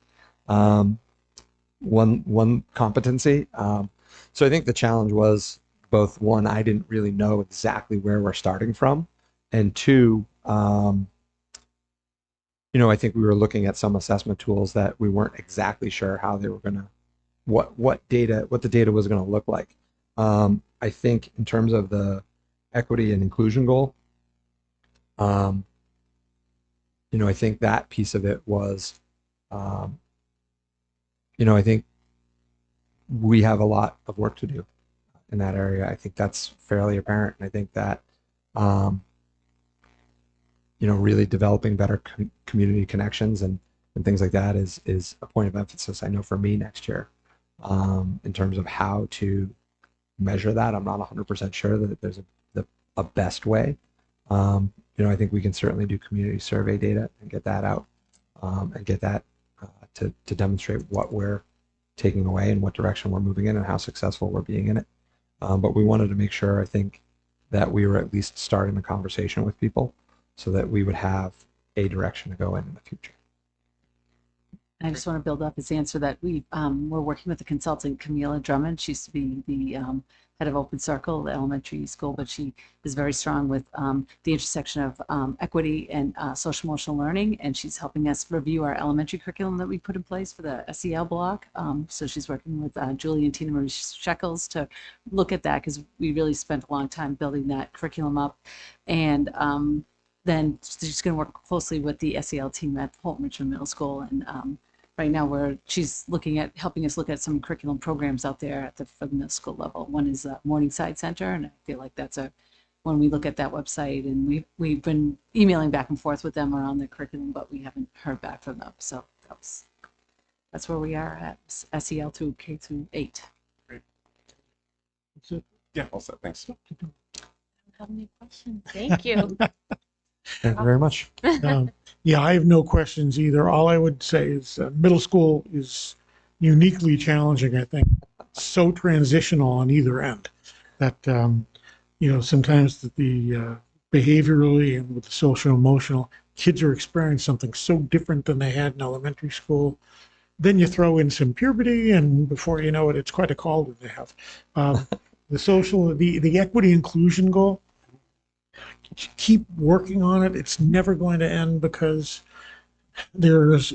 one competency. So I think the challenge was both, one, I didn't really know exactly where we're starting from, and two, you know, I think we were looking at some assessment tools that we weren't exactly sure how they were going to, what the data was going to look like. I think in terms of the equity and inclusion goal, I think that piece of it was, I think we have a lot of work to do in that area. I think that's fairly apparent. And I think that, really developing better community connections and things like that is a point of emphasis, I know, for me next year. In terms of how to measure that, I'm not 100% sure that there's a best way. I think we can certainly do community survey data and get that out, and get that to demonstrate what we're taking away and what direction we're moving in and how successful we're being in it. But we wanted to make sure, I think, that we were at least starting the conversation with people so that we would have a direction to go in the future. I just want to build up his answer that we're working with a consultant, Camila Drummond. She used to be the head of Open Circle, the elementary school, but she is very strong with the intersection of equity and social emotional learning, and she's helping us review our elementary curriculum that we put in place for the SEL block. So she's working with Julie and Tina Marie Shekels to look at that, because we really spent a long time building that curriculum up. And then she's going to work closely with the SEL team at Holton Richmond Middle School, and right now she's looking at helping us look at some curriculum programs out there at the middle school level. One is Morningside Center, and I feel like that's when we look at that website, and we've been emailing back and forth with them around the curriculum, but we haven't heard back from them. So that's where we are at SEL through K through 8. Great. Yeah, all set. Thanks. I don't have any questions. Thank you. Thank you very much. Yeah, I have no questions either. All I would say is middle school is uniquely challenging, I think. So transitional on either end that, sometimes the behaviorally and with the social emotional, kids are experiencing something so different than they had in elementary school. Then you throw in some puberty, and before you know it, it's quite a call that they have. The equity inclusion goal, keep working on it. It's never going to end, because there's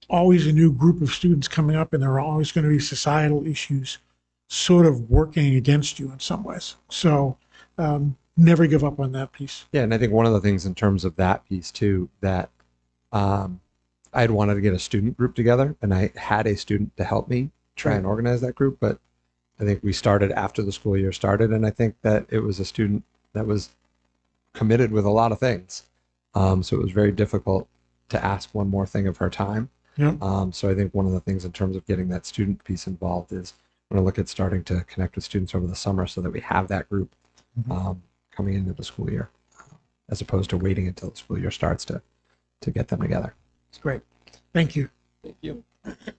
always a new group of students coming up, and there are always going to be societal issues sort of working against you in some ways. So never give up on that piece. Yeah, and I think one of the things in terms of that piece too, that I had wanted to get a student group together, and I had a student to help me try and organize that group, but I think we started after the school year started, and I think that it was a student that was committed with a lot of things. So it was very difficult to ask one more thing of her time. Yeah. So I think one of the things in terms of getting that student piece involved is I'm going to look at starting to connect with students over the summer so that we have that group coming into the school year, as opposed to waiting until the school year starts to get them together. It's great. Thank you. Thank you.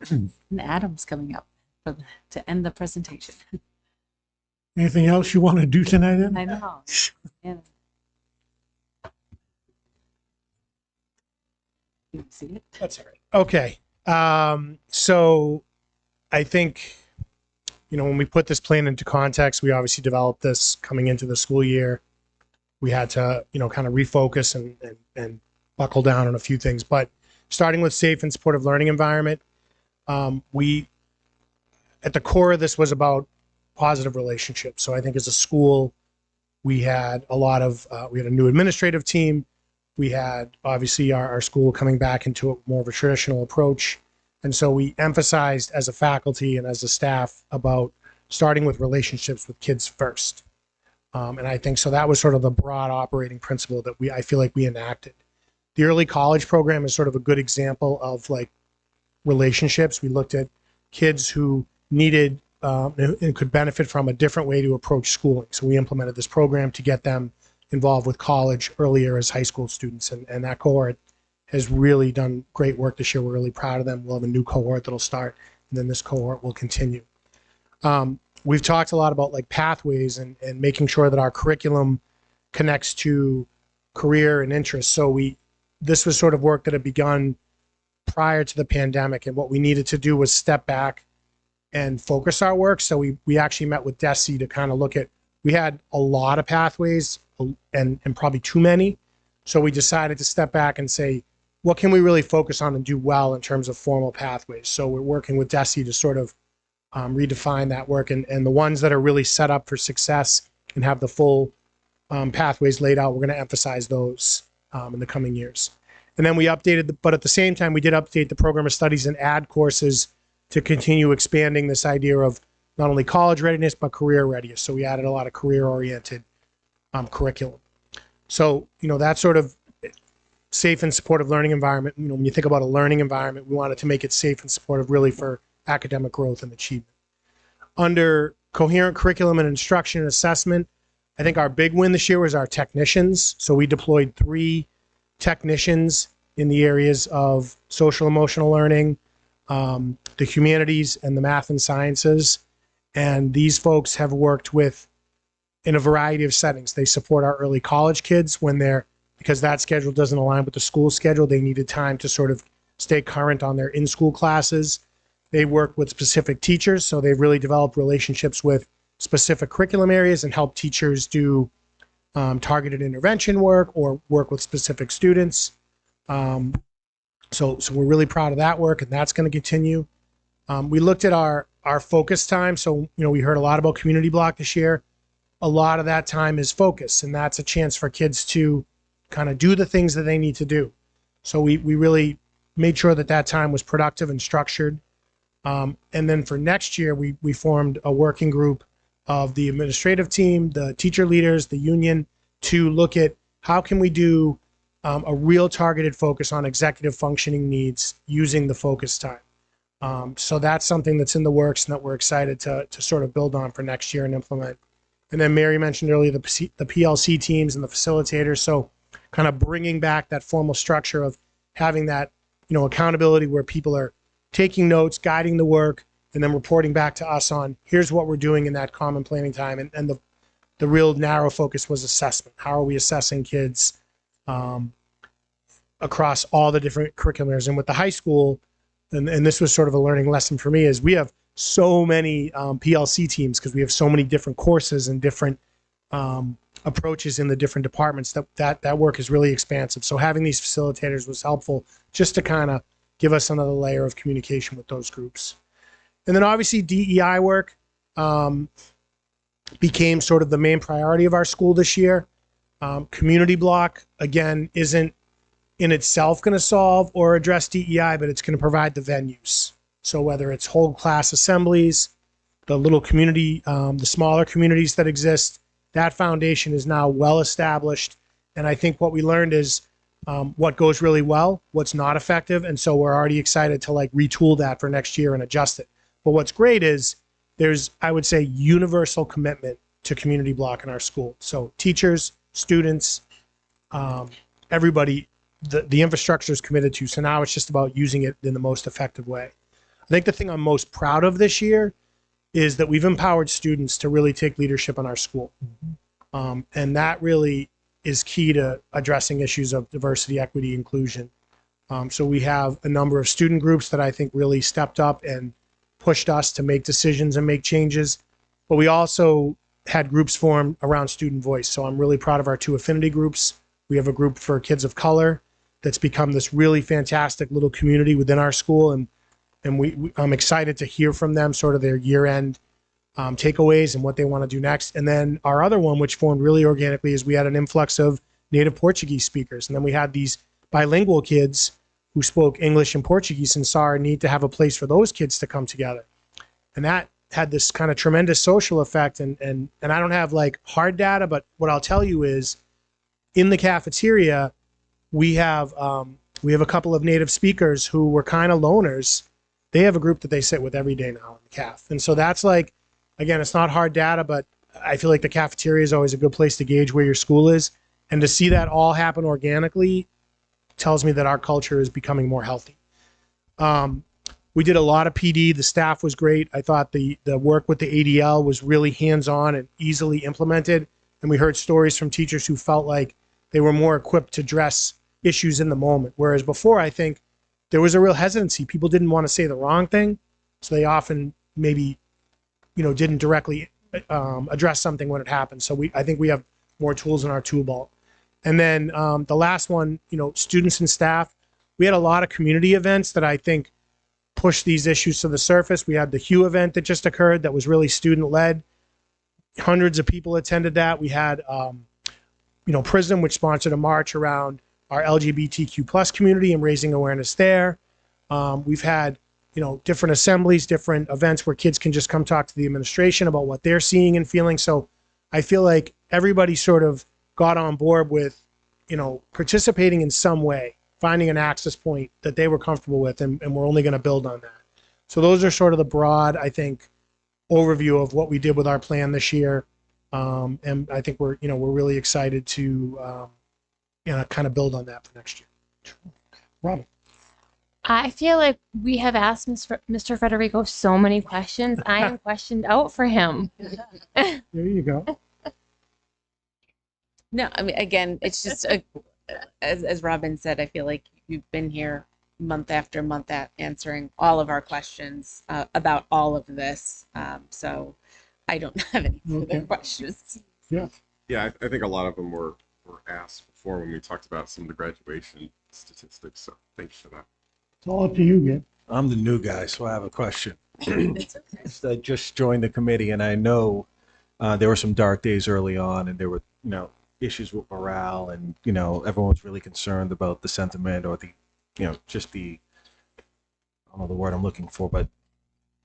And Adam's coming up to end the presentation. Anything else you want to do tonight, Ed? I know. Yeah. You see it? That's all right. Okay. So I think, when we put this plan into context, we obviously developed this coming into the school year. We had to, kind of refocus and buckle down on a few things. But starting with safe and supportive learning environment, at the core of this was about positive relationships. So I think as a school, we had we had a new administrative team. We had obviously our school coming back into more of a traditional approach. And so we emphasized as a faculty and as a staff about starting with relationships with kids first. And I think so that was sort of the broad operating principle that I feel like we enacted. The early college program is sort of a good example of like relationships. We looked at kids who needed and could benefit from a different way to approach schooling. So we implemented this program to get them involved with college earlier as high school students. And that cohort has really done great work this year. We're really proud of them. We'll have a new cohort that'll start, and then this cohort will continue. We've talked a lot about like pathways and making sure that our curriculum connects to career and interests. So this was sort of work that had begun prior to the pandemic, and what we needed to do was step back and focus our work. So we actually met with DESE to kind of look at, we had a lot of pathways and probably too many. So we decided to step back and say, what can we really focus on and do well in terms of formal pathways? So we're working with DESE to sort of redefine that work, and the ones that are really set up for success and have the full pathways laid out, we're going to emphasize those. in the coming years. And then we updated, but at the same time, we did update the program of studies and add courses to continue expanding this idea of not only college readiness, but career readiness. So we added a lot of career-oriented curriculum. So, that sort of safe and supportive learning environment, when you think about a learning environment, we wanted to make it safe and supportive really for academic growth and achievement. Under coherent curriculum and instruction and assessment, I think our big win this year was our technicians. So we deployed 3 technicians in the areas of social emotional learning, the humanities, and the math and sciences. And these folks have worked in a variety of settings. They support our early college kids because that schedule doesn't align with the school schedule. They needed time to sort of stay current on their in-school classes. They work with specific teachers, so they've really developed relationships with specific curriculum areas and help teachers do targeted intervention work or work with specific students. So we're really proud of that work, and that's going to continue. We looked at our focus time. So, we heard a lot about community block this year. A lot of that time is focus, and that's a chance for kids to kind of do the things that they need to do. So we really made sure that time was productive and structured. And then for next year, we formed a working group of the administrative team, the teacher leaders, the union, to look at how can we do a real targeted focus on executive functioning needs using the focus time. So that's something that's in the works and that we're excited to sort of build on for next year and implement. And then Mary mentioned earlier the PLC teams and the facilitators. So kind of bringing back that formal structure of having that, accountability where people are taking notes, guiding the work, and then reporting back to us on here's what we're doing in that common planning time. And the real narrow focus was assessment. How are we assessing kids across all the different curriculum areas? And with the high school, and this was sort of a learning lesson for me, is we have so many PLC teams because we have so many different courses and different approaches in the different departments that work is really expansive. So having these facilitators was helpful just to kind of give us another layer of communication with those groups. And then obviously DEI work became sort of the main priority of our school this year. Community block, again, isn't in itself going to solve or address DEI, but it's going to provide the venues. So whether it's whole class assemblies, the little community, the smaller communities that exist, that foundation is now well established. And I think what we learned is what goes really well, what's not effective. And so we're already excited to retool that for next year and adjust it. But what's great is there's, I would say, universal commitment to community block in our school. So teachers, students, everybody, the infrastructure is committed to. So now it's just about using it in the most effective way. I think the thing I'm most proud of this year is that we've empowered students to really take leadership in our school. And that really is key to addressing issues of diversity, equity, inclusion. So we have a number of student groups that I think really stepped up and pushed us to make decisions and make changes. But we also had groups formed around student voice. So I'm really proud of our 2 affinity groups. We have a group for kids of color that's become this really fantastic little community within our school. And I'm excited to hear from them, sort of their year-end takeaways and what they want to do next. And then our other one, which formed really organically, is we had an influx of native Portuguese speakers. And then we had these bilingual kids who spoke English and Portuguese and saw our need to have a place for those kids to come together. And that had this kind of tremendous social effect. And I don't have hard data, but what I'll tell you is in the cafeteria, we have a couple of native speakers who were kind of loners. They have a group that they sit with every day now in the caf. And so that's again, it's not hard data, but I feel like the cafeteria is always a good place to gauge where your school is. And to see that all happen organically tells me that our culture is becoming more healthy. We did a lot of PD. The staff was great. I thought the work with the ADL was really hands-on and easily implemented. And we heard stories from teachers who felt like they were more equipped to address issues in the moment. Whereas before, I think there was a real hesitancy. People didn't want to say the wrong thing. So they often maybe, didn't directly address something when it happened. So I think we have more tools in our tool belt. And then the last one, students and staff, we had a lot of community events that I think pushed these issues to the surface. We had the Hue event that just occurred that was really student-led. Hundreds of people attended that. We had, PRISM, which sponsored a march around our LGBTQ plus community and raising awareness there. We've had, different assemblies, different events where kids can just come talk to the administration about what they're seeing and feeling. So I feel like everybody sort of got on board with, participating in some way, finding an access point that they were comfortable with, and we're only going to build on that. So those are sort of the broad, I think, overview of what we did with our plan this year. And I think we're really excited to, kind of build on that for next year. Robin. I feel like we have asked Mr. Federico so many questions. I am questioned out for him. There you go. No, I mean, again, it's just as Robin said, I feel like you've been here month after month answering all of our questions about all of this. So I don't have any further questions. Yeah. Yeah, I think a lot of them were asked before when we talked about some of the graduation statistics. So thanks for that. It's all up to you, Gib. I'm the new guy, so I have a question. It's okay. I just joined the committee, and I know there were some dark days early on, and there were, issues with morale, and everyone was really concerned about the sentiment or the, just the, I don't know the word I'm looking for, but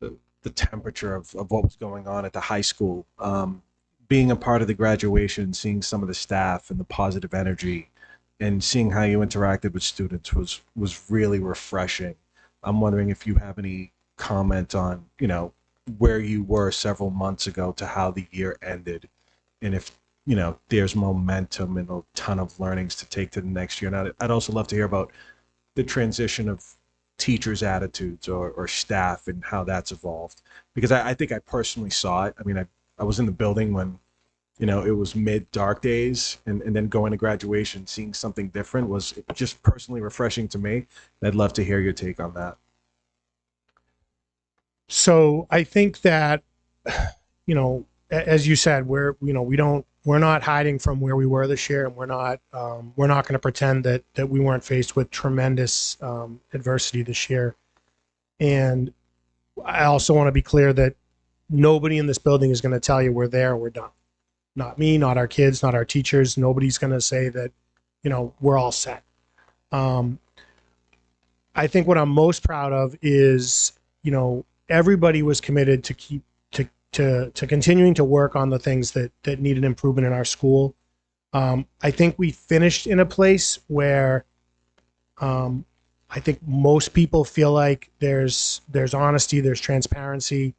the temperature of what was going on at the high school. Being a part of the graduation, seeing some of the staff and the positive energy, and seeing how you interacted with students was really refreshing. I'm wondering if you have any comment on, where you were several months ago to how the year ended, and if there's momentum and a ton of learnings to take to the next year. And I'd also love to hear about the transition of teachers' attitudes or staff and how that's evolved, because I think I personally saw it. I mean, I was in the building when it was mid dark days, and then going to graduation, seeing something different was just personally refreshing to me. And I'd love to hear your take on that. So I think that, as you said, we're not hiding from where we were this year, and we're not going to pretend that we weren't faced with tremendous adversity this year. And I also want to be clear that nobody in this building is going to tell you we're there, we're done. Not me, not our kids, not our teachers. Nobody's going to say that, we're all set. I think what I'm most proud of is, everybody was committed to continuing to work on the things that needed improvement in our school. I think we finished in a place where I think most people feel like there's honesty, there's transparency,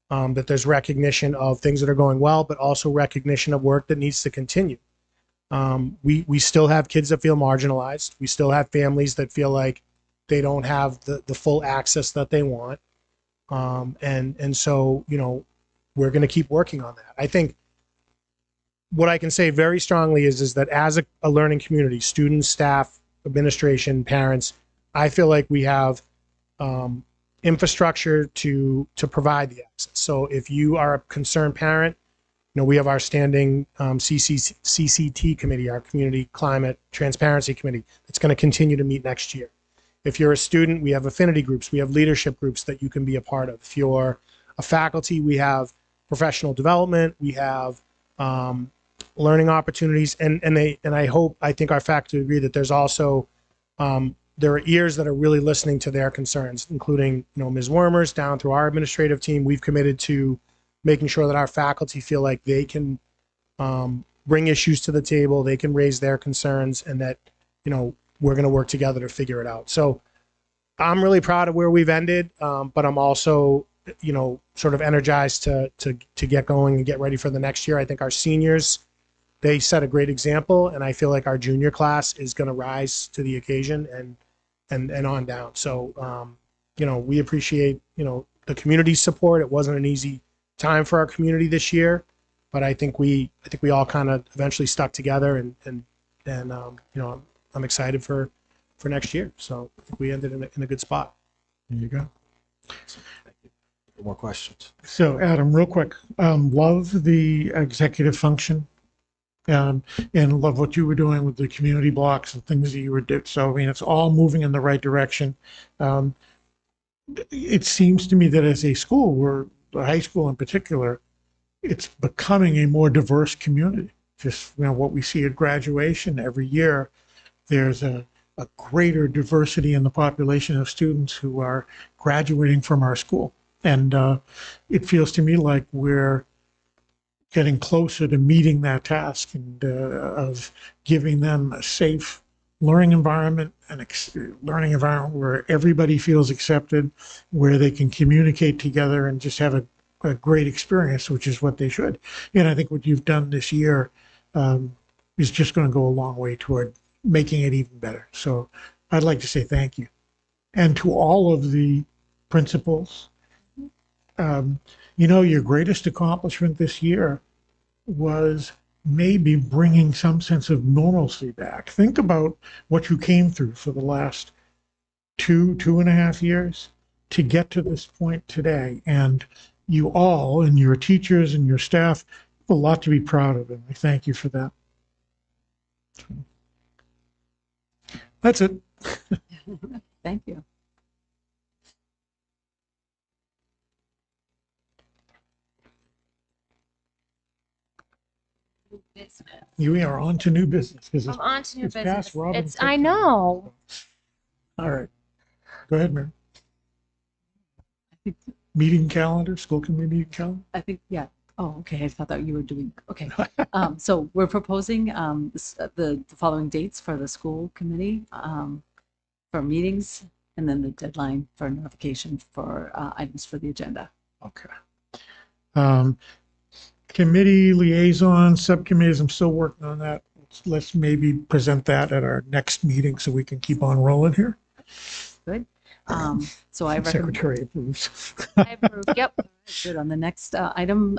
that there's recognition of things that are going well, but also recognition of work that needs to continue. We still have kids that feel marginalized. We still have families that feel like they don't have the full access that they want. And so, we're going to keep working on that. I think what I can say very strongly is that as a learning community, students, staff, administration, parents, I feel like we have infrastructure to provide the access. So if you are a concerned parent, we have our standing CCT committee, our Community Climate Transparency Committee, that's going to continue to meet next year. If you're a student, we have affinity groups, we have leadership groups that you can be a part of. If you're a faculty, we have professional development, we have learning opportunities, and I think our faculty agree that there's also there are ears that are really listening to their concerns, including Ms. Wormers down through our administrative team. We've committed to making sure that our faculty feel like they can bring issues to the table, they can raise their concerns, and that we're going to work together to figure it out. So I'm really proud of where we've ended, but I'm also sort of energized to get going and get ready for the next year. I think our seniors, they set a great example, and I feel like our junior class is going to rise to the occasion and on down. So we appreciate the community's support. It wasn't an easy time for our community this year, but I think we all kind of eventually stuck together, and I'm excited for next year. So I think we ended in a good spot. There you go. More questions. So Adam, real quick, love the executive function, and love what you were doing with the community blocks and things that you were doing. So I mean, it's all moving in the right direction. It seems to me that as a school, the high school in particular, it's becoming a more diverse community. Just what we see at graduation every year, there's a greater diversity in the population of students who are graduating from our school. And it feels to me like we're getting closer to meeting that task and of giving them a safe learning environment, and learning environment where everybody feels accepted, where they can communicate together and just have a great experience, which is what they should. And I think what you've done this year is just going to go a long way toward making it even better. So I'd like to say thank you. And to all of the principals, you know, your greatest accomplishment this year was maybe bringing some sense of normalcy back. Think about what you came through for the last 2.5 years to get to this point today. And you all, and your teachers and your staff, have a lot to be proud of, and I thank you for that. That's it. Thank you. You are on to new business because I'm on to new it's business. past Robin's I know. All right. Go ahead, Mary. Meeting calendar, school committee meeting calendar? I think, yeah. Oh, okay. I thought that you were doing, okay. So we're proposing the following dates for the school committee for meetings, and then the deadline for notification for items for the agenda. Okay. Committee liaison subcommittees, I'm still working on that. Let's maybe present that at our next meeting so we can keep on rolling here. Good. So I recommend. Secretary approves. I approve. Yep. Good. On the next item,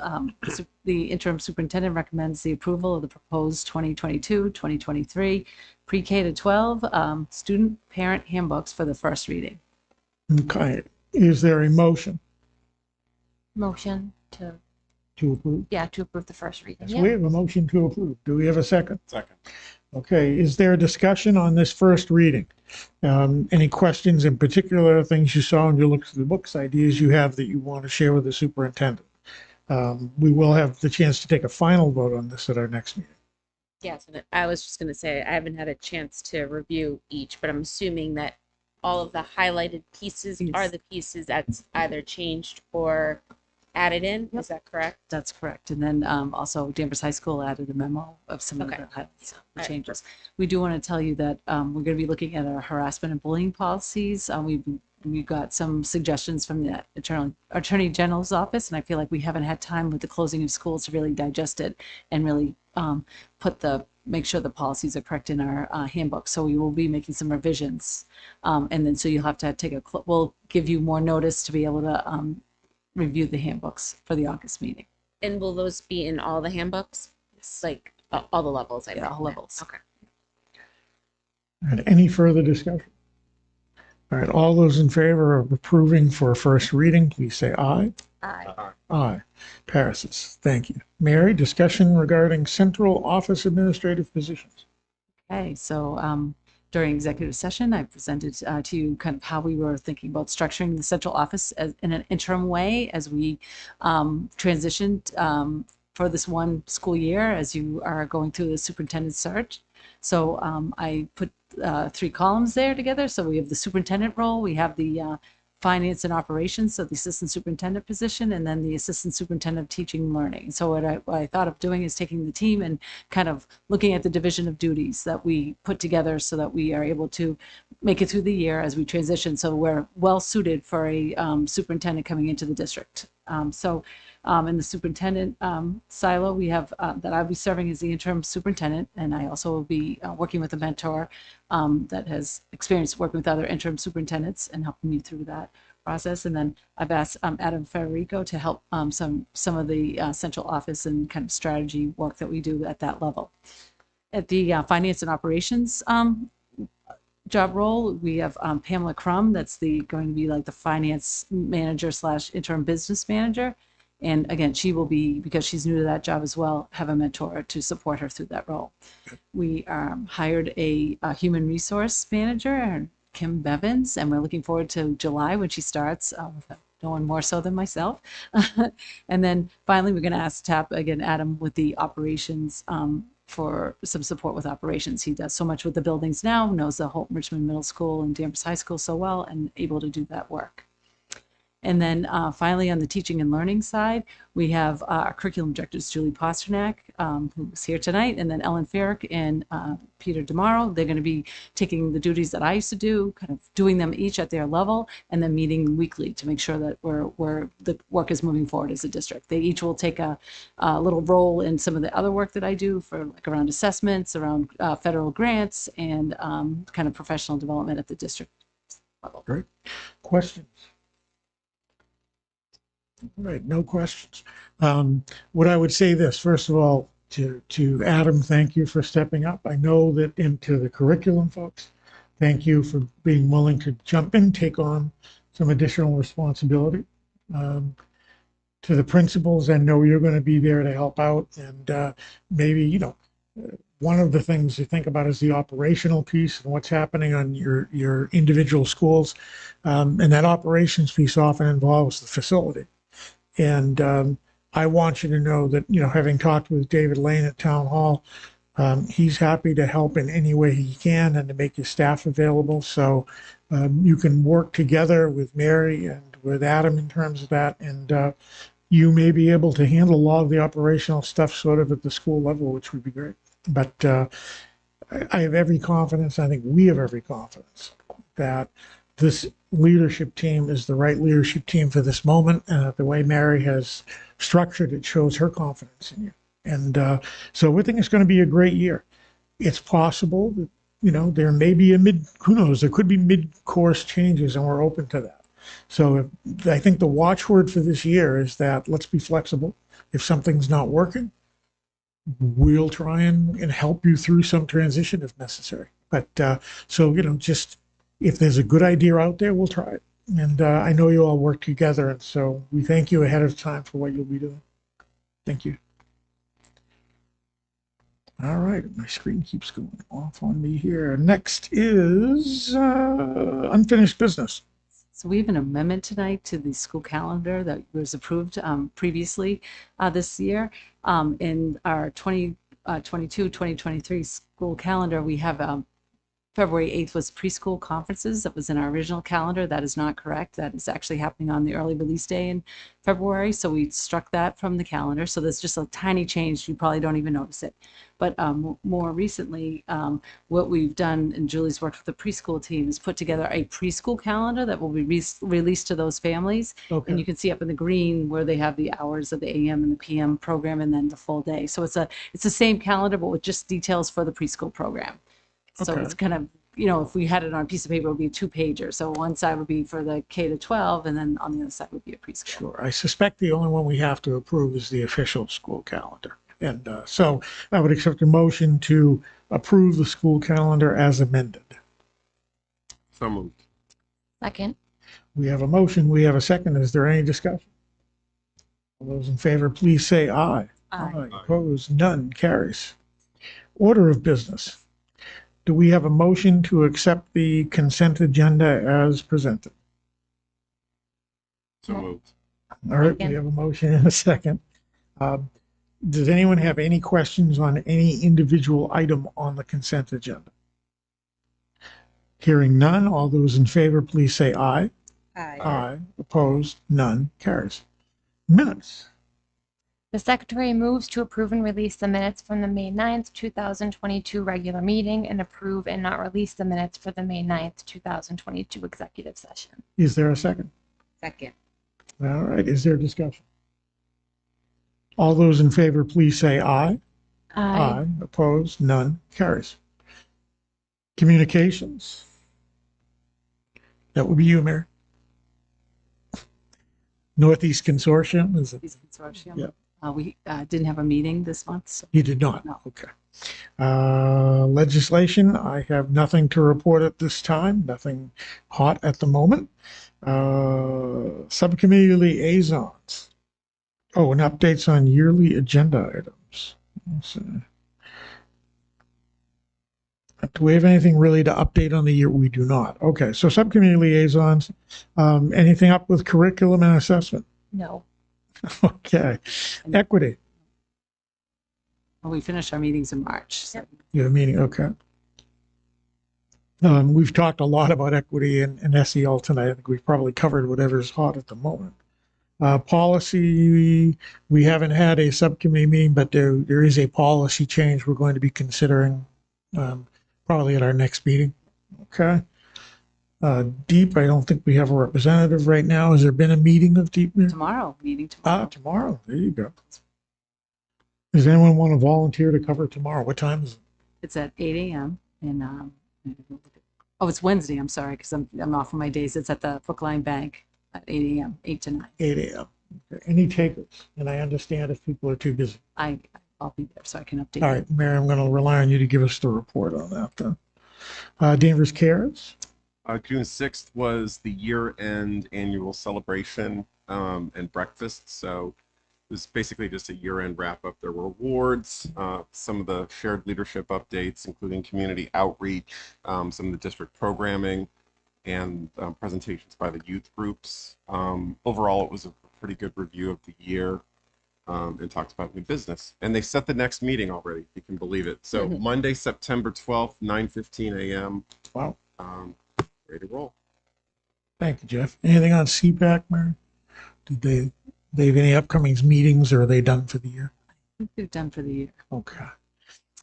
the interim superintendent recommends the approval of the proposed 2022-2023 pre-K to 12 student parent handbooks for the first reading. Okay. Is there a motion Motion to, to approve? yeah, to approve the first reading. So Yeah. we have a motion to approve. Do we have a second? Second. Okay. Is there a discussion on this first reading? Any questions in particular, things you saw when you looked through the books, ideas you have that you want to share with the superintendent? We will have the chance to take a final vote on this at our next meeting. Yes, and I was just going to say I haven't had a chance to review each, but I'm assuming that all of the highlighted pieces are the pieces that's either changed or added in. Is that correct? That's correct. And then also Danvers High School added a memo of some of the highlights, the changes. We do want to tell you that we're going to be looking at our harassment and bullying policies. We got some suggestions from the Attorney General's office, and I feel like we haven't had time with the closing of schools to really digest it and really make sure the policies are correct in our handbook. So we will be making some revisions. And then so you'll have to take we'll give you more notice to be able to review the handbooks for the August meeting. And will those be in all the handbooks? Like all the levels? Yeah, all levels. Okay. And any further discussion? All right, all those in favor of approving for a first reading, please say aye. Aye. Aye. Passes. Thank you. Mary, discussion regarding central office administrative positions. Okay, so during executive session, I presented to you kind of how we were thinking about structuring the central office in an interim way as we transitioned for this one school year as you are going through the superintendent search. So I put 3 columns there together. So we have the superintendent role, we have the finance and operations, so the assistant superintendent position, and then the assistant superintendent of teaching and learning. So what I thought of doing is taking the team and kind of looking at the division of duties that we put together so that we are able to make it through the year as we transition. So we're well suited for a superintendent coming into the district. In the superintendent silo, we have that I'll be serving as the interim superintendent, and I also will be working with a mentor that has experience working with other interim superintendents and helping me through that process. And then I've asked Adam Federico to help some of the central office and kind of strategy work that we do at that level. At the finance and operations job role, we have Pamela Crum, that's going to be like the finance manager / interim business manager. And again, she will be, because she's new to that job as well, have a mentor to support her through that role. We hired a human resource manager, Kim Bevins, and we're looking forward to July when she starts. No one more so than myself. And then finally, we're going to tap again Adam with the operations for some support with operations. He does so much with the buildings now, knows the Holt Richmond Middle School and Danvers High School so well, and able to do that work. And then finally, on the teaching and learning side, we have our curriculum directors, Julie Pasternak, who's here tonight, and then Ellen Farrick and Peter DeMauro. They're going to be taking the duties that I used to do, kind of doing them each at their level, and then meeting weekly to make sure that the work is moving forward as a district. They each will take a little role in some of the other work that I do for like around assessments, around federal grants, and kind of professional development at the district level. Great. Questions? All right, no questions. What I would say this, first of all, to Adam, thank you for stepping up. I know that into the curriculum folks, thank you for being willing to jump in, take on some additional responsibility. To the principals, I know you're going to be there to help out, and maybe, you know, one of the things to think about is the operational piece and what's happening on your individual schools. And that operations piece often involves the facility. And I want you to know that, you know, having talked with David Lane at Town Hall, he's happy to help in any way he can and to make his staff available. So you can work together with Mary and with Adam in terms of that. And you may be able to handle a lot of the operational stuff sort of at the school level, which would be great. But I have every confidence, I think we have every confidence that this leadership team is the right leadership team for this moment. And the way Mary has structured it shows her confidence in you. And so we think it's going to be a great year. It's possible that, you know, there may be who knows, there could be mid-course changes, and we're open to that. So I think the watchword for this year is that let's be flexible. If something's not working, we'll try and help you through some transition if necessary. But so, you know, just if there's a good idea out there, we'll try it. And I know you all work together, and so we thank you ahead of time for what you'll be doing. Thank you. All right, my screen keeps going off on me here. Next is unfinished business. So we have an amendment tonight to the school calendar that was approved previously this year. In our 2022-2023 school calendar, we have February 8th was preschool conferences. That was in our original calendar. That is not correct. That is actually happening on the early release day in February. So we struck that from the calendar. So there's just a tiny change. You probably don't even notice it. But more recently, what we've done, and Julie's worked with the preschool team, is put together a preschool calendar that will be released to those families. Okay. And you can see up in the green where they have the hours of the AM and the PM program, and then the full day. So it's the same calendar, but with just details for the preschool program. So Okay. it's kind of, you know, if we had it on a piece of paper, it would be a 2-pager. So one side would be for the K to 12, and then on the other side would be a preschool. Sure. I suspect the only one we have to approve is the official school calendar. And so I would accept a motion to approve the school calendar as amended. So moved. Second. We have a motion. We have a second. Is there any discussion? All those in favor, please say aye. Aye. Opposed? None. Carries. Order of business. Do we have a motion to accept the consent agenda as presented? So moved. All right, Second. we have a motion and a second. Does anyone have any questions on any individual item on the consent agenda? Hearing none, all those in favor, please say aye. Aye. Aye. Opposed? None. Carries. Minutes. The secretary moves to approve and release the minutes from the May 9th, 2022 regular meeting and approve and not release the minutes for the May 9th, 2022 executive session. Is there a second? Second. All right, is there discussion? All those in favor, please say aye. Aye. Opposed? None. Carries. Communications. That would be you, Mary. Northeast Consortium, is it? These consortium. Yeah. We didn't have a meeting this month. So You did not? No. Okay. Legislation, I have nothing to report at this time, nothing hot at the moment. Subcommittee liaisons. Oh, and updates on yearly agenda items. Let's see. Do we have anything really to update on the year? We do not. Okay, so subcommittee liaisons. Anything up with curriculum and assessment? No. Okay. Equity. Well, we finished our meetings in March. So. You have a meeting, okay. We've talked a lot about equity and SEL tonight. I think we've probably covered whatever's hot at the moment. Policy, we haven't had a subcommittee meeting, but there is a policy change we're going to be considering probably at our next meeting. Okay. Deep, I don't think we have a representative right now. Has there been a meeting of Deep? Tomorrow, meeting tomorrow. Tomorrow. There you go. Does anyone want to volunteer to cover tomorrow? What time is it? It's at 8 a.m. and it's Wednesday. I'm sorry, because I'm off on my days. It's at the Brookline Bank at 8 a.m. 8 to 9. 8 a.m. Okay. Any takers? And I understand if people are too busy. I'll be there so I can update. All right, Mary, I'm going to rely on you to give us the report on that then. Danvers Cares. June 6th was the year-end annual celebration and breakfast. So it was basically just a year-end wrap-up. There were awards, some of the shared leadership updates, including community outreach, some of the district programming, and presentations by the youth groups. Overall, it was a pretty good review of the year and talked about new business. And they set the next meeting already, if you can believe it. So Monday, September 12th, 9:15 a.m. Wow. Ready to roll. Thank you, Jeff. Anything on CPAC, Mary? Did they have any upcoming meetings, or are they done for the year? I think they're done for the year. Okay.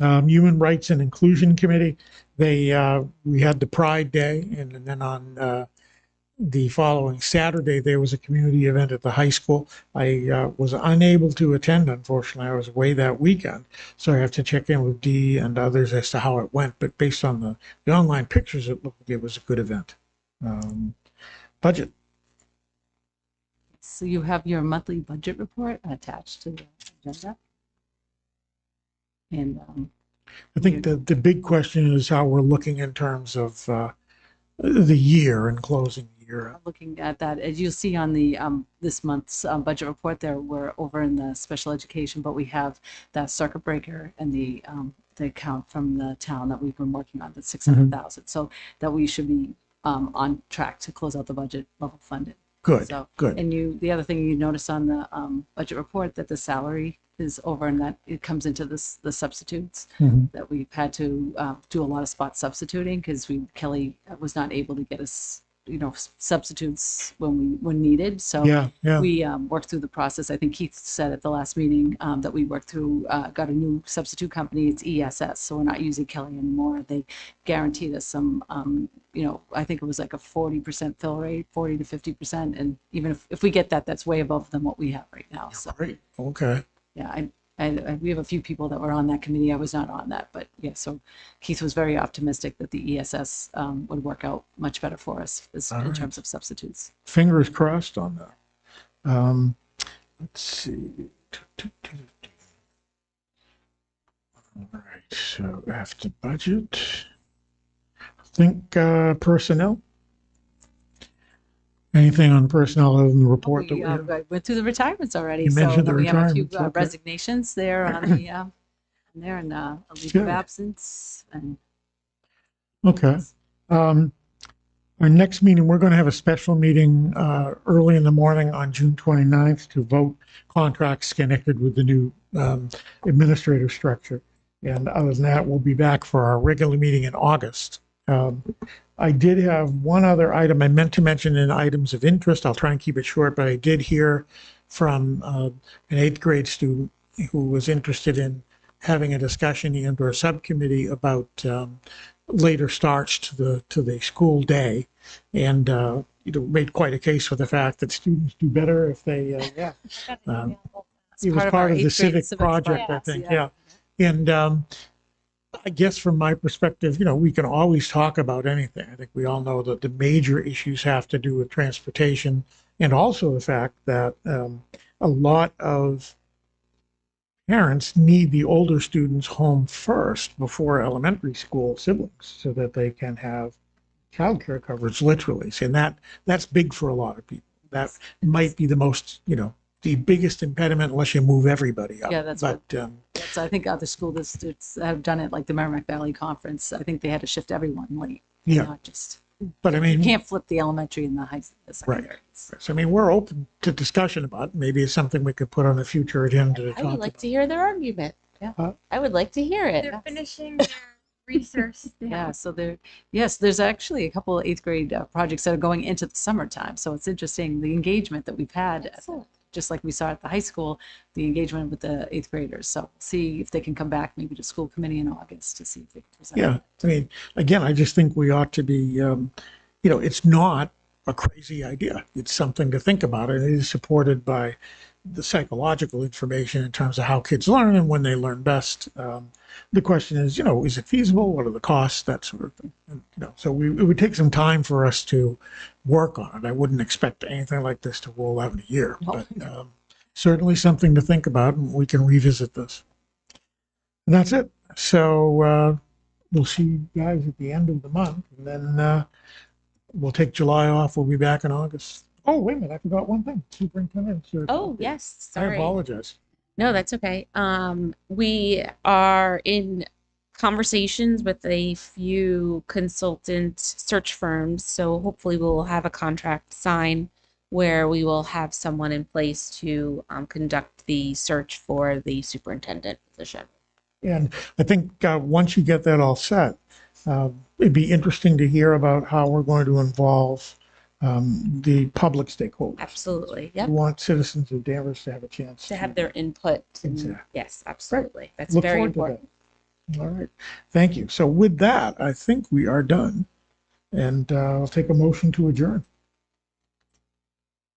Human Rights and Inclusion Committee, we had the Pride Day, and then on the following Saturday, there was a community event at the high school. I was unable to attend, unfortunately. I was away that weekend, so I have to check in with Dee and others as to how it went. But based on the online pictures, it looked like it was a good event. Budget. So you have your monthly budget report attached to the agenda. And I think the big question is how we're looking in terms of the year and closing the year. Looking at that, as you'll see on the this month's budget report, there we're over in the special education, but we have that circuit breaker and the account from the town that we've been working on, that's 600,000. So that we should be on track to close out the budget level funded. Good. So, good. And the other thing you notice on the budget report, that the salary is over, and that it comes into the substitutes that we've had to do a lot of spot substituting because Kelly was not able to get us substitutes when needed. So we worked through the process. I think Keith said at the last meeting that we worked through, got a new substitute company. It's ESS. So we're not using Kelly anymore. They guaranteed us some, I think it was like a 40% fill rate, 40 to 50%. And even if we get that, that's way above than what we have right now. So great. Okay. Yeah, we have a few people that were on that committee. I was not on that, but yeah, so Keith was very optimistic that the ESS would work out much better for us in terms of substitutes. Fingers crossed on that. Let's see. All right, so after budget, I think personnel. Anything on personnel other than the report that we have? I went through the retirements already. You mentioned the we have a few retirements, okay. resignations there on the there, and a leave of absence. And okay. Our next meeting, we're going to have a special meeting early in the morning on June 29th to vote contracts connected with the new administrative structure. And other than that, we'll be back for our regular meeting in August. I did have one other item I meant to mention in items of interest. I'll try and keep it short, but I did hear from an 8th grade student who was interested in having a discussion and or a subcommittee about later starts to the school day, and made quite a case for the fact that students do better if they it was part of the civic project, I think. Yeah. And I guess from my perspective, we can always talk about anything. I think we all know that the major issues have to do with transportation, and also the fact that a lot of parents need the older students home first before elementary school siblings so that they can have childcare coverage, literally. And that's big for a lot of people. That might be the most, the biggest impediment unless you move everybody up. Yeah, that's I think other school districts have done it, like the Merrimack Valley Conference. I think they had to shift everyone late. Yeah. Not just. But I mean, you can't flip the elementary and the secondary. Right. So I mean, we're open to discussion about it. Maybe it's something we could put on a future agenda to talk I would like to hear their argument. Yeah. I would like to hear it. They're finishing their research. Yeah, so there's actually a couple of 8th grade projects that are going into the summertime. So it's interesting, the engagement that we've had, just like we saw at the high school, the engagement with the 8th graders. So we'll see if they can come back maybe to school committee in August to see if they can present. Yeah, I mean, again, I just think we ought to be, it's not a crazy idea. It's something to think about. And it is supported by the psychological information in terms of how kids learn and when they learn best. The question is, is it feasible? What are the costs? That sort of thing. And, so it would take some time for us to work on it. I wouldn't expect anything like this to roll out in a year, but certainly something to think about, and we can revisit this. And that's it. So we'll see you guys at the end of the month, and then we'll take July off. We'll be back in August. Oh, wait a minute. I forgot one thing. Superintendent search. Oh, yes. I Sorry. apologize. No, that's okay. We are in conversations with a few consultant search firms, so hopefully we'll have a contract signed where we will have someone in place to conduct the search for the superintendent position. And I think once you get that all set, it'd be interesting to hear about how we're going to involve the public stakeholders. Absolutely. Yep. We want citizens of Danvers to have a chance To have their input. Exactly. Yes, absolutely. That's Look very forward to important. that. All right. Thank you. So with that, I think we are done. And I'll take a motion to adjourn.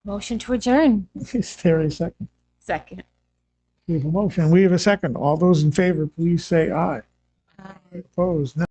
Motion to adjourn. Is there a second? Second. We have a motion. We have a second. All those in favor, please say aye. Aye. Opposed? No.